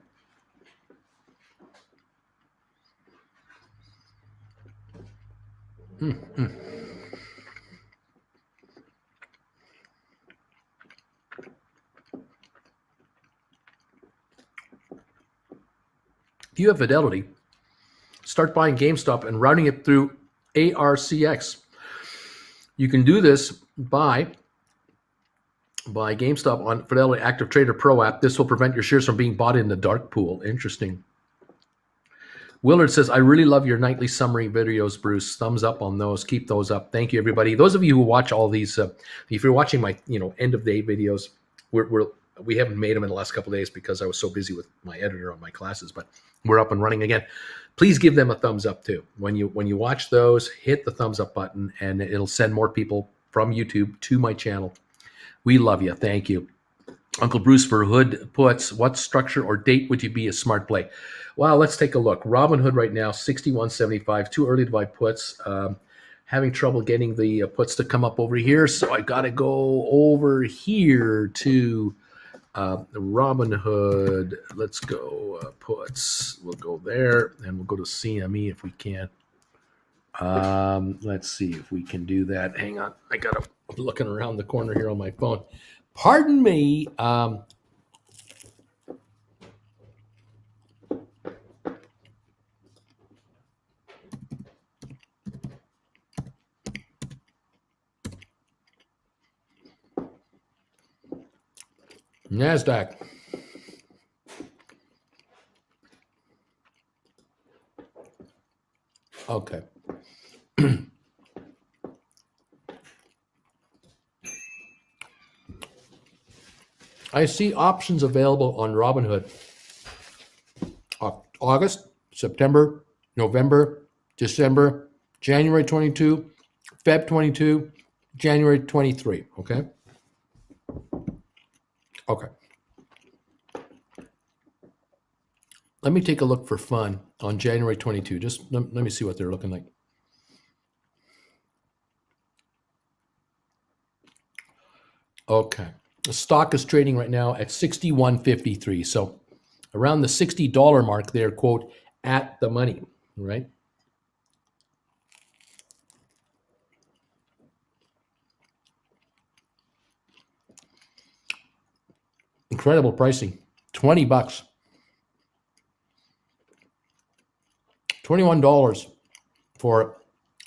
If you have Fidelity, start buying GameStop and routing it through ARCX. You can do this by GameStop on Fidelity Active Trader Pro app. This will prevent your shares from being bought in the dark pool. Interesting. Willard says, I really love your nightly summary videos, Bruce. Thumbs up on those. Keep those up. Thank you, everybody. Those of you who watch all these, if you're watching my end of day videos, we haven't made them in the last couple of days because I was so busy with my editor on my classes, but we're up and running again. Please give them a thumbs up too. When you watch those, hit the thumbs up button, and it'll send more people from YouTube to my channel. We love you. Thank you. Uncle Bruce for Hood puts, what structure or date would you be a smart play? Well, let's take a look. Robinhood right now, 61.75. Too early to buy puts. Having trouble getting the puts to come up over here, so I got to go over here to Robinhood. Let's go puts. We'll go there, and we'll go to CME if we can. Let's see if we can do that. Hang on. I'm looking around the corner here on my phone. Pardon me. NASDAQ. Okay. I see options available on Robinhood. August, September, November, December, January 22, Feb 22, January 23. Okay. Okay. Let me take a look for fun on January 22. Just let me see what they're looking like. Okay. The stock is trading right now at 61.53. So around the $60 mark there, quote, at the money, right? Incredible pricing. $20. $21 for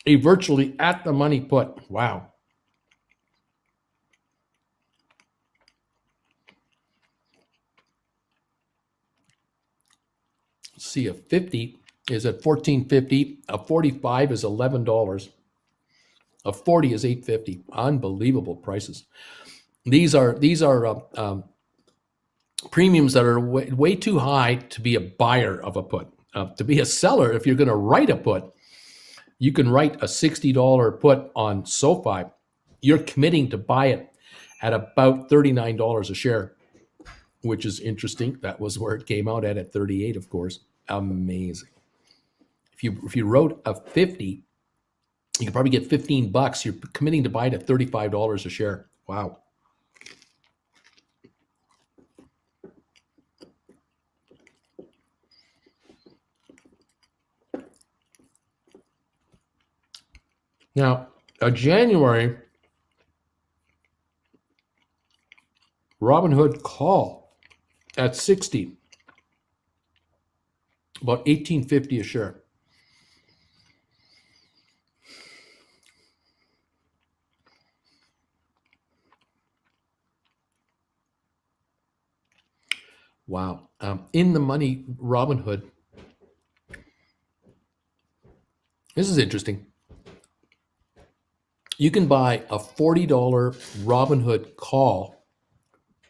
a virtually at the money put. Wow. Let's see, a 50 is at $14.50. A 45 is $11. A 40 is $8.50. Unbelievable prices. These are premiums that are way too high to be a buyer of a put. To be a seller, if you're going to write a put, you can write a $60 put on SoFi. You're committing to buy it at about $39 a share, which is interesting. That was where it came out at 38, of course. Amazing. If you wrote a 50, you could probably get $15. You're committing to buy it at $35 a share. Wow. Now, a January Robinhood call at 60, about $18.50 a share. Wow. In the money Robinhood. This is interesting. You can buy a $40 Robinhood call,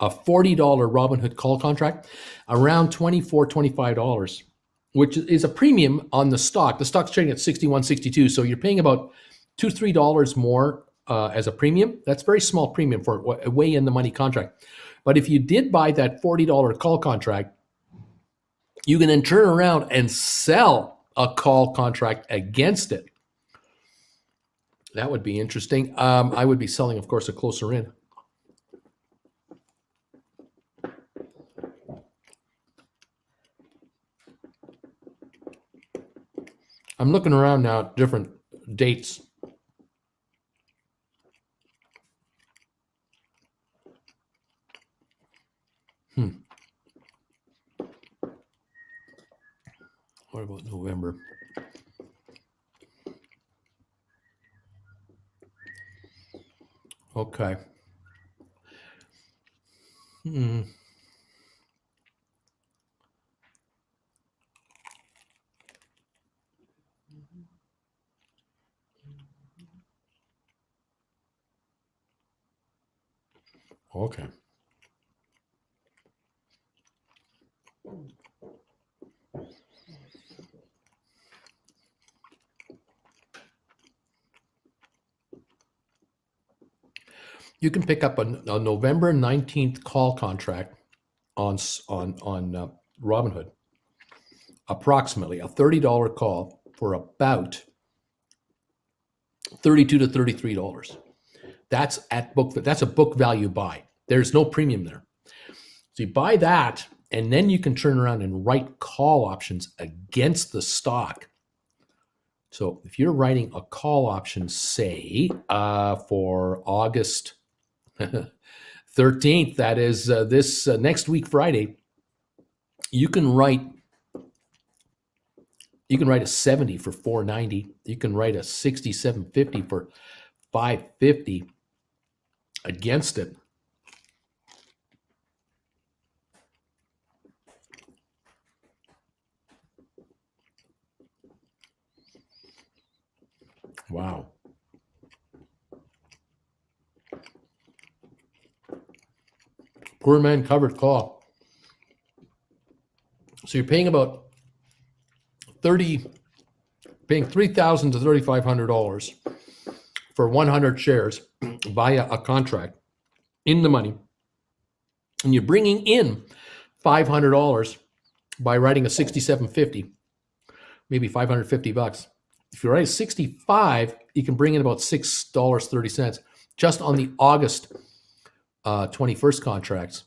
a $40 Robinhood call contract, around $24, $25, which is a premium on the stock. The stock's trading at 61, 62. So you're paying about $2, $3 more as a premium. That's a very small premium for a way in the money contract. But if you did buy that $40 call contract, you can then turn around and sell a call contract against it. That would be interesting. I would be selling, of course, a closer in. I'm looking around now at different dates. What about November? Okay. Okay. You can pick up a November 19th call contract on Robinhood, approximately a $30 call for about $32 to $33. That's at book. That's a book value buy. There's no premium there. So you buy that, and then you can turn around and write call options against the stock. So if you're writing a call option, say for August 13th, that is this next week Friday, you can write a 70 for 490. You can write a 6750 for 550 against it. Wow. Poor man covered call. So you're paying about paying $3,000 to $3,500 for 100 shares via a contract in the money, and you're bringing in $500 by writing a 6750, maybe $550. If you write a 65, you can bring in about $6.30 just on the August 21st contracts.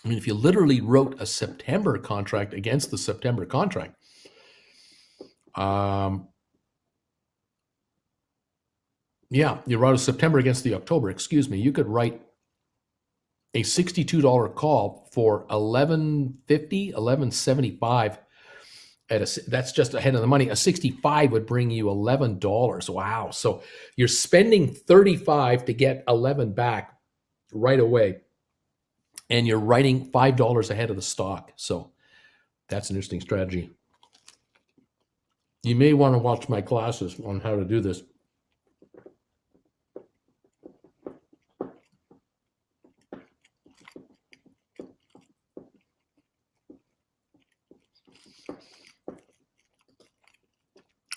I mean, if you literally wrote a September contract against the September contract, you wrote a September against the October, you could write a $62 call for $11.50, $11.75 that's just ahead of the money. A 65 would bring you $11. Wow. So you're spending 35 to get 11 back right away, and you're writing $5 ahead of the stock. So that's an interesting strategy. You may want to watch my classes on how to do this.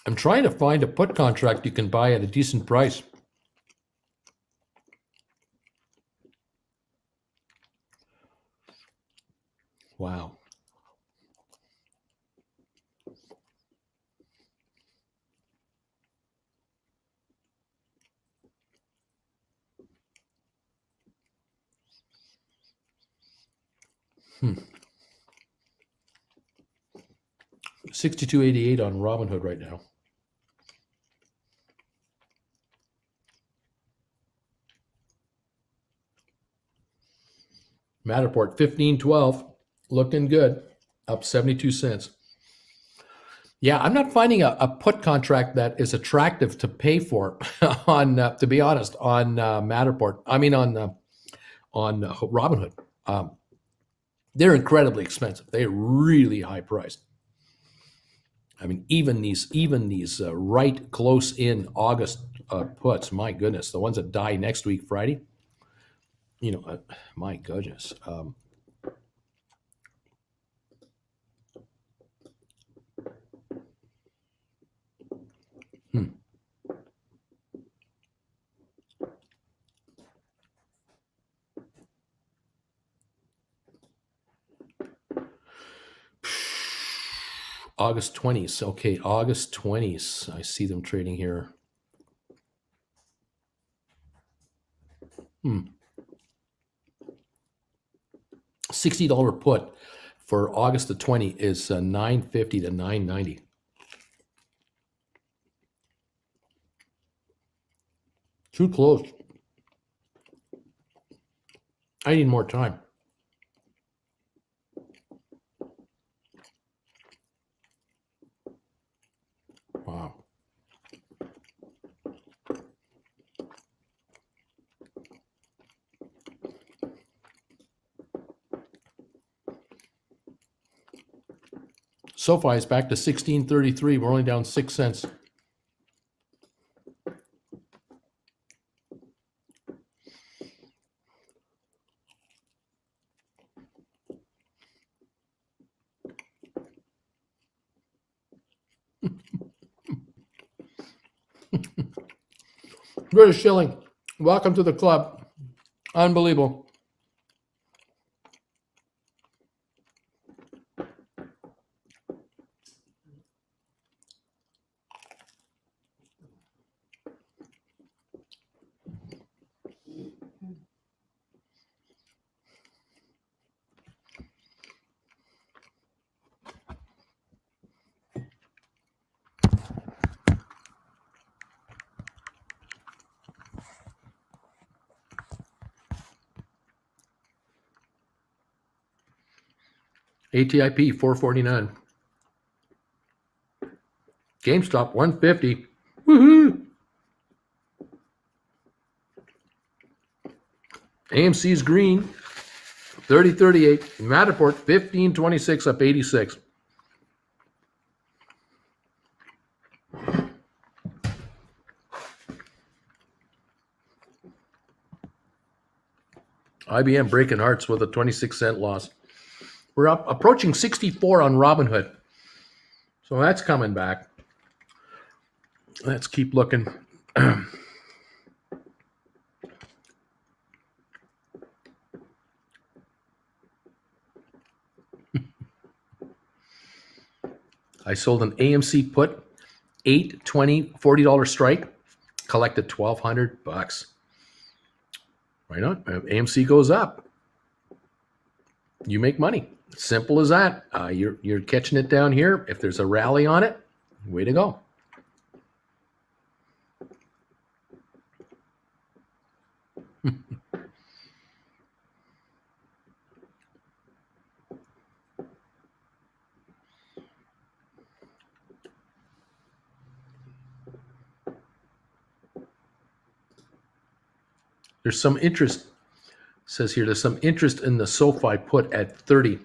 I'm trying to find a put contract you can buy at a decent price. Wow. $62.88 on Robinhood right now. Matterport 1512, looking good, up 72 cents. Yeah, I'm not finding a put contract that is attractive to pay for on, to be honest, on Matterport. I mean, on Robinhood. They're incredibly expensive. They're really high priced. I mean, even these right close in August puts. My goodness, the ones that die next week, Friday. You know, my goodness. Hmm. August 20s. Okay, August 20s. I see them trading here. $60 put for August the 20 is 950 to 990. Too close. I need more time. Wow. SoFi is back to 1633. We're only down 6 cents. British shilling. Welcome to the club. Unbelievable. ATIP 449. GameStop 150. Woohoo! AMC's green 3038. Matterport 1526 up 86. IBM breaking hearts with a 26-cent loss. We're up approaching 64 on Robinhood. So that's coming back. Let's keep looking. I sold an AMC put, $8, $20, $40 strike, collected $1,200. Why not? AMC goes up. You make money. Simple as that. You're catching it down here. If there's a rally on it, way to go. There's some interest, says here, there's some interest in the SoFi put at 30.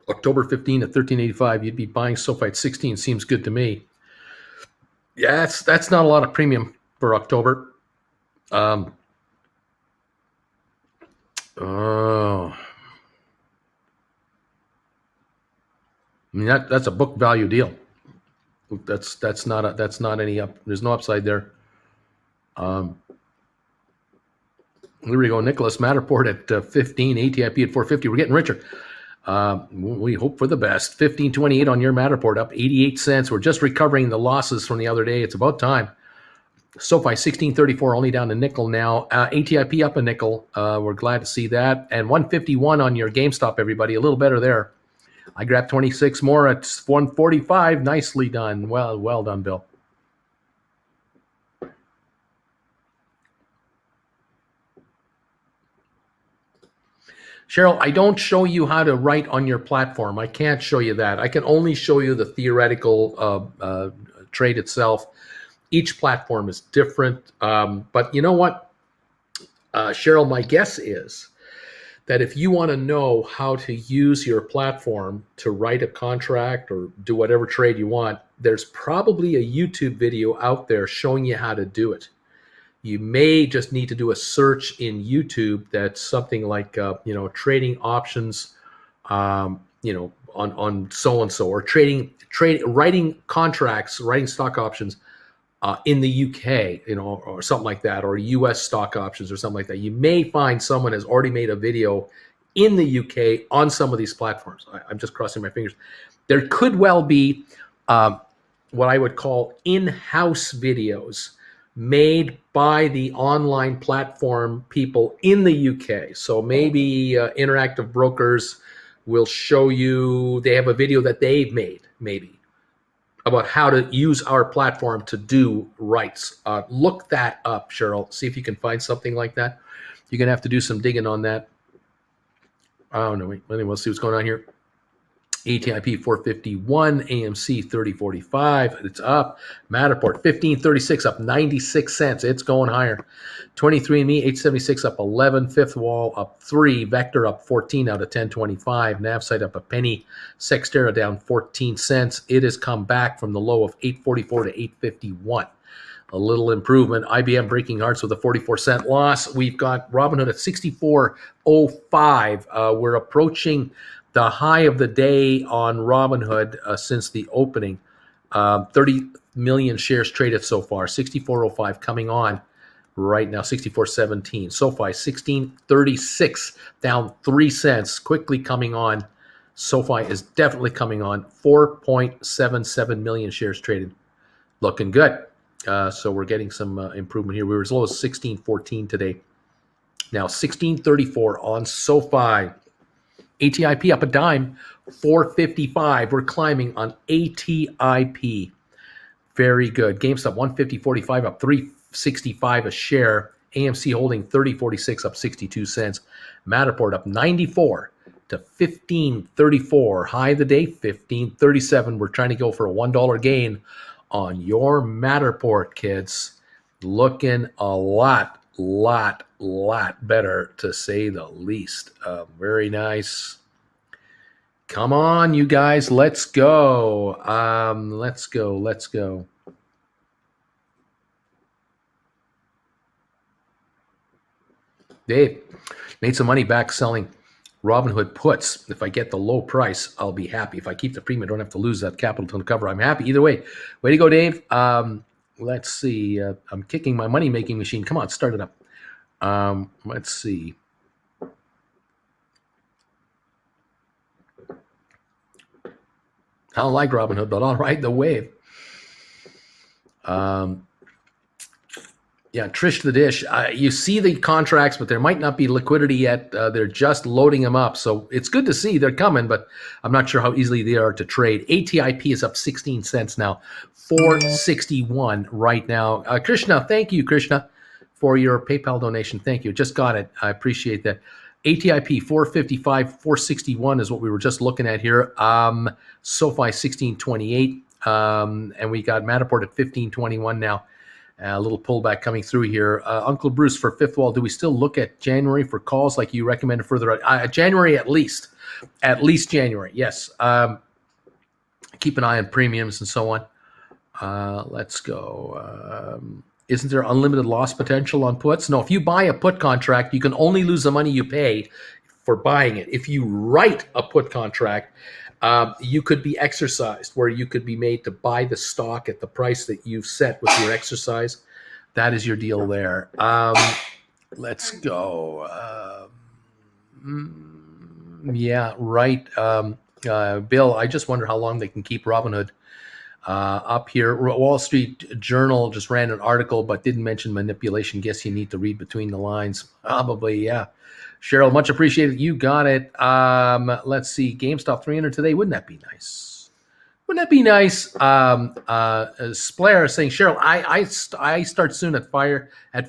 October 15 at 1385. You'd be buying SoFi at 16. Seems good to me. Yeah, that's not a lot of premium for October. Oh, I mean that's a book value deal. That's not any up. There's no upside there. There we go. Nicholas Matterport at 15, ATIP at 450. We're getting richer. We hope for the best. 1528 on your Matterport, up 88 cents. We're just recovering the losses from the other day. It's about time. SoFi 1634, only down to nickel now. ATIP up a nickel. We're glad to see that. And 151 on your GameStop, everybody. A little better there. I grabbed 26 more at 145. Nicely done. Well done, Bill. Cheryl, I don't show you how to write on your platform. I can't show you that. I can only show you the theoretical trade itself. Each platform is different. But you know what, Cheryl, my guess is that if you want to know how to use your platform to write a contract or do whatever trade you want, there's probably a YouTube video out there showing you how to do it. You may just need to do a search in YouTube that's something like, trading options, on so and so, or writing contracts, writing stock options in the UK, or something like that, or US stock options or something like that. You may find someone has already made a video in the UK on some of these platforms. I'm just crossing my fingers. There could well be what I would call in-house videos made by the online platform people in the UK. So maybe Interactive Brokers will show you, they have a video that they've made, maybe, about how to use our platform to do rights. Look that up, Cheryl. See if you can find something like that. You're going to have to do some digging on that. I don't know. Anyway, we'll see what's going on here. ATIP 451, AMC 3045. It's up. Matterport 1536 up 96 cents. It's going higher. 23andMe 876 up 11. Fifth Wall up 3. Vector up 14 out of 1025. Navsite up a penny. Sextera down 14 cents. It has come back from the low of 844 to 851. A little improvement. IBM breaking hearts with a 44-cent loss. We've got Robinhood at 64.05. We're approaching the high of the day on Robinhood since the opening. 30 million shares traded so far. 64.05 coming on right now. 64.17. SoFi 16.36 down 3 cents. Quickly coming on. SoFi is definitely coming on. 4.77 million shares traded. Looking good. So we're getting some improvement here. We were as low as 16.14 today. Now 16.34 on SoFi. ATIP up a dime, 455. We're climbing on ATIP. Very good. GameStop 150.45 up 365 a share. AMC holding 30.46 up 62 cents. Matterport up 94 to 15.34. High of the day 15.37. We're trying to go for a $1 gain on your Matterport, kids. Looking a lot better, to say the least. Very nice. Come on, you guys. Let's go. Let's go. Dave, made some money back selling Robinhood puts. If I get the low price, I'll be happy. If I keep the premium, I don't have to lose that capital to cover. I'm happy either way. Way to go, Dave. Let's see. I'm kicking my money-making machine. Come on, start it up. Let's see. I don't like Robinhood, but I'll ride the wave. Yeah, Trish the Dish. You see the contracts, but there might not be liquidity yet. They're just loading them up. So it's good to see they're coming, but I'm not sure how easily they are to trade. ATIP is up 16 cents now, 461 right now. Krishna, thank you, Krishna, for your PayPal donation. Thank you. Just got it. I appreciate that. ATIP 455, 461 is what we were just looking at here. SoFi 1628, and we got Matterport at 1521 now. A little pullback coming through here. Uncle Bruce for Fifth Wall. Do we still look at January for calls like you recommended further? January at least. At least January, yes. Keep an eye on premiums and so on. Let's go. Isn't there unlimited loss potential on puts? No, if you buy a put contract, you can only lose the money you pay for buying it. If you write a put contract, you could be exercised, where you could be made to buy the stock at the price that you've set with your exercise. That is your deal there. Let's go. Yeah, right. Bill, I just wonder how long they can keep Robinhood up here. Wall Street Journal just ran an article but didn't mention manipulation. Guess you need to read between the lines. Probably, yeah. Cheryl, much appreciated. You got it. Let's see. GameStop 300 today. Wouldn't that be nice? Wouldn't that be nice? Splair saying, Cheryl, I start soon at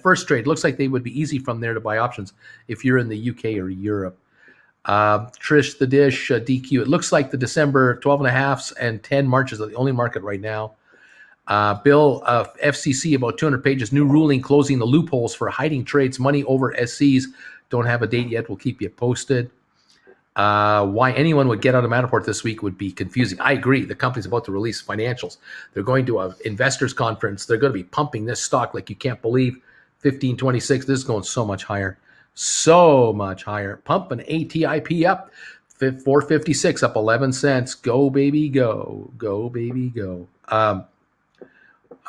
first trade. Looks like they would be easy from there to buy options if you're in the UK or Europe. Trish the Dish, DQ. It looks like the December 12.5s and 10 Marches are the only market right now. Bill, FCC, about 200 pages. New ruling closing the loopholes for hiding trades. Money over SCs. Don't have a date yet. We'll keep you posted. Why anyone would get out of Matterport this week would be confusing. I agree. The company's about to release financials. They're going to an investors conference. They're going to be pumping this stock like you can't believe. 1526. This is going so much higher. So much higher. Pumping ATIP up. 456 up 11 cents. Go, baby, go. Go, baby, go.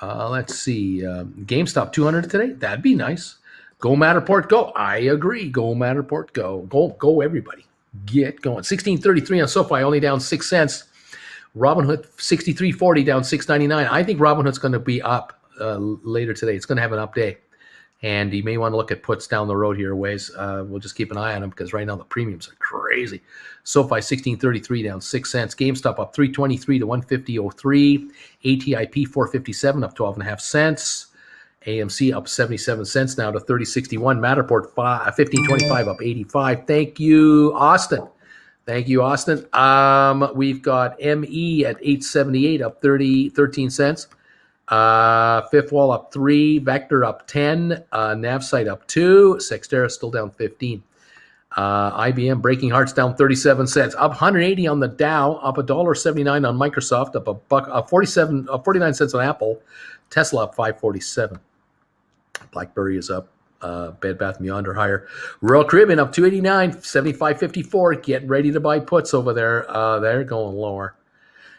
Let's see. GameStop 200 today. That'd be nice. Go Matterport, go. I agree. Go Matterport, go. Go, everybody. Get going. 1633 on SoFi, only down 6 cents. Robinhood 63.40 down 6.99. I think Robinhood's going to be up later today. It's going to have an up day. And you may want to look at puts down the road here ways. We'll just keep an eye on them because right now the premiums are crazy. SoFi 1633 down 6 cents. GameStop up 323 to 150.03. ATIP 457 up 12.5 cents. AMC up 77 cents now to 30.61. Matterport 1525 up 85. Thank you, Austin. Thank you, Austin. We've got ME at 878 up 13 cents. Fifth Wall up 3, Vector up 10, Navsite up 2, Sextera still down 15. IBM Breaking Hearts down 37 cents, up 180 on the Dow, up $1.79 on Microsoft, up 49 cents on Apple, Tesla up 547. BlackBerry is up. Bed Bath & Beyond are higher. Royal Caribbean up 289, 75.54. Getting ready to buy puts over there. They're going lower.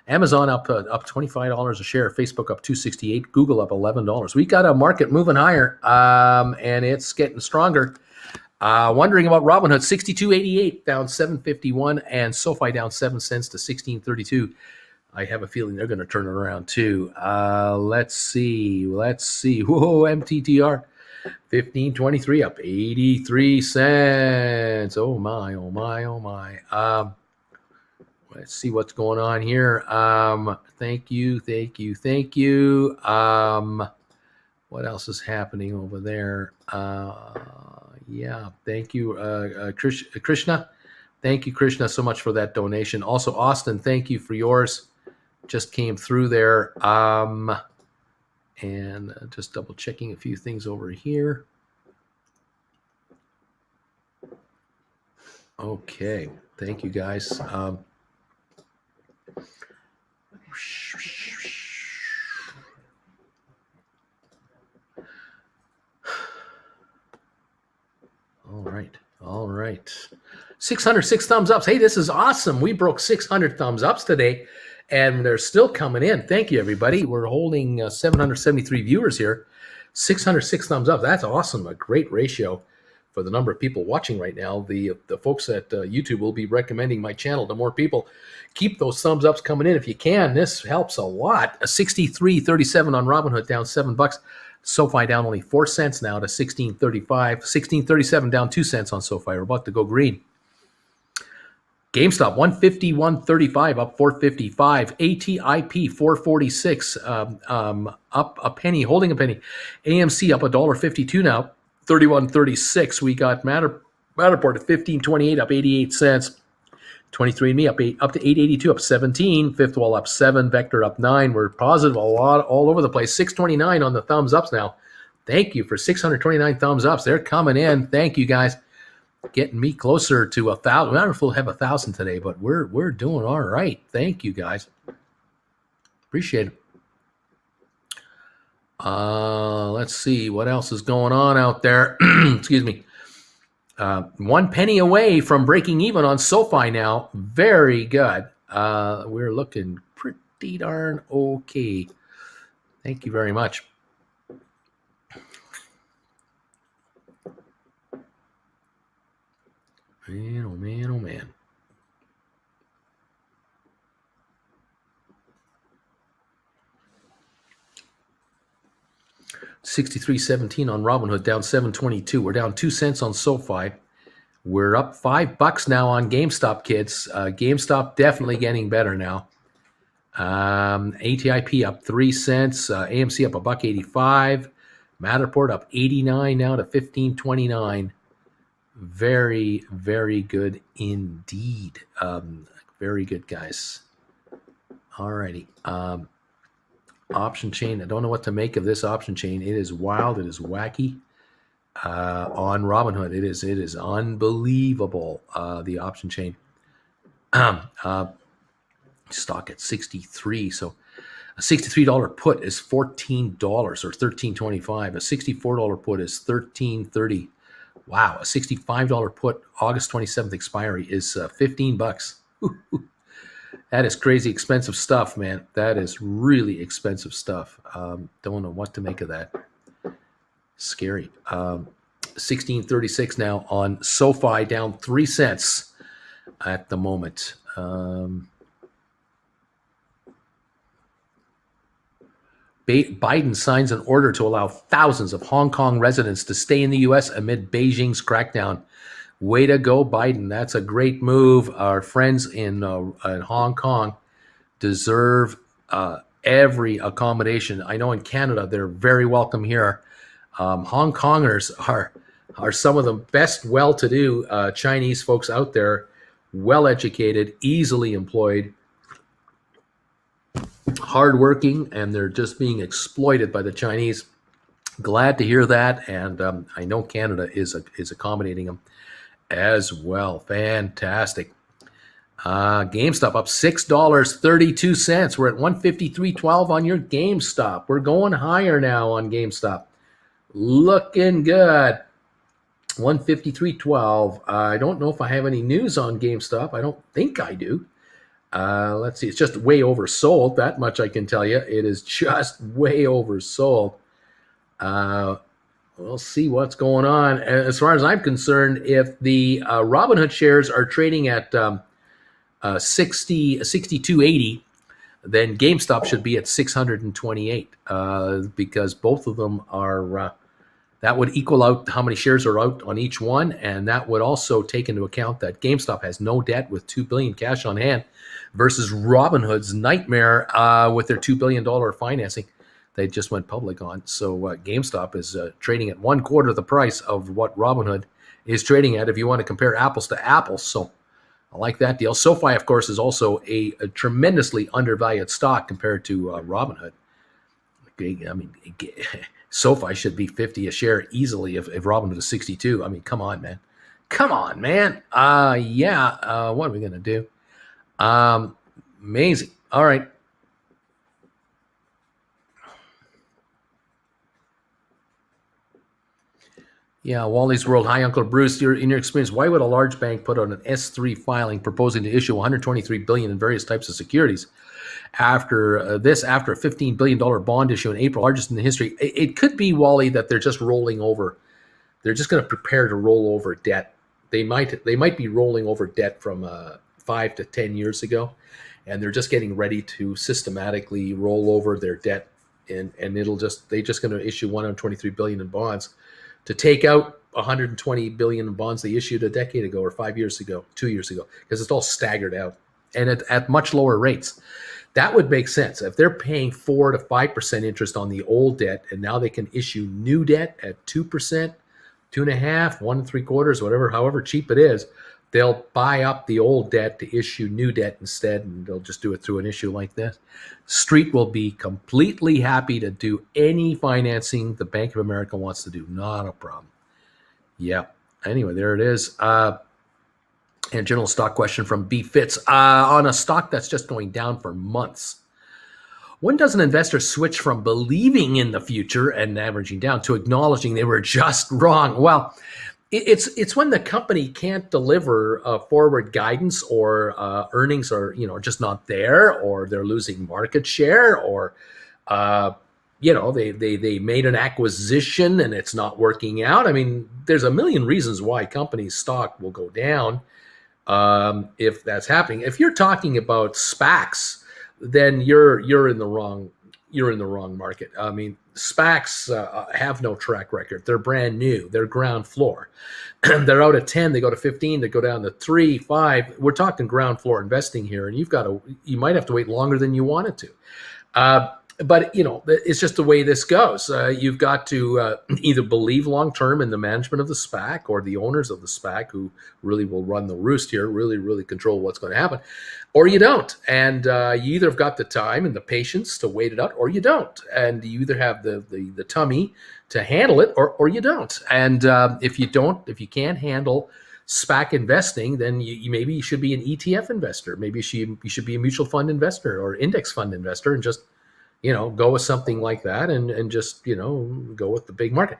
Amazon up $25 a share. Facebook up $2.68. Google up $11. We got a market moving higher, and it's getting stronger. Wondering about Robinhood, 62.88 down 7.51, and SoFi down 7 cents to 16.32. I have a feeling they're going to turn it around too. Let's see. Whoa, MTTR. 1523 up 83 cents. Oh my. Let's see what's going on here. Thank you. What else is happening over there? Yeah, thank you, Krishna. Thank you, Krishna, so much for that donation. Also, Austin, thank you for yours. Just came through there. And just double checking a few things over here. Okay, thank you guys. All right. 606 thumbs ups. Hey, this is awesome. We broke 600 thumbs ups today, and they're still coming in. Thank you, everybody. We're holding 773 viewers here. 606 thumbs up. That's awesome. A great ratio for the number of people watching right now. The folks at YouTube will be recommending my channel to more people. Keep those thumbs ups coming in if you can. This helps a lot. A 63.37 on Robinhood, down $7. SoFi down only 4 cents now to 16.35. 16.37 down 2 cents on SoFi. We're about to go green. GameStop 151.35 up 4.55. ATIP 4.46 up a penny, holding a penny. AMC up $1.52 now, 31.36. We got Matterport at 15.28 up 88 cents. 23andMe up to 8.82 up 17. Fifth Wall up 7. Vector up 9. We're positive a lot all over the place. 629 on the thumbs ups now. Thank you for 629 thumbs ups. They're coming in. Thank you guys. Getting me closer to 1,000. I don't know if we'll have 1,000 today, but we're doing all right. Thank you guys. Appreciate it. Let's see what else is going on out there. Excuse me. 1 penny away from breaking even on SoFi now. Very good. We're looking pretty darn okay. Thank you very much. Man, oh man, oh man. $63.17 on Robinhood, down 7.22. We're down 2 cents on SoFi. We're up $5 now on GameStop, kids. GameStop definitely getting better now. ATIP up 3 cents. AMC up $1.85. Matterport up 89 now to 15.29. Very, very good indeed. Very good, guys. Alrighty. Option chain. I don't know what to make of this option chain. It is wild. It is wacky. On Robinhood, it is unbelievable. The option chain. Stock at 63. So a $63 put is $14 or $13.25. A $64 put is $13.30. Wow, a $65 put, August 27th expiry is $15. That is crazy expensive stuff, man. That is really expensive stuff. Don't know what to make of that. Scary. 1636 now on SoFi, down 3 cents at the moment. Biden signs an order to allow thousands of Hong Kong residents to stay in the U.S. amid Beijing's crackdown. Way to go, Biden. That's a great move. Our friends in Hong Kong deserve every accommodation. I know in Canada, they're very welcome here. Hong Kongers are some of the best well-to-do Chinese folks out there, well-educated, easily employed, hardworking, and they're just being exploited by the Chinese. Glad to hear that, and I know Canada is accommodating them as well. Fantastic. GameStop up $6.32. We're at $153.12 on your GameStop. We're going higher now on GameStop. Looking good. $153.12. I don't know if I have any news on GameStop. I don't think I do. Let's see. It's just way oversold. That much I can tell you. It is just way oversold. We'll see what's going on. As far as I'm concerned, if the Robinhood shares are trading at 62.80, then GameStop should be at 628 because both of them are. That would equal out how many shares are out on each one, and that would also take into account that GameStop has no debt with $2 billion cash on hand, versus Robinhood's nightmare with their $2 billion financing they just went public on. So GameStop is trading at 1/4 the price of what Robinhood is trading at if you want to compare apples to apples. So I like that deal. SoFi, of course, is also a tremendously undervalued stock compared to Robinhood. I mean, SoFi should be 50 a share easily if Robinhood is 62. I mean, come on, man. Come on, man. What are we going to do? Amazing. All right. Yeah, Wally's World. Hi, Uncle Bruce. In your experience, why would a large bank put out an S3 filing proposing to issue $123 billion in various types of securities? After a $15 billion bond issue in April, largest in the history? It could be, Wally, that they're just rolling over. They're just going to prepare to roll over debt. They might be rolling over debt from 5 to 10 years ago, and they're just getting ready to systematically roll over their debt, and they're just going to issue $123 billion in bonds to take out $120 billion in bonds they issued a decade ago or 5 years ago, 2 years ago, because it's all staggered out and at much lower rates. That would make sense. If they're paying 4 to 5% interest on the old debt, and now they can issue new debt at 2%, 2.5%, 1.75%, whatever, however cheap it is, they'll buy up the old debt to issue new debt instead, and they'll just do it through an issue like this. Street will be completely happy to do any financing the Bank of America wants to do. Not a problem. Yeah. Anyway, there it is. And general stock question from B. Fitz. On a stock that's just going down for months, when does an investor switch from believing in the future and averaging down to acknowledging they were just wrong? Well, it's when the company can't deliver forward guidance, or earnings are just not there, or they're losing market share, or they made an acquisition and it's not working out. I mean, there's a million reasons why companies' stock will go down if that's happening. If you're talking about SPACs, then you're in the wrong market. I mean, SPACs have no track record. They're brand new. They're ground floor. They're out at 10. They go to 15. They go down to 3, 5. We're talking ground floor investing here, and you might have to wait longer than you wanted to. but it's just the way this goes. You've got to either believe long term in the management of the SPAC or the owners of the SPAC, who really will run the roost here, really control what's going to happen, or you don't. And you either have got the time and the patience to wait it out, or you don't. And you either have the tummy to handle it, or you don't. And if you can't handle SPAC investing, then maybe you should be an ETF investor. Maybe you should be a mutual fund investor or index fund investor, and just go with something like that, and just go with the big market.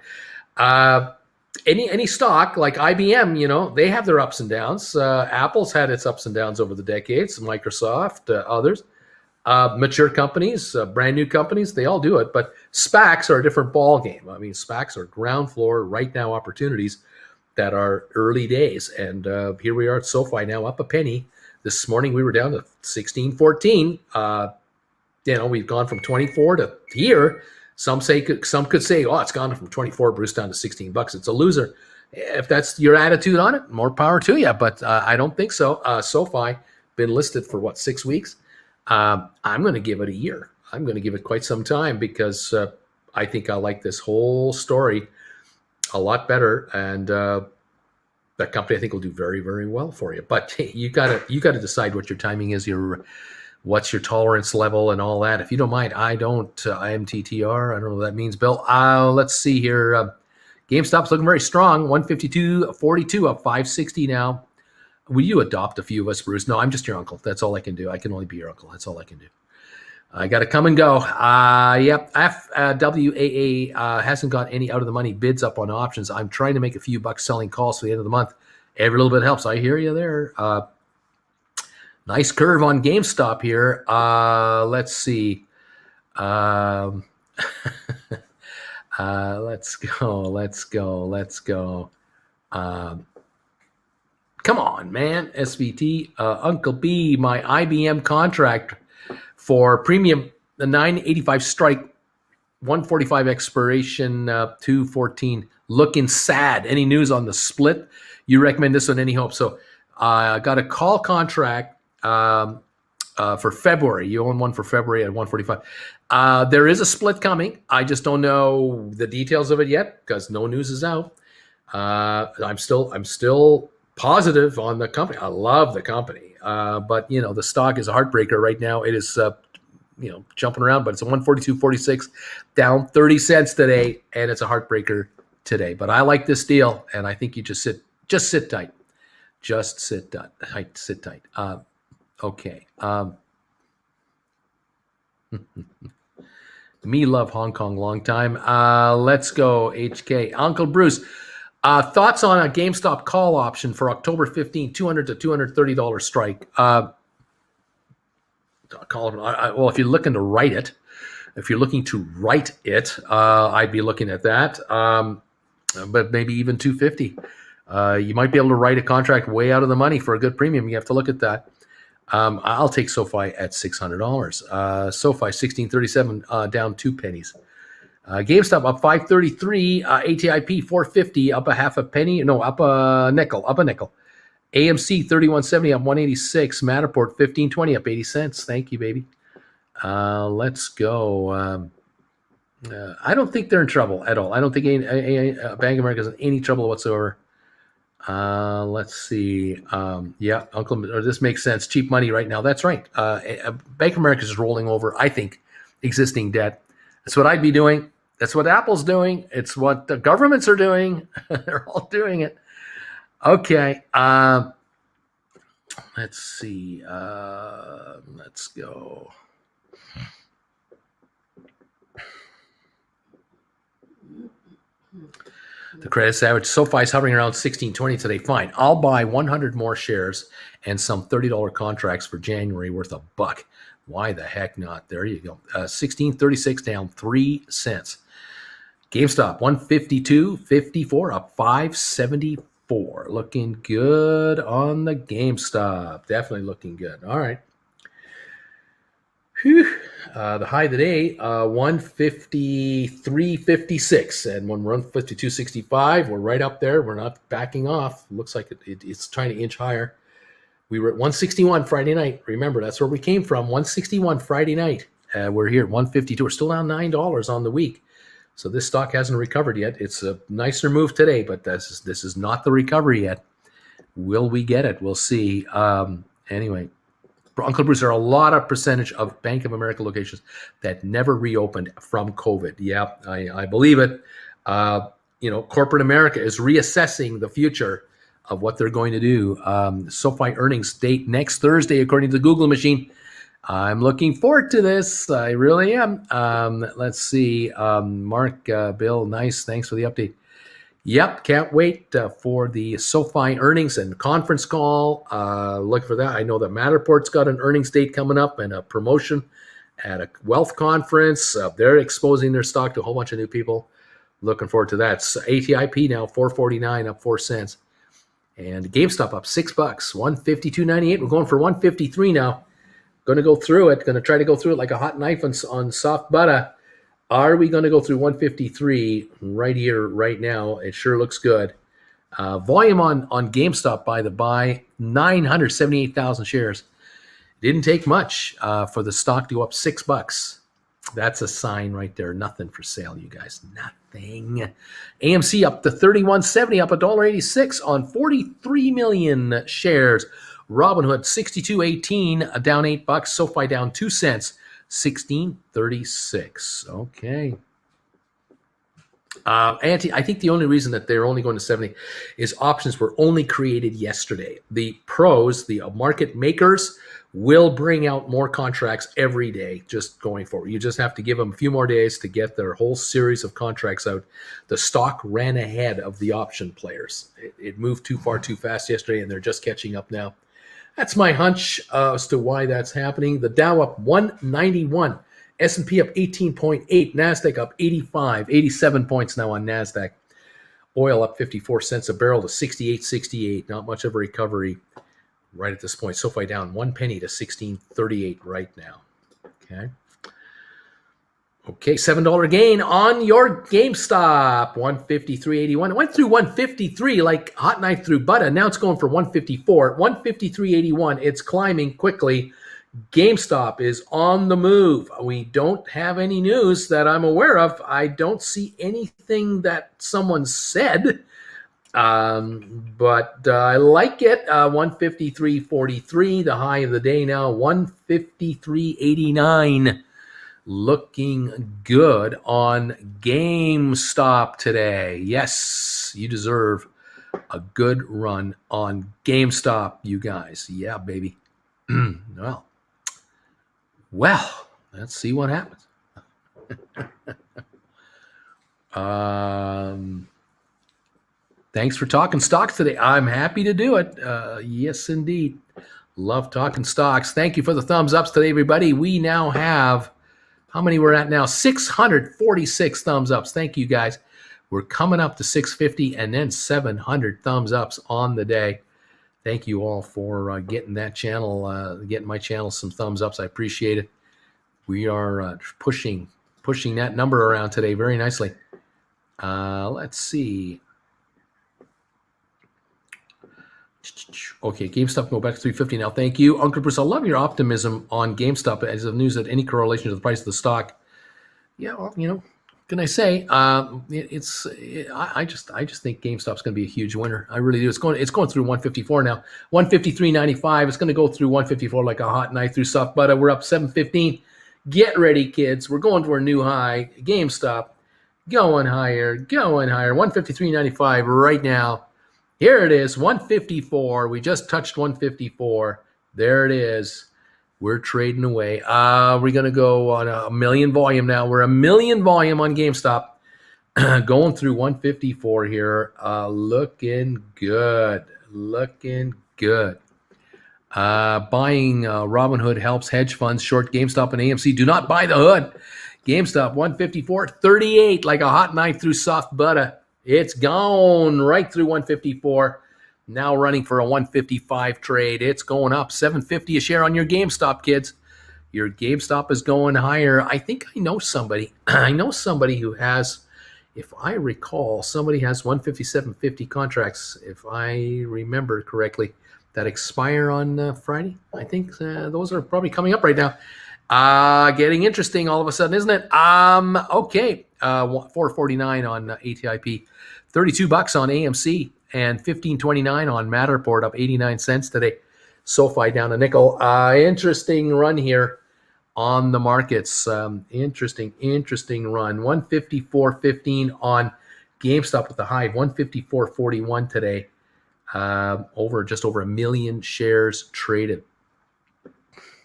Any stock like IBM, they have their ups and downs. Apple's had its ups and downs over the decades. Microsoft, others, mature companies, brand new companies, they all do it. But SPACs are a different ball game. I mean, SPACs are ground floor right now opportunities that are early days. And here we are at SoFi now, up a penny. This morning we were down to 16.14. We've gone from 24 to here. Some could say, oh, it's gone from 24, Bruce, down to $16. It's a loser. If that's your attitude on it, more power to you. But I don't think so. SoFi been listed for 6 weeks. I'm going to give it a year. I'm going to give it quite some time, because I think I like this whole story a lot better, and that company I think will do very, very well for you. But you got to decide what your timing is, what's your tolerance level and all that. If you don't mind, I don't. IMTTR, I don't know what that means, Bill. Let's see here. GameStop's looking very strong. 152.42, up 560 now. Will you adopt a few of us, Bruce? No, I'm just your uncle. That's all I can do. I can only be your uncle. That's all I can do. I got to come and go. Yep. WAA hasn't got any out of the money bids up on options. I'm trying to make a few bucks selling calls for the end of the month. Every little bit helps. I hear you there. Nice curve on GameStop here. Let's see. Let's go. Come on, man. SVT. Uncle B, my IBM contract for premium, the 985 strike, 145 expiration, 214. Looking sad. Any news on the split? You recommend this one? Any hope? So I got a call contract for February. You own one for February at 145. There is a split coming. I just don't know the details of it yet, because no news is out. I'm still positive on the company. I love the company, but the stock is a heartbreaker right now. It is jumping around, but it's a 142.46, down 30 cents today, and it's a heartbreaker today. But I like this deal, and I think you just sit tight. Just sit tight. Okay. Me love Hong Kong long time. Let's go, HK. Uncle Bruce, thoughts on a GameStop call option for October 15, $200 to $230 strike. Well, if you're looking to write it, I'd be looking at that. But maybe even 250. You might be able to write a contract way out of the money for a good premium. You have to look at that. I'll take SoFi at $600. SoFi 1637, down 2 pennies. GameStop up 533. ATIP 450, up a half a penny. No, up a nickel. AMC 3170, up 186. Matterport 1520, up 80 cents. Thank you, baby. Let's go. I don't think they're in trouble at all. I don't think Bank of America is in any trouble whatsoever. Let's see. Yeah, Uncle, or this makes sense. Cheap money right now. That's right. Bank of America is rolling over, I think, existing debt. That's what I'd be doing. That's what Apple's doing. It's what the governments are doing. They're all doing it. Okay. Let's see. Let's go. The credit savage. SoFi's hovering around 1620 today. Fine. I'll buy 100 more shares and some $30 contracts for January worth $1. Why the heck not? There you go. 1636, down 3 cents. GameStop 152.54, up 574. Looking good on the GameStop. Definitely looking good. All right. Whew. The high today, 153.56, and when we're on 52.65, we're right up there. We're not backing off. Looks like it's trying to inch higher. We were at 161 Friday night. Remember, that's where we came from. 161 Friday night. We're here at 152. We're still down $9 on the week. So this stock hasn't recovered yet. It's a nicer move today, but this is not the recovery yet. Will we get it? We'll see. Anyway, Uncle Bruce, there are a lot of percentage of Bank of America locations that never reopened from COVID. Yeah, I believe it. Corporate America is reassessing the future of what they're going to do. SoFi earnings date next Thursday, according to the Google machine. I'm looking forward to this. I really am. Let's see. Mark, Bill, nice. Thanks for the update. Yep, can't wait for the SoFi earnings and conference call. Look for that. I know that Matterport's got an earnings date coming up and a promotion at a wealth conference. They're exposing their stock to a whole bunch of new people. Looking forward to that. So ATIP now $4.49, up 4 cents. And GameStop up $6, $152.98. We're going for $153 now. Going to go through it. Going to try to go through it like a hot knife on soft butter. Are we going to go through 153 right here, right now? It sure looks good. Volume on GameStop by the buy, 978,000 shares. Didn't take much for the stock to go up $6. That's a sign right there. Nothing for sale, you guys. Nothing. AMC up to 31.70, up $1.86 on 43 million shares. Robinhood 62.18, down $8. SoFi down 2 cents, 16.36. Okay. I think the only reason that they're only going to 70 is options were only created yesterday. The pros, the market makers, will bring out more contracts every day just going forward. You just have to give them a few more days to get their whole series of contracts out. The stock ran ahead of the option players. It moved too far too fast yesterday, and they're just catching up now. That's my hunch as to why that's happening. The Dow up 191. S&P up 18.8, NASDAQ up 85, 87 points now on NASDAQ. Oil up 54 cents a barrel to 68.68. Not much of a recovery right at this point. SoFi down 1 penny to 16.38 right now. Okay, $7 gain on your GameStop, 153.81. It went through 153 like hot knife through butter. Now it's going for 154, 153.81. It's climbing quickly. GameStop is on the move. We don't have any news that I'm aware of. I don't see anything that someone said, but I like it. 153.43, the high of the day now, 153.89. Looking good on GameStop today. Yes, you deserve a good run on GameStop, you guys. Yeah, baby. Well, let's see what happens. Thanks for talking stocks today. I'm happy to do it. Yes, indeed. Love talking stocks. Thank you for the thumbs ups today, everybody. We now have, how many we're at now? 646 thumbs ups. Thank you, guys. We're coming up to 650 and then 700 thumbs ups on the day. Thank you all for getting that channel, getting my channel some thumbs ups. I appreciate it. We are pushing that number around today very nicely. Let's see. Okay, GameStop go back to 350 now. Thank you, Uncle Bruce. I love your optimism on GameStop as of news that any correlation to the price of the stock. Yeah, well, can I say I just think GameStop's going to be a huge winner. I really do. It's going through 154 now, 153.95. It's going to go through 154 like a hot knife through soft butter. We're up 715. Get ready, kids. We're going to our new high. GameStop going higher. 153.95 right now. Here it is, 154. We just touched 154. There it is. We're trading away. We're going to go on a million volume now. We're a million volume on GameStop. Going through 154 here. Looking good. Buying Robinhood helps hedge funds short GameStop and AMC. Do not buy the hood. GameStop 154.38 like a hot knife through soft butter. It's gone right through 154. Now running for a 155 trade. It's going up $7.50 a share on your GameStop, kids. Your GameStop is going higher. I think I know somebody. Who has, if I recall, somebody has 157.50 contracts, if I remember correctly, that expire on Friday. I think those are probably coming up right now. Getting interesting all of a sudden, isn't it? Okay. 449 on ATIP, $32 on AMC, and 15.29 on Matterport, up 89 cents today. SoFi down a nickel. Interesting run here on the markets. Interesting run. 154.15 on GameStop with the high. 154.41 today. Just over 1 million shares traded.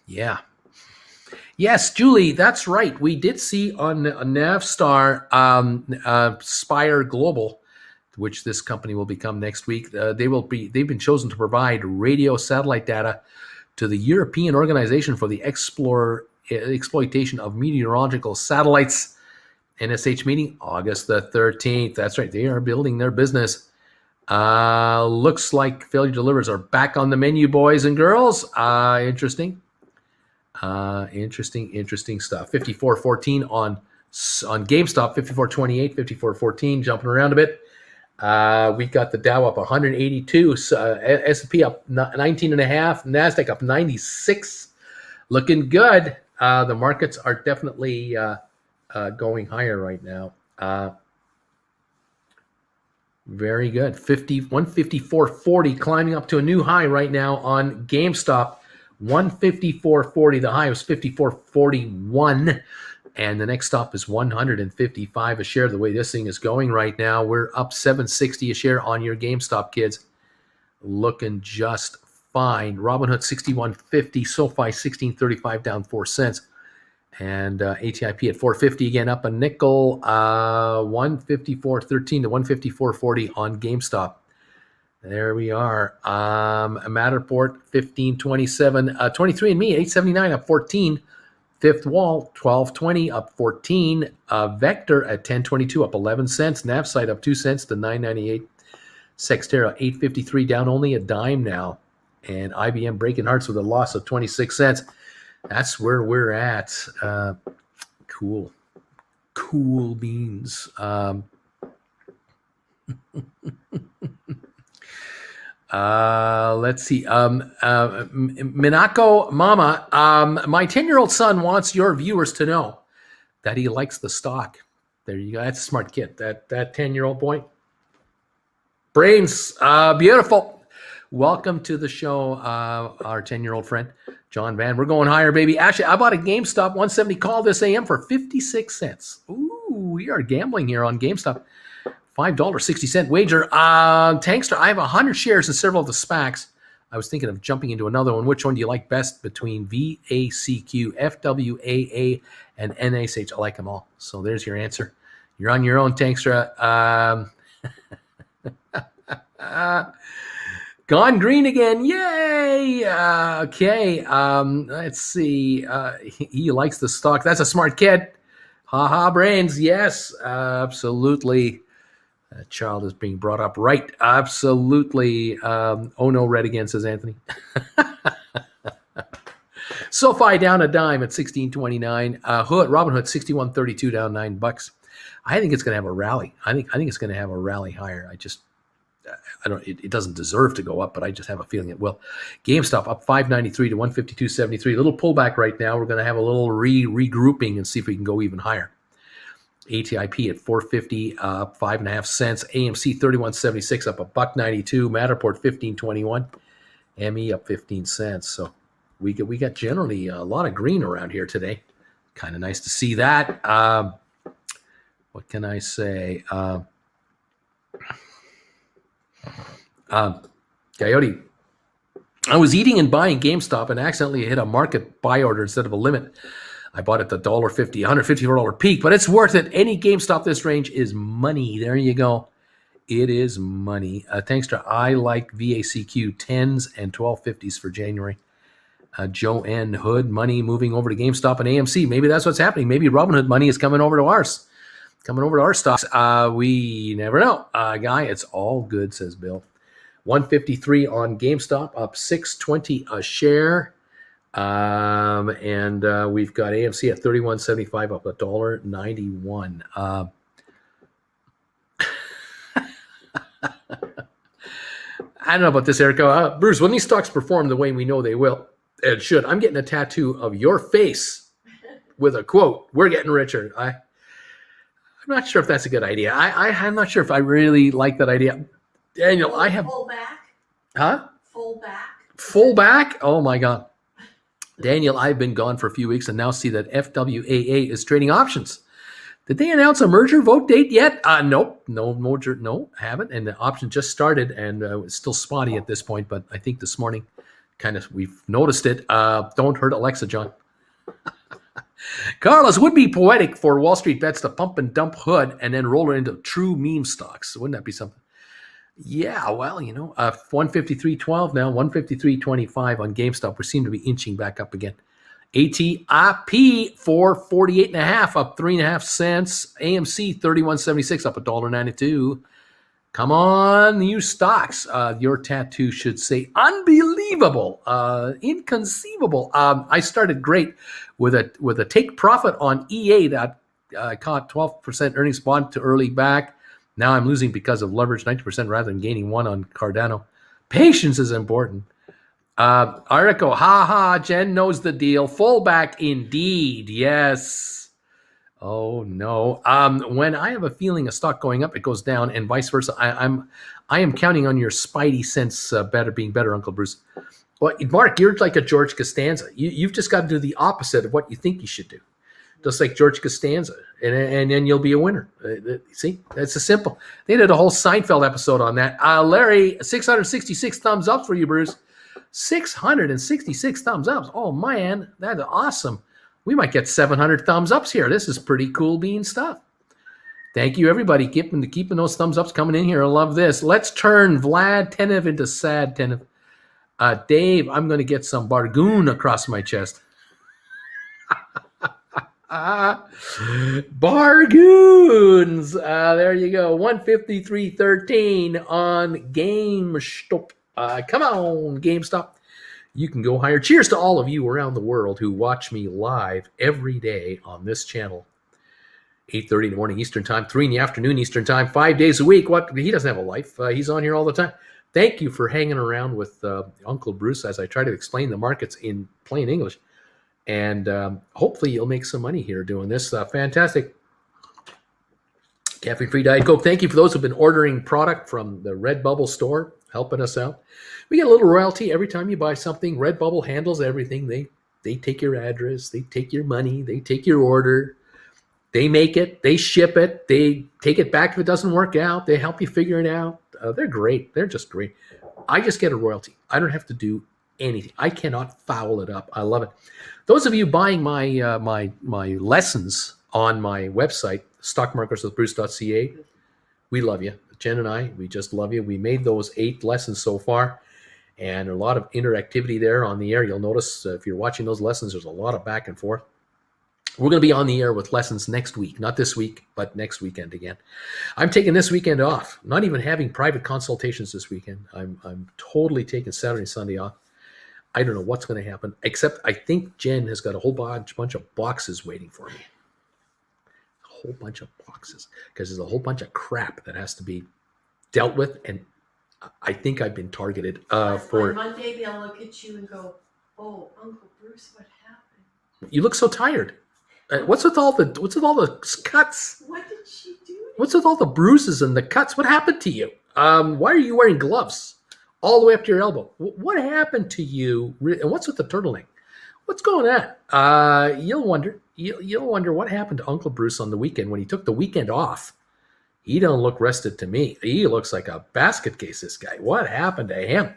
Yeah. Yes, Julie, that's right. We did see on Navstar, Spire Global, which this company will become next week. They've been chosen to provide radio satellite data to the European Organization for the Exploitation of Meteorological Satellites. NSH meeting August the 13th. That's right. They are building their business. Looks like failure delivers are back on the menu, boys and girls. Interesting. Interesting stuff. 54.14 on GameStop, 54.28, 54.14, jumping around a bit. We got the Dow up 182, S&P up 19.5, NASDAQ up 96. Looking good. The markets are definitely going higher right now. Very good. 154.40, climbing up to a new high right now on GameStop. 154.40. The high was 54.41, and the next stop is 155 a share. The way this thing is going right now, we're up 760 a share on your GameStop, kids. Looking just fine. Robinhood 61.50, SoFi 16.35, down 4 cents, and ATIP at 450 again, up a nickel. 154.13 to 154.40 on GameStop. There we are. Matterport 15.27. 23andMe 8.79 up 14. Fifth Wall 12.20 up 14. Vector at 10.22 up 11 cents. Navsite up 2 cents to 9.98. Sextera 8.53 down only a dime now. And IBM breaking hearts with a loss of 26 cents. That's where we're at. Cool beans. Let's see. Minako Mama, my 10-year-old son wants your viewers to know that he likes the stock. There you go. That's a smart kid. That 10-year-old boy. Brains, beautiful. Welcome to the show, our 10-year-old friend, John Van. We're going higher, baby. Actually, I bought a GameStop 170 call this AM for 56 cents. Ooh, we are gambling here on GameStop. $5.60 wager. Tankster, I have 100 shares in several of the SPACs. I was thinking of jumping into another one. Which one do you like best between VACQ, FWAA, and NSH? I like them all. So there's your answer. You're on your own, Tankster. Gone green again. Yay. Okay. Let's see. He likes the stock. That's a smart kid. Ha brains. Yes, absolutely. That child is being brought up right. Absolutely. Oh no, red again, says Anthony. SoFi down a dime at 16.29. Robinhood 61.32 down $9. I think it's going to have a rally. I think it's going to have a rally higher. It doesn't deserve to go up, but I just have a feeling it will. GameStop up 593 to 152.73. A little pullback right now. We're going to have a little regrouping and see if we can go even higher. ATIP at 450, up 5.5 cents. AMC 31.76, up $1.92. Matterport 15.21. ME up 15 cents. So we got generally a lot of green around here today. Kind of nice to see that. What can I say? Coyote. I was eating and buying GameStop and accidentally hit a market buy order instead of a limit. I bought it at the $1.50, $154 peak, but it's worth it. Any GameStop this range is money. There you go. It is money. Thanks to I like VACQ 10s and 1250s for January. Joe N. Hood money moving over to GameStop and AMC. Maybe that's what's happening. Maybe Robinhood money is coming over to ours. Coming over to our stocks. We never know. Guy, it's all good, says Bill. 153 on GameStop, up 620 a share. And we've got AMC at 31.75, up $1.91. I don't know about this, Erica. Bruce, when these stocks perform the way we know they will, it should. I'm getting a tattoo of your face with a quote. We're getting richer. I'm not sure if that's a good idea. I'm not sure if I really like that idea. Daniel, I have... Full back? Huh? Full back? Full back? Oh, my God. Daniel, I've been gone for a few weeks and now see that FWAA is trading options. Did they announce a merger vote date yet? Nope. No merger. No, haven't. And the option just started and it's still spotty at this point. But I think this morning, we've noticed it. Don't hurt Alexa, John. Carlos, would be poetic for Wall Street bets to pump and dump Hood and then roll it into true meme stocks. Wouldn't that be something? Yeah, well, 153.12 now, 153.25 on GameStop. We seem to be inching back up again. ATIP 448.5 up 3.5 cents. AMC 31.76 up $1.92. Come on, new stocks. Your tattoo should say unbelievable, inconceivable. I started great with a take profit on EA that caught 12% earnings bond to early back. Now I'm losing because of leverage 90% rather than gaining one on Cardano. Patience is important. Article, Jen knows the deal. Fullback indeed, yes. Oh no. When I have a feeling a stock going up, it goes down, and vice versa. I am counting on your spidey sense being better, Uncle Bruce. Well, Mark, you're like a George Costanza. You've just got to do the opposite of what you think you should do. Just like George Costanza, and then you'll be a winner. See, that's a simple. They did a whole Seinfeld episode on that. Larry, 666 thumbs up for you, Bruce. 666 thumbs up. Oh man, that's awesome. We might get 700 thumbs ups here. This is pretty cool bean stuff. Thank you, everybody. Keeping those thumbs ups coming in here. I love this. Let's turn Vlad Tenev into Sad Tenev. Dave, I'm going to get some Bargoon across my chest. Bargoons. There you go. 153.13 on GameStop. Come on, GameStop. You can go higher. Cheers to all of you around the world who watch me live every day on this channel. 8:30 in the morning Eastern Time, 3 in the afternoon Eastern Time, 5 days a week. He doesn't have a life. He's on here all the time. Thank you for hanging around with Uncle Bruce as I try to explain the markets in plain English. And hopefully you'll make some money here doing this. Fantastic. Caffeine-free Diet Coke. Thank you for those who've been ordering product from the Redbubble store, helping us out. We get a little royalty every time you buy something. Redbubble handles everything. They take your address. They take your money. They take your order. They make it. They ship it. They take it back if it doesn't work out. They help you figure it out. They're great. They're just great. I just get a royalty. I don't have to do anything. I cannot foul it up. I love it. Those of you buying my my lessons on my website, stockmarkerswithbruce.ca, we love you. Jen and I, we just love you. We made those 8 lessons so far, and a lot of interactivity there on the air. You'll notice if you're watching those lessons, there's a lot of back and forth. We're going to be on the air with lessons next week, not this week, but next weekend again. I'm taking this weekend off. I'm not even having private consultations this weekend. I'm totally taking Saturday and Sunday off. I don't know what's going to happen, except I think Jen has got a whole bunch of boxes waiting for me. A whole bunch of boxes, because there's a whole bunch of crap that has to be dealt with, and I think I've been targeted for. On Monday, they'll look at you and go, "Oh, Uncle Bruce, what happened? You look so tired. What's with all the cuts? What did she do? What's with all the bruises and the cuts? What happened to you? Why are you wearing gloves all the way up to your elbow? What happened to you? And what's with the turtleneck? What's going on? You'll wonder. You'll wonder what happened to Uncle Bruce on the weekend when he took the weekend off. He don't look rested to me. He looks like a basket case, this guy. What happened to him?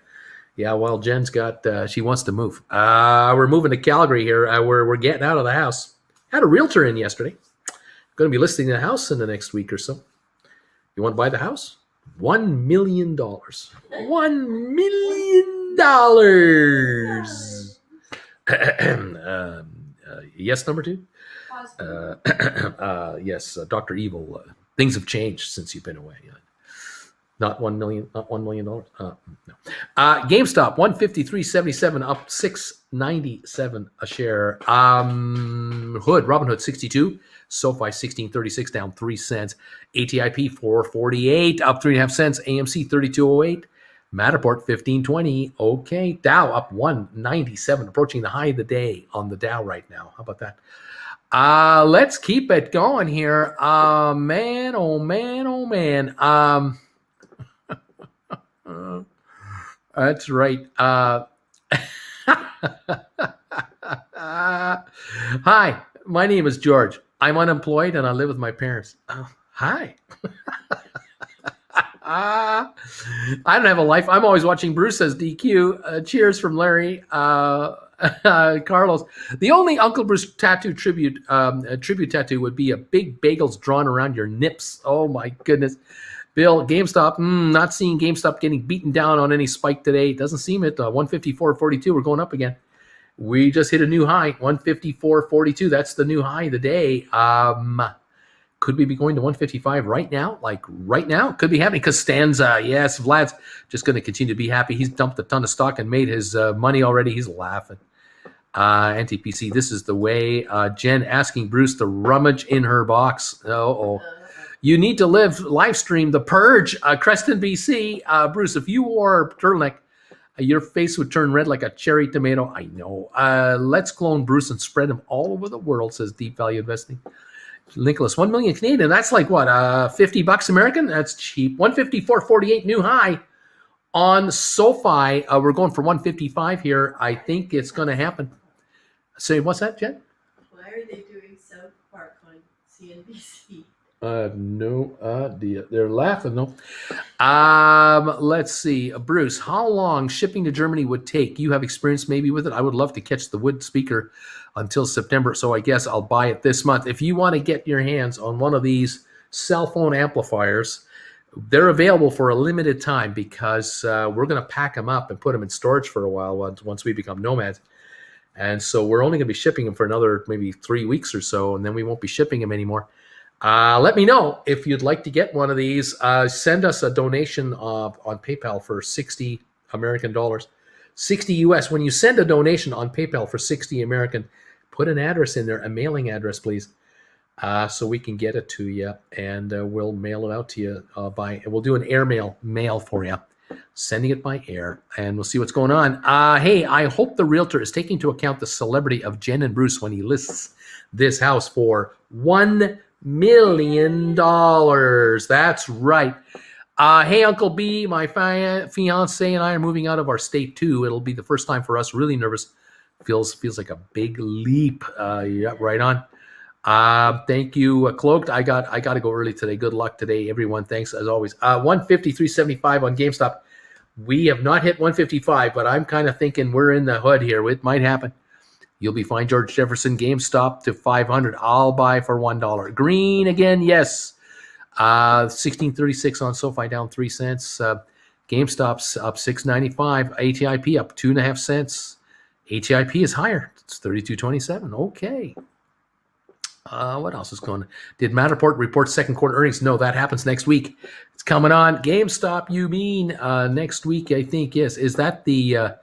Yeah, well, Jen's got, she wants to move. We're moving to Calgary here. We're getting out of the house. Had a realtor in yesterday. Going to be listing the house in the next week or so. You want to buy the house? $1 million. $1 million. Yes, number 2? Yes, Dr. Evil. Things have changed since you've been away. Not $1 million. Not $1 million. No. GameStop 153.77 up 6.97 a share. Robinhood 62. SoFi 16.36 down 3 cents. ATIP 4.48 up 3.5 cents. AMC 32.08. Matterport 15.20. Okay. Dow up 197, approaching the high of the day on the Dow right now. How about that? Let's keep it going here. Man, oh man, oh man. That's right. Hi, my name is George. I'm unemployed and I live with my parents. Hi. I don't have a life. I'm always watching Bruce says DQ. Cheers from Larry. Carlos. The only Uncle Bruce tattoo tribute tattoo would be a big bagels drawn around your nips. Oh my goodness. Bill, GameStop. Not seeing GameStop getting beaten down on any spike today. Doesn't seem it. 154.42. We're going up again. We just hit a new high, 154.42. That's the new high of the day. Could we be going to 155 right now? Like right now? Could be happening. Costanza, yes, Vlad's just going to continue to be happy. He's dumped a ton of stock and made his money already. He's laughing. NTPC, this is the way. Jen asking Bruce to rummage in her box. Oh. You need to live stream The Purge. Creston, BC. Bruce, if you wore a turtleneck, your face would turn red like a cherry tomato. I know. Let's clone Bruce and spread him all over the world, says Deep Value Investing. Nicholas, 1 million Canadian. That's like what, $50 American? That's cheap. 154.48 new high on SoFi. We're going for 155 here. I think it's going to happen. Say, what's that, Jen? Why are they doing South Park on CNBC? No idea. They're laughing though. Let's see. Bruce, how long shipping to Germany would take? You have experience maybe with it. I would love to catch the wood speaker until September, so I guess I'll buy it this month. If you want to get your hands on one of these cell phone amplifiers, they're available for a limited time because we're going to pack them up and put them in storage for a while once we become nomads. And so we're only going to be shipping them for another maybe 3 weeks or so, and then we won't be shipping them anymore. Let me know if you'd like to get one of these. Send us a donation on PayPal for 60 American dollars. 60 US. When you send a donation on PayPal for 60 American, put an address in there, a mailing address, please, so we can get it to you, and we'll mail it out to you we'll do an airmail mail for you, sending it by air, and we'll see what's going on. Hey, I hope the realtor is taking into account the celebrity of Jen and Bruce when he lists this house for $1 million. That's right. Hey, Uncle B, my fiance and I are moving out of our state too. It'll be the first time for us. Really nervous. Feels like a big leap. Yeah, right on. Thank you, Cloaked. I got to go early today. Good luck today, everyone. Thanks as always. 153.75 on GameStop. We have not hit 155, but I'm kind of thinking we're in the hood here. It might happen. You'll be fine. George Jefferson, GameStop to 500. I'll buy for $1. Green again, yes. 1636 on SoFi, down 3 cents. GameStop's up 6.95. ATIP up 2.5 cents. ATIP is higher. It's 32.27. Okay. What else is going on? Did Matterport report second quarter earnings? No, that happens next week. It's coming on. GameStop, you mean next week, I think, yes. Is that the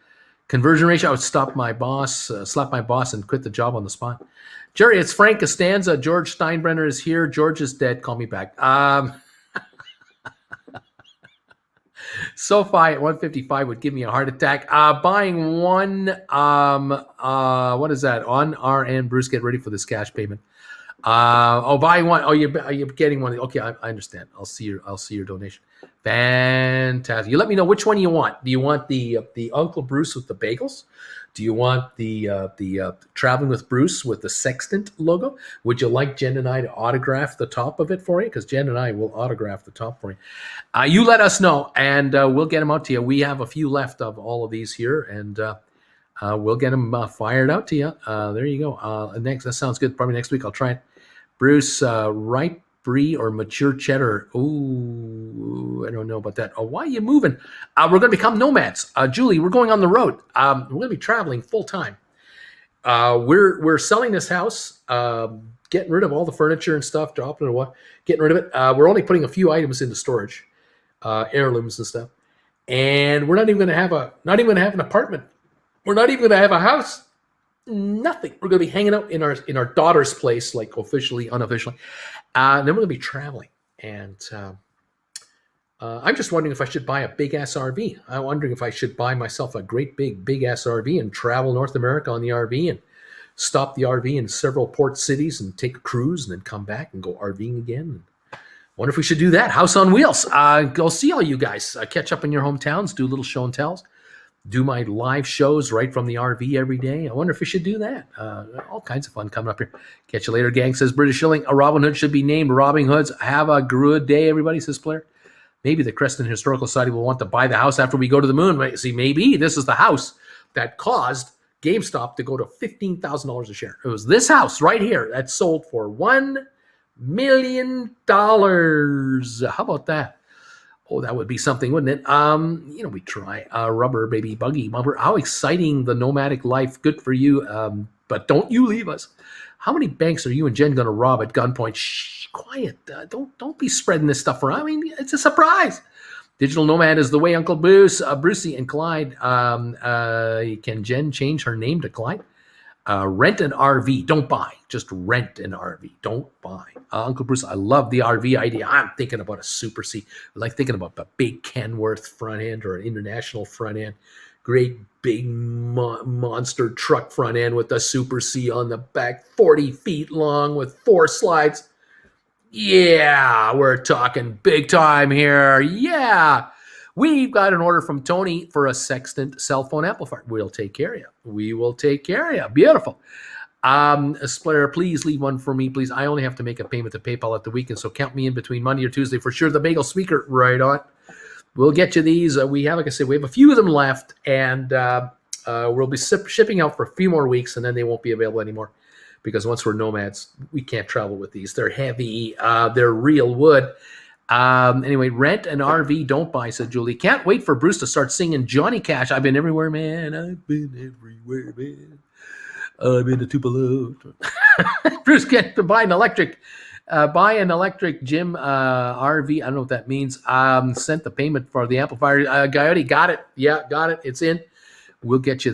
conversion ratio? I would slap my boss and quit the job on the spot. Jerry, it's Frank Costanza. George Steinbrenner is here. George is dead. Call me back. SoFi at 155 would give me a heart attack. Buying one, what is that? On RN, Bruce, get ready for this cash payment. Buying one. Oh, you're getting one. Okay, I understand. I'll see your donation. Fantastic. You let me know which one you want. Do you want the Uncle Bruce with the bagels? Do you want the Traveling with Bruce with the Sextant logo? Would you like Jen and I to autograph the top of it for you? Because Jen and I will autograph the top for you. You let us know, and we'll get them out to you. We have a few left of all of these here, and we'll get them fired out to you. There you go. Next, that sounds good. Probably next week I'll try it. Bruce, ripe brie or mature cheddar? Ooh, I don't know about that. Why are you moving? We're going to become nomads. Julie, we're going on the road. We're going to be traveling full time. We're selling this house, getting rid of all the furniture and stuff, dropping it away, getting rid of it. We're only putting a few items into storage, heirlooms and stuff. And we're not even going to have an apartment. We're not even going to have a house. Nothing. We're going to be hanging out in our daughter's place, like officially, unofficially. And then we're going to be traveling. And I'm just wondering if I should buy a big-ass RV. I'm wondering if I should buy myself a great big-ass RV and travel North America on the RV and stop the RV in several port cities and take a cruise and then come back and go RVing again. Wonder if we should do that. House on Wheels. Go see all you guys. Catch up in your hometowns, do little show and tells, do my live shows right from the RV every day. I wonder if we should do that. All kinds of fun coming up here. Catch you later, gang, says British Shilling. A Robin Hood should be named Robin Hoods. Have a good day, everybody, says Blair. Maybe the Creston Historical Society will want to buy the house after we go to the moon. See, maybe this is the house that caused GameStop to go to $15,000 a share. It was this house right here that sold for $1 million. How about that? Oh, that would be something, wouldn't it? We try rubber baby buggy bumper. How exciting, the nomadic life. Good for you. But don't you leave us. How many banks are you and Jen going to rob at gunpoint? Shh, quiet. Don't be spreading this stuff around. I mean, it's a surprise. Digital nomad is the way, Uncle Bruce, Brucey, and Clyde. Can Jen change her name to Clyde? Rent an RV. Don't buy. Just rent an RV. Don't buy. Uncle Bruce, I love the RV idea. I'm thinking about a Super C. I like thinking about a big Kenworth front end or an International front end. Great big monster truck front end with a Super C on the back, 40 feet long with 4 slides. Yeah, we're talking big time here. Yeah. We've got an order from Tony for a Sextant cell phone amplifier. We'll take care of you. We will take care of you. Beautiful. Splitter, please leave one for me, please. I only have to make a payment to PayPal at the weekend, so count me in between Monday or Tuesday for sure. The bagel speaker, right on. We'll get you these. We have, like I said, we have a few of them left, and we'll be shipping out for a few more weeks, and then they won't be available anymore because once we're nomads, we can't travel with these. They're heavy. They're real wood. Anyway, rent an RV, don't buy, said Julie. Can't wait for Bruce to start singing Johnny Cash. I've been everywhere, man. I've been everywhere, man. I've been to Tupelo. Bruce, get to buy an electric gym RV. I don't know what that means. Sent the payment for the amplifier. Coyote, got it. Yeah, got it. It's in. We'll get you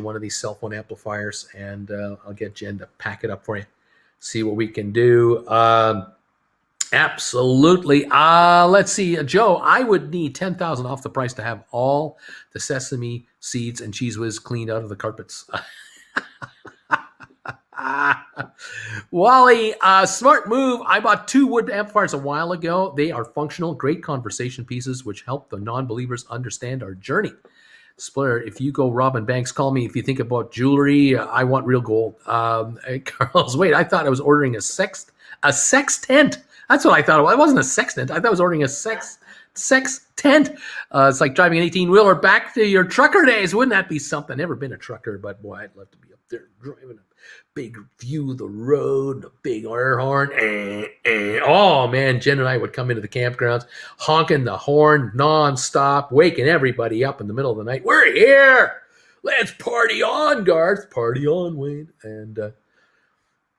one of these cell phone amplifiers, and I'll get Jen to pack it up for you. See what we can do. Absolutely. Let's see, Joe. I would need $10,000 off the price to have all the sesame seeds and cheese whiz cleaned out of the carpets. Wally, smart move. I bought 2 wood amplifiers a while ago. They are functional, great conversation pieces which help the non-believers understand our journey. Splitter, if you go robbing banks, call me. If you think about jewelry, I want real gold. Carlos, wait, I thought I was ordering a sextant. That's what I thought. It wasn't a sextant. I thought I was ordering a sex tent. It's like driving an 18-wheeler back to your trucker days. Wouldn't that be something? Never been a trucker, but boy, I'd love to be up there driving a big view of the road, a big air horn. Oh, man, Jen and I would come into the campgrounds, honking the horn nonstop, waking everybody up in the middle of the night. We're here. Let's party on, Garth. Party on, Wayne. And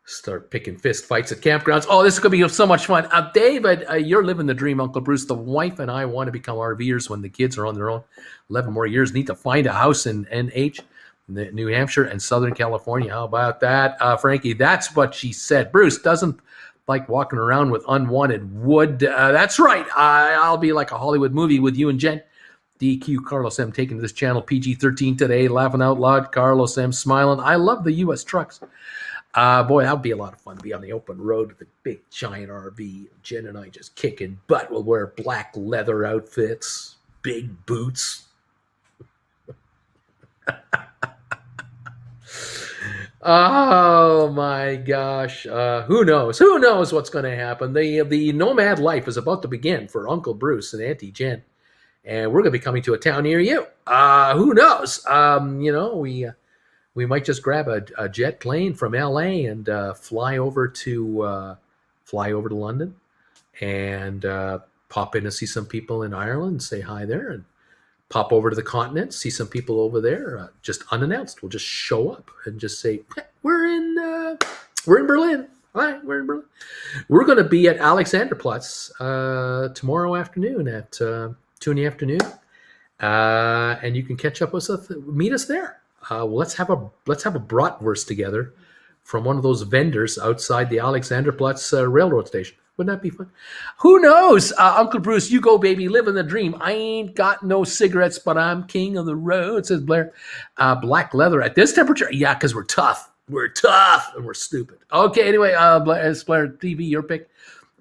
start picking fist fights at campgrounds. Oh, this is going to be so much fun. David, you're living the dream, Uncle Bruce. The wife and I want to become RVers when the kids are on their own. 11 more years. Need to find a house in NH, New Hampshire, and Southern California. How about that, Frankie? That's what she said. Bruce doesn't like walking around with unwanted wood. That's right. I'll be like a Hollywood movie with you and Jen. DQ Carlos M taking to this channel PG-13 today, laughing out loud. Carlos M smiling. I love the U.S. trucks. Boy, that would be a lot of fun to be on the open road with a big giant RV. Jen and I just kicking butt. We'll wear black leather outfits, big boots. Oh my gosh. Who knows? Who knows what's going to happen? The nomad life is about to begin for Uncle Bruce and Auntie Jen. And we're going to be coming to a town near you. Who knows? We might just grab a jet plane from LA and fly over to London and pop in and see some people in Ireland, say hi there, and pop over to the continent, see some people over there, just unannounced. We'll just show up and just say, we're in Berlin. Hi, we're in Berlin. We're going to be at Alexanderplatz tomorrow afternoon at 2 in the afternoon, and you can catch up with us. Meet us there. Let's have a bratwurst together from one of those vendors outside the Alexanderplatz railroad station. Wouldn't that be fun? Who knows? Uncle Bruce, you go, baby. Living the dream. I ain't got no cigarettes, but I'm king of the road, says Blair. Black leather at this temperature? Yeah, because we're tough. We're tough and we're stupid. Okay, anyway, Blair TV, your pick.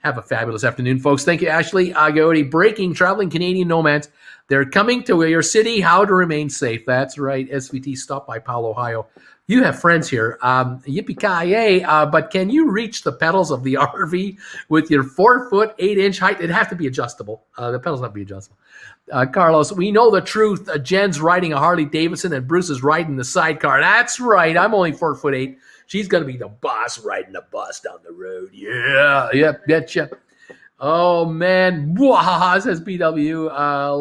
Have a fabulous afternoon, folks. Thank you, Ashley. Agodi, breaking traveling Canadian nomads. They're coming to your city. How to remain safe. That's right. SVT stopped by Powell, Ohio. You have friends here. Yippee-ki-yay. But can you reach the pedals of the RV with your 4 foot 8 inch height? It'd have to be adjustable. The pedals have to be adjustable. Carlos, we know the truth. Jen's riding a Harley Davidson and Bruce is riding the sidecar. That's right. I'm only 4 foot 8. She's going to be the boss riding the bus down the road. Yeah, betcha. Oh, man. Wahaha, says BW,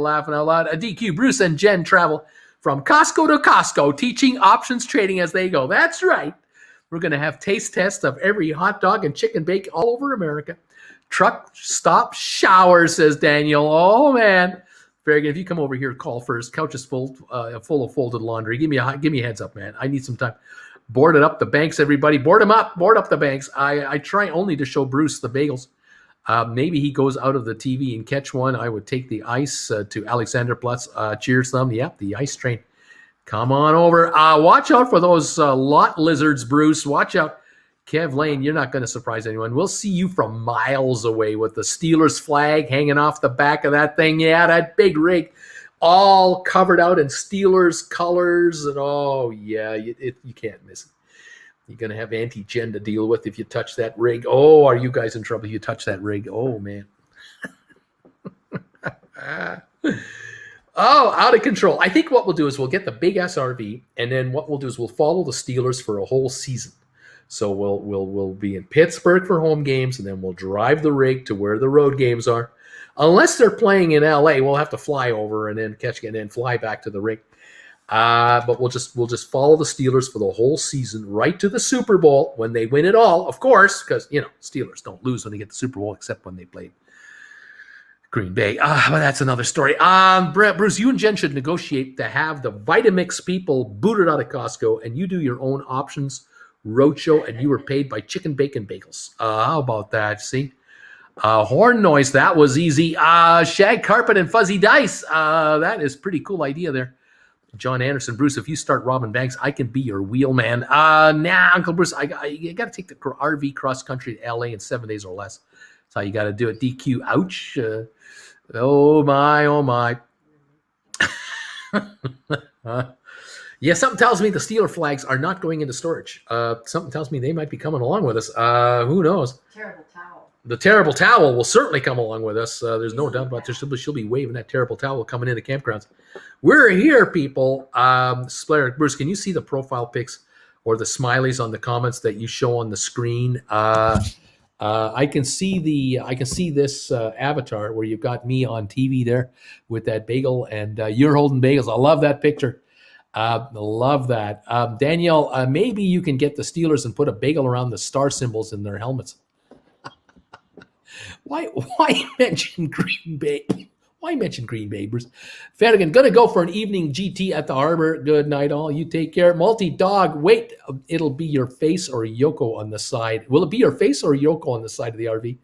laughing out loud. DQ, Bruce and Jen travel from Costco to Costco, teaching options trading as they go. That's right. We're going to have taste tests of every hot dog and chicken bake all over America. Truck stop shower, says Daniel. Oh, man. Very good. If you come over here, call first. Couch is full of folded laundry. Give me a heads up, man. I need some time. Boarded up the banks, everybody. Board them up. Board up the banks. I try only to show Bruce the bagels. Maybe he goes out of the TV and catch one. I would take the ice to Alexanderplatz. Cheers, thumb. Yep, the ice train. Come on over. Watch out for those lot lizards, Bruce. Watch out. Kev Lane, you're not going to surprise anyone. We'll see you from miles away with the Steelers flag hanging off the back of that thing. Yeah, that big rig. All covered out in Steelers colors. And oh, yeah, you can't miss it. You're going to have anti-gen to deal with if you touch that rig. Oh, are you guys in trouble if you touch that rig? Oh, man. Oh, out of control. I think what we'll do is we'll get the big SRV, and then what we'll do is we'll follow the Steelers for a whole season. So we'll be in Pittsburgh for home games, and then we'll drive the rig to where the road games are. Unless they're playing in LA, we'll have to fly over and then catch it and then fly back to the rig. But we'll just follow the Steelers for the whole season, right to the Super Bowl when they win it all, of course, because Steelers don't lose when they get the Super Bowl except when they played Green Bay. But that's another story. Bruce, you and Jen should negotiate to have the Vitamix people booted out of Costco, and you do your own options roadshow, and you were paid by chicken bacon bagels. How about that? See? Horn noise, that was easy. Shag carpet and fuzzy dice. That is pretty cool idea there. John Anderson, Bruce, if you start robbing banks, I can be your wheelman. Uncle Bruce, you got to take the RV cross country to LA in 7 days or less. That's how you got to do it. DQ, ouch. Oh my. Yeah, something tells me the Steeler flags are not going into storage. Something tells me they might be coming along with us. Who knows? Terrible towel. The terrible towel will certainly come along with us. There's no doubt about it. She'll be waving that terrible towel coming into campgrounds. We're here, people. Bruce, can you see the profile pics or the smileys on the comments that you show on the screen? I can see this avatar where you've got me on TV there with that bagel, and you're holding bagels. I love that picture. Love that. Danielle, maybe you can get the Steelers and put a bagel around the star symbols in their helmets. Why mention Green Bay? Why mention Green Bay, Bruce? Fadigan, gonna go for an evening GT at the harbor. Good night, all. You take care. Multi-dog, wait. It'll be your face or Yoko on the side. Will it be your face or Yoko on the side of the RV?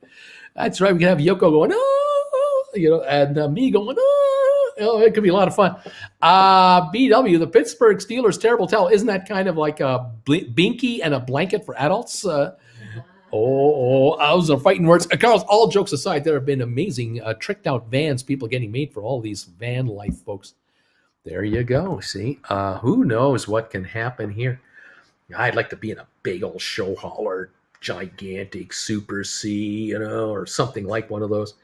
That's right. We can have Yoko going, oh, and me going, oh. Oh, it could be a lot of fun. BW, the Pittsburgh Steelers terrible towel. Isn't that kind of like a binky and a blanket for adults? Those are fighting words. Carlos, all jokes aside, there have been amazing tricked out vans, people getting made for all these van life folks. There you go. See, who knows what can happen here? I'd like to be in a big old show hauler, gigantic Super C, or something like one of those.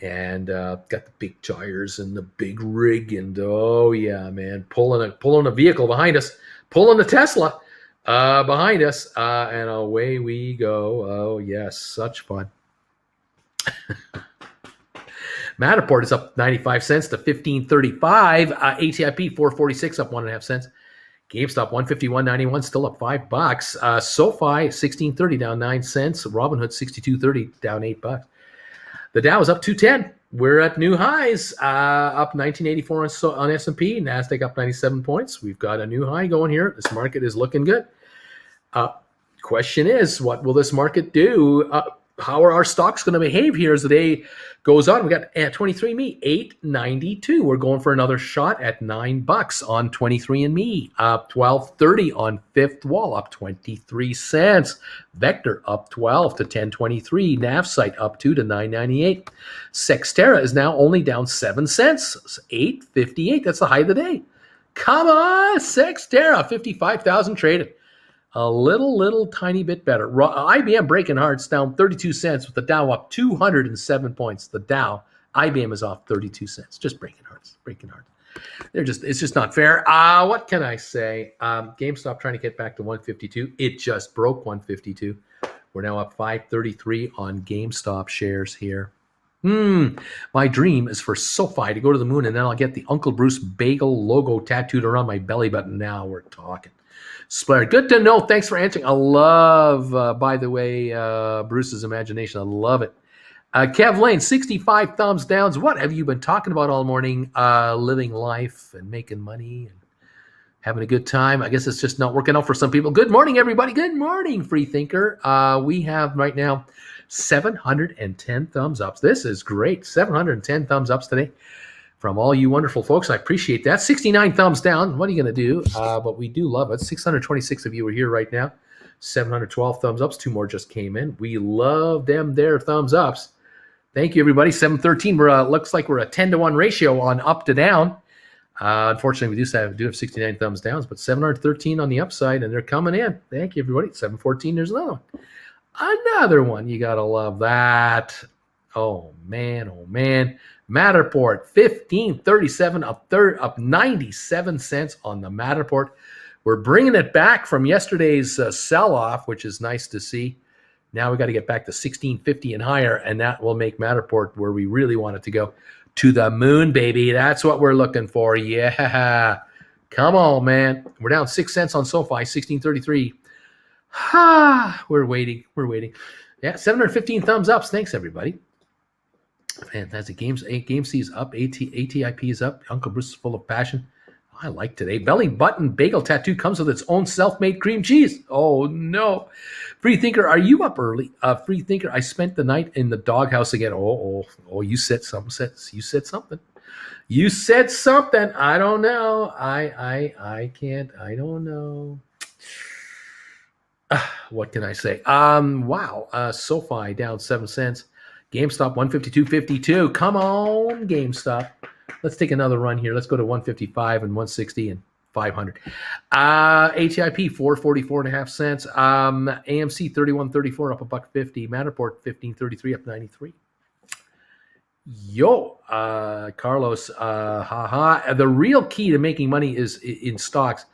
And got the big tires and the big rig, and oh yeah, man, pulling a vehicle behind us, pulling the Tesla behind us, and away we go. Oh yes, such fun. Matterport is up 95 cents to 15.35. ATIP 446 up 1.5 cents. GameStop 151.91 still up $5. SoFi 16.30 down 9 cents. Robinhood 62.30 down $8. The Dow is up 210. We're at new highs, up 1984 on S&P. NASDAQ up 97 points. We've got a new high going here. This market is looking good. Question is, what will this market do? how are our stocks going to behave here as the day goes on? We got 23andMe, $8.92. We're going for another shot at $9 on 23andMe. Up 12.30 on Fifth Wall, up 23 cents. Vector up 12 to 10.23. Navsite up 2 to 9.98. Sextera is now only down 7 cents, 8.58. That's the high of the day. Come on, Sextera, 55,000 traded. A little tiny bit better. IBM breaking hearts down 32 cents with the Dow up 207 points. The Dow, IBM is off 32 cents. Just breaking hearts. It's just not fair. What can I say? GameStop trying to get back to 152. It just broke 152. We're now up 533 on GameStop shares here. My dream is for SoFi to go to the moon, and then I'll get the Uncle Bruce bagel logo tattooed around my belly button. Now we're talking. Splatter, good to know. Thanks for answering. I love, by the way, Bruce's imagination. I love it. Kev Lane, 65 thumbs downs. What have you been talking about all morning? Living life and making money and having a good time. I guess it's just not working out for some people. Good morning, everybody. Good morning, free thinker. We have right now 710 thumbs ups. This is great. 710 thumbs ups today from all you wonderful folks. I appreciate that. 69 thumbs down. What are you going to do? But we do love it. 626 of you are here right now. 712 thumbs ups. 2 more just came in. We love them there thumbs ups. Thank you, everybody. 713. Looks like we're a 10-to-1 ratio on up to down. Unfortunately, we do have 69 thumbs downs, but 713 on the upside, and they're coming in. Thank you, everybody. 714. There's another one. Another one. You got to love that. Oh, man. Matterport, 1537 up 97 cents on the Matterport. We're bringing it back from yesterday's sell-off, which is nice to see. Now we got to get back to 1650 and higher, and that will make Matterport where we really want it to go. To the moon, baby. That's what we're looking for. Yeah. Come on, man. We're down 6 cents on SoFi, 1633. We're waiting. Yeah, 715 thumbs ups. Thanks, everybody. Fantastic. GameC is up. ATIP is up. Uncle Bruce is full of passion. I like today. Belly button bagel tattoo comes with its own self-made cream cheese. Oh, no. Free Thinker, are you up early? Free Thinker, I spent the night in the doghouse again. Oh, you said something. You said something. You said something. I don't know. I can't. I don't know. What can I say? Wow. SoFi down 7 cents. GameStop 152.52. Come on, GameStop. Let's take another run here. Let's go to 155 and 160 and 500. HIP 444.5 cents. AMC 31.34 up $1.50. Matterport 15.33 up 93. Yo, Carlos, the real key to making money is in stocks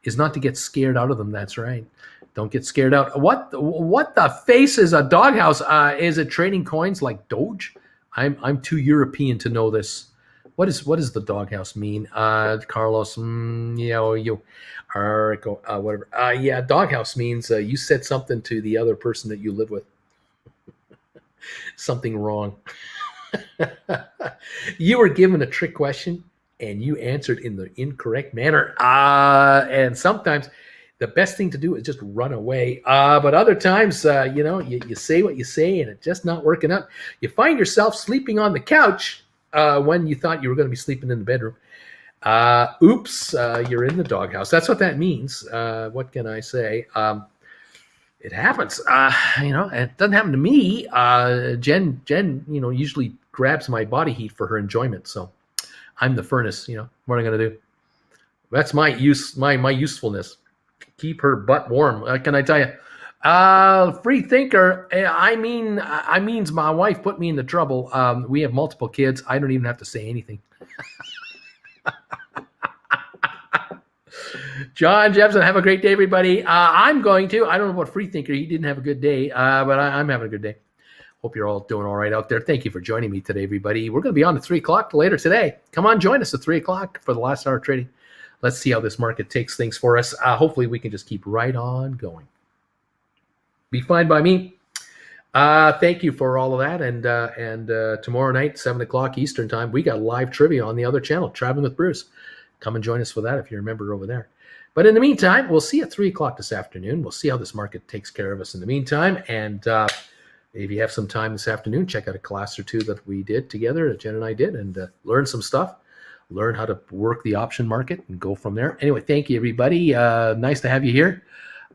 is not to get scared out of them. That's right. Don't get scared out. What the face is a doghouse? Is it trading coins like Doge? I'm too European to know this. What does the doghouse mean? Carlos, whatever. Yeah, doghouse means you said something to the other person that you live with. Something wrong. You were given a trick question and you answered in the incorrect manner. And sometimes the best thing to do is just run away. But other times, you say what you say and it's just not working out. You find yourself sleeping on the couch when you thought you were going to be sleeping in the bedroom. Oops, you're in the doghouse. That's what that means. What can I say? It happens. It doesn't happen to me. Jen, usually grabs my body heat for her enjoyment. So I'm the furnace. What am I going to do? That's my usefulness. Keep her butt warm. Can I tell you? Free Thinker. I means my wife put me into trouble. We have multiple kids. I don't even have to say anything. John Jepson, have a great day, everybody. I'm going to. I don't know about Free Thinker. He didn't have a good day, but I'm having a good day. Hope you're all doing all right out there. Thank you for joining me today, everybody. We're going to be on at 3 o'clock later today. Come on, join us at 3 o'clock for the last hour of trading. Let's see how this market takes things for us. Hopefully, we can just keep right on going. Be fine by me. Thank you for all of that. And tomorrow night, 7 o'clock Eastern time, we got live trivia on the other channel, Traveling with Bruce. Come and join us for that if you're a member over there. But in the meantime, we'll see you at 3 o'clock this afternoon. We'll see how this market takes care of us in the meantime. And If you have some time this afternoon, check out a class or two that we did together, that Jen and I did, and learn some stuff. Learn how to work the option market and go from there. Anyway, thank you, everybody. Nice to have you here.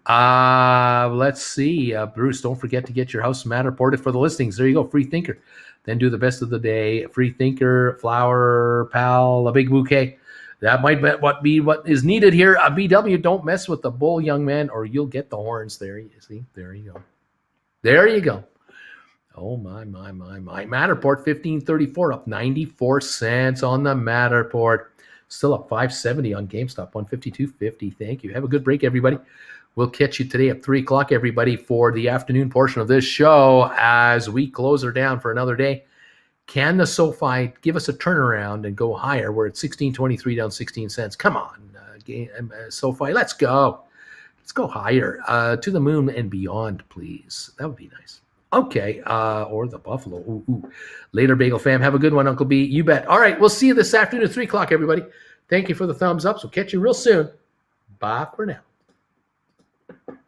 Let's see. Bruce, don't forget to get your house map reported for the listings. There you go. Free thinker. Then do the best of the day. Free thinker, flower, pal, a big bouquet. That might be what is needed here. BW, don't mess with the bull, young man, or you'll get the horns. There you see. There you go. There you go. Oh, my. Matterport, 1534, up 94 cents on the Matterport. Still up 570 on GameStop, 152.50. Thank you. Have a good break, everybody. We'll catch you today at 3 o'clock, everybody, for the afternoon portion of this show as we close her down for another day. Can the SoFi give us a turnaround and go higher? We're at 16.23, down 16 cents. Come on, SoFi, let's go. Let's go higher, to the moon and beyond, please. That would be nice. Okay, or the Buffalo. Ooh. Later, Bagel fam. Have a good one, Uncle B. You bet. All right, we'll see you this afternoon at 3 o'clock, everybody. Thank you for the thumbs up. So catch you real soon. Bye for now.